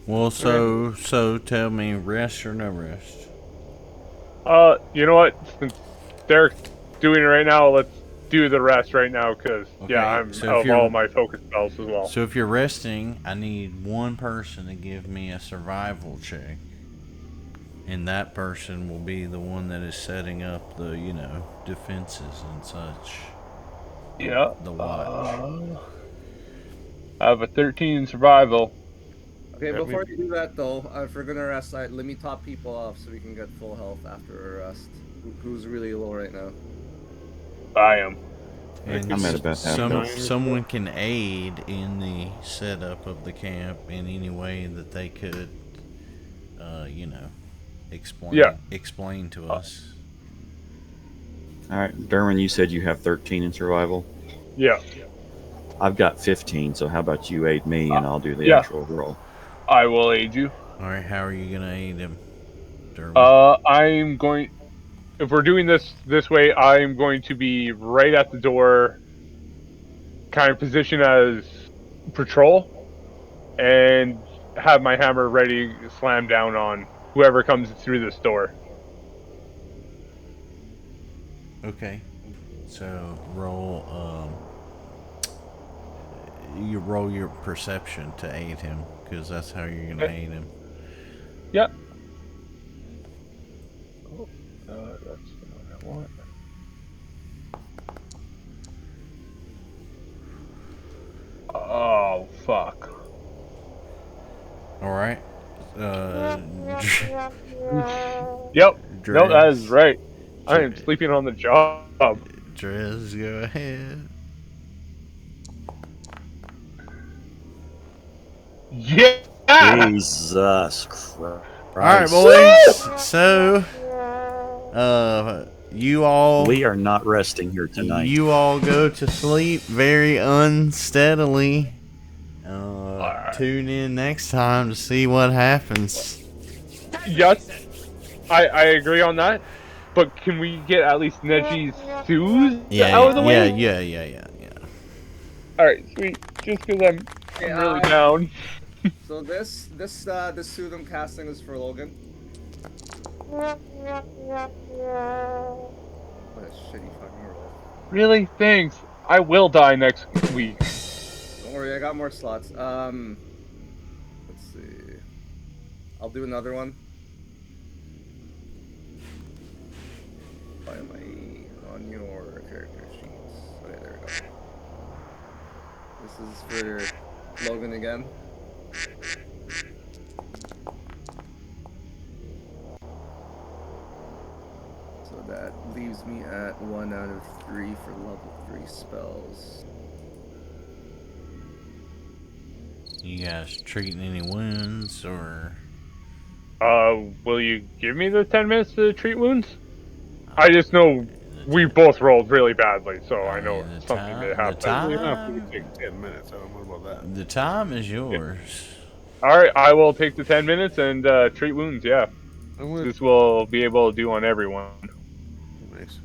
Well, so tell me, rest or no rest? You know what? Since Derek's doing it right now, let's do the rest right now, because Okay, yeah, I'm so if out of you're- all my focus spells as well. So if you're resting, I need one person to give me a survival check. And that person will be the one that is setting up the, defenses and such. Yeah. The watch. I have a 13 in survival. Okay, Yeah, before you do that though, if we're gonna rest, let me top people off so we can get full health after a rest. Who's really low right now? I am. And I'm at about half. someone can aid in the setup of the camp in any way that they could, explain to us. All right, Durwin, you said you have 13 in survival. Yeah. I've got 15, so how about you aid me and I'll do the yeah. actual roll. I will aid you. All right, how are you gonna aid him, Derwin? I'm going. If we're doing this way, I'm going to be right at the door, kind of position as patrol, and have my hammer ready to slam down on whoever comes through this door. Okay, so roll. You roll your perception to aid him, because that's how you're gonna aid him. Yep. Oh, that's the one I want. Oh, fuck. All right. Yep. No, that is Drez. right. I am sleeping on the job. Drez, go ahead. Yeah. Jesus Christ. All right, boys. So, you all We are not resting here tonight. You all go to sleep very unsteadily. Tune in next time to see what happens. Yes, I agree on that. But can we get at least Neji's shoes out of the way? Yeah. All right, sweet. Just because I'm really down. So this suit I'm casting is for Logan. What a shitty fucking roll. Really? Thanks. I will die next week. Don't worry, I got more slots. Let's see. I'll do another one. Why am I on your character sheets? Okay, there we go. This is for Logan again. So that leaves me at 1 out of 3 for level 3 spells. You guys treating any wounds or? Will you give me the 10 minutes to treat wounds? I just know we both rolled really badly, so I know the it's something time- that happened. the time- It could take 10 minutes. I don't know about that. The time is yours. Alright, I will take the 10 minutes and treat wounds, yeah. I'm gonna, This will be able to do on everyone. nice.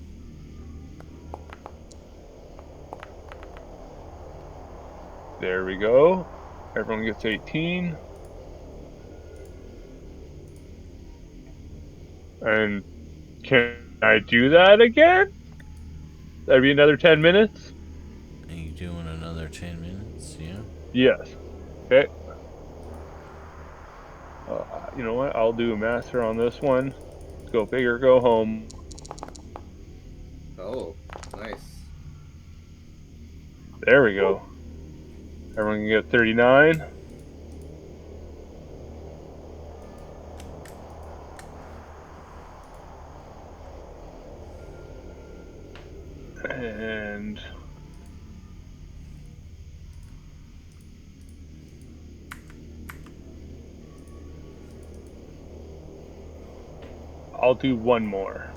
There we go. Everyone gets 18. And can I do that again? That'd be another 10 minutes? Are you doing another 10 minutes? Yeah. Yes. Okay. You know what? I'll do a master on this one. Go big or go home. Oh, nice. There we go. Everyone can get 39. And I'll do one more.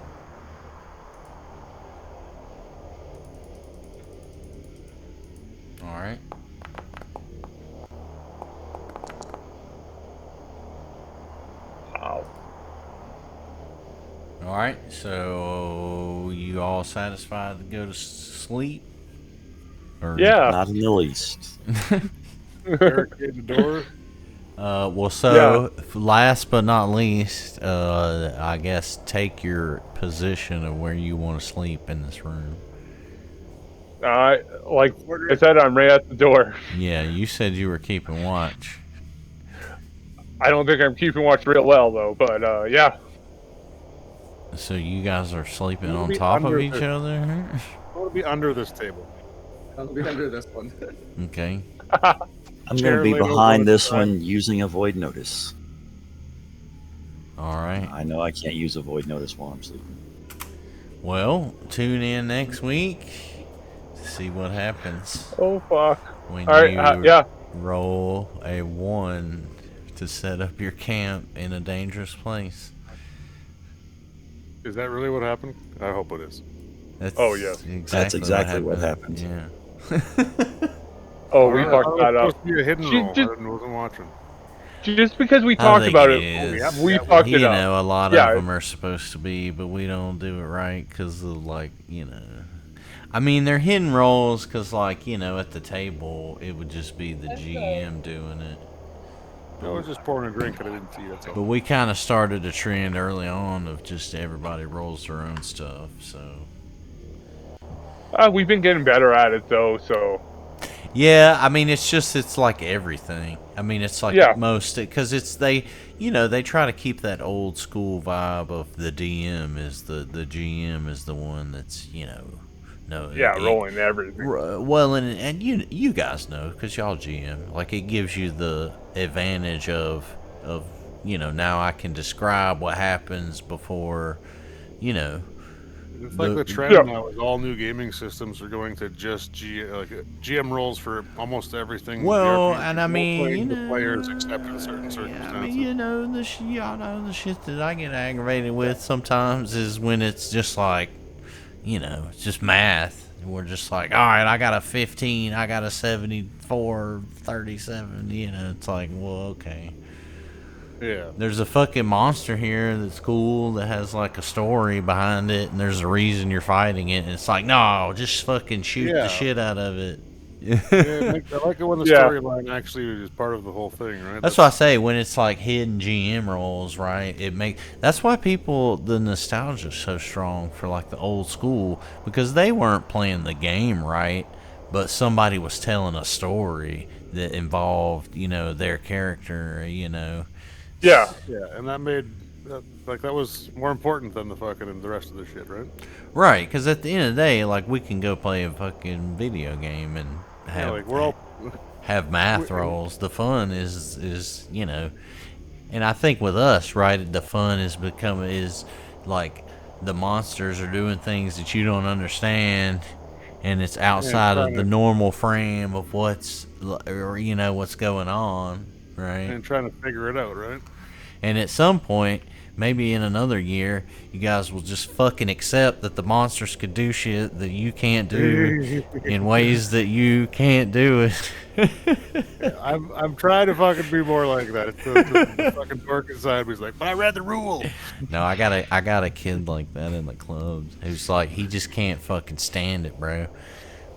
All right. Wow. All right. So you all satisfied to go to sleep? Or Yeah. Not in the least. Barricade the door. Well, so last but not least, I guess take your position of where you want to sleep in this room. Like I said, I'm right at the door. Yeah, you said you were keeping watch. I don't think I'm keeping watch real well though, but yeah. So you guys are sleeping We'll on be top of under each the- other? I want to be under this table. I'll be under this one. Okay. I'm going Chair to be laid over behind on the this side. one using avoid notice. All right. I know I can't use avoid notice while I'm sleeping. Well, tune in next week to see what happens Oh fuck. when All right. you Yeah. roll a 1 to set up your camp in a dangerous place. Is that really what happened? I hope it is. That's Oh, yes. That's exactly what happened. Yeah. Oh, we Alright, fucked I that was up. supposed to be a hidden She roll. just- I wasn't watching. Just because we I talked think about it it, is. we fucked it You up. know, a lot Yeah. of them are supposed to be, but we don't do it right because of, like, you know. I mean, they're hidden roles because, like, you know, at the table, it would just be the GM doing it. I was just pouring a drink and I didn't see it. But we kind of started a trend early on of just everybody rolls their own stuff, so. We've been getting better at it though, so Yeah, I mean, it's like everything. I mean, it's like Yeah. most, because you know, they try to keep that old school vibe of the DM is the GM is the one that's, you know, no. yeah, rolling everything. Well, and you guys know, because y'all GM, like, it gives you the advantage of, you know, now I can describe what happens before, you know. It's like the trend now is all new gaming systems are going to just GM roles for almost everything. Well, The and I mean, playing you the know, players except in certain yeah, circumstances. I mean, you know, y'all know the shit that I get aggravated with sometimes is when it's just like, you know, it's just math. We're just like, all right, I got a 15, I got a 74, 37, you know, it's like, well, okay. Yeah. There's a fucking monster here that's cool that has like a story behind it, and there's a reason you're fighting it, and it's like, no, just fucking shoot the shit out of it. Yeah, I like it when the Yeah. storyline actually is part of the whole thing, right? That's why I say when it's like hidden GM roles, right? That's why the nostalgia's so strong for like the old school, because they weren't playing the game right, but somebody was telling a story that involved, you know, their character, you know. Yeah. Yeah, and that made that was more important than the fucking the rest of the shit, right? Right, because at the end of the day, like, we can go play a fucking video game and have like we're all have math rolls. The fun is you know, and I think with us, right, the fun is like the monsters are doing things that you don't understand, and it's outside of the normal frame of what's, or, you know, what's going on, right? and trying to figure it out, right? And at some point, maybe in another year, you guys will just fucking accept that the monsters could do shit that you can't do in ways that you can't do it. I'm trying to fucking be more like that. It's the fucking dork inside me is like, but I read the rule. No, I got a kid like that in the club who's like, he just can't fucking stand it, bro.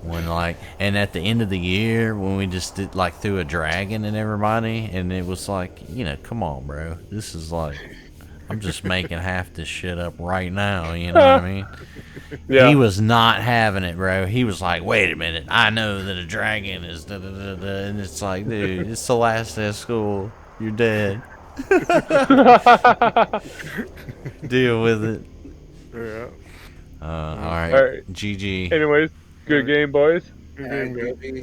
When like, and at the end of the year, when we just did like threw a dragon and everybody, and it was like, you know, come on, bro, this is like, I'm just making half this shit up right now, you know what I mean? Yeah. He was not having it, bro. He was like, "Wait a minute, I know that a dragon is da da da da," and it's like, dude, it's the last day of school. You're dead. Deal with it. Yeah. All right. All right. GG. Anyways, good game, boys. Good And game, guys. GG.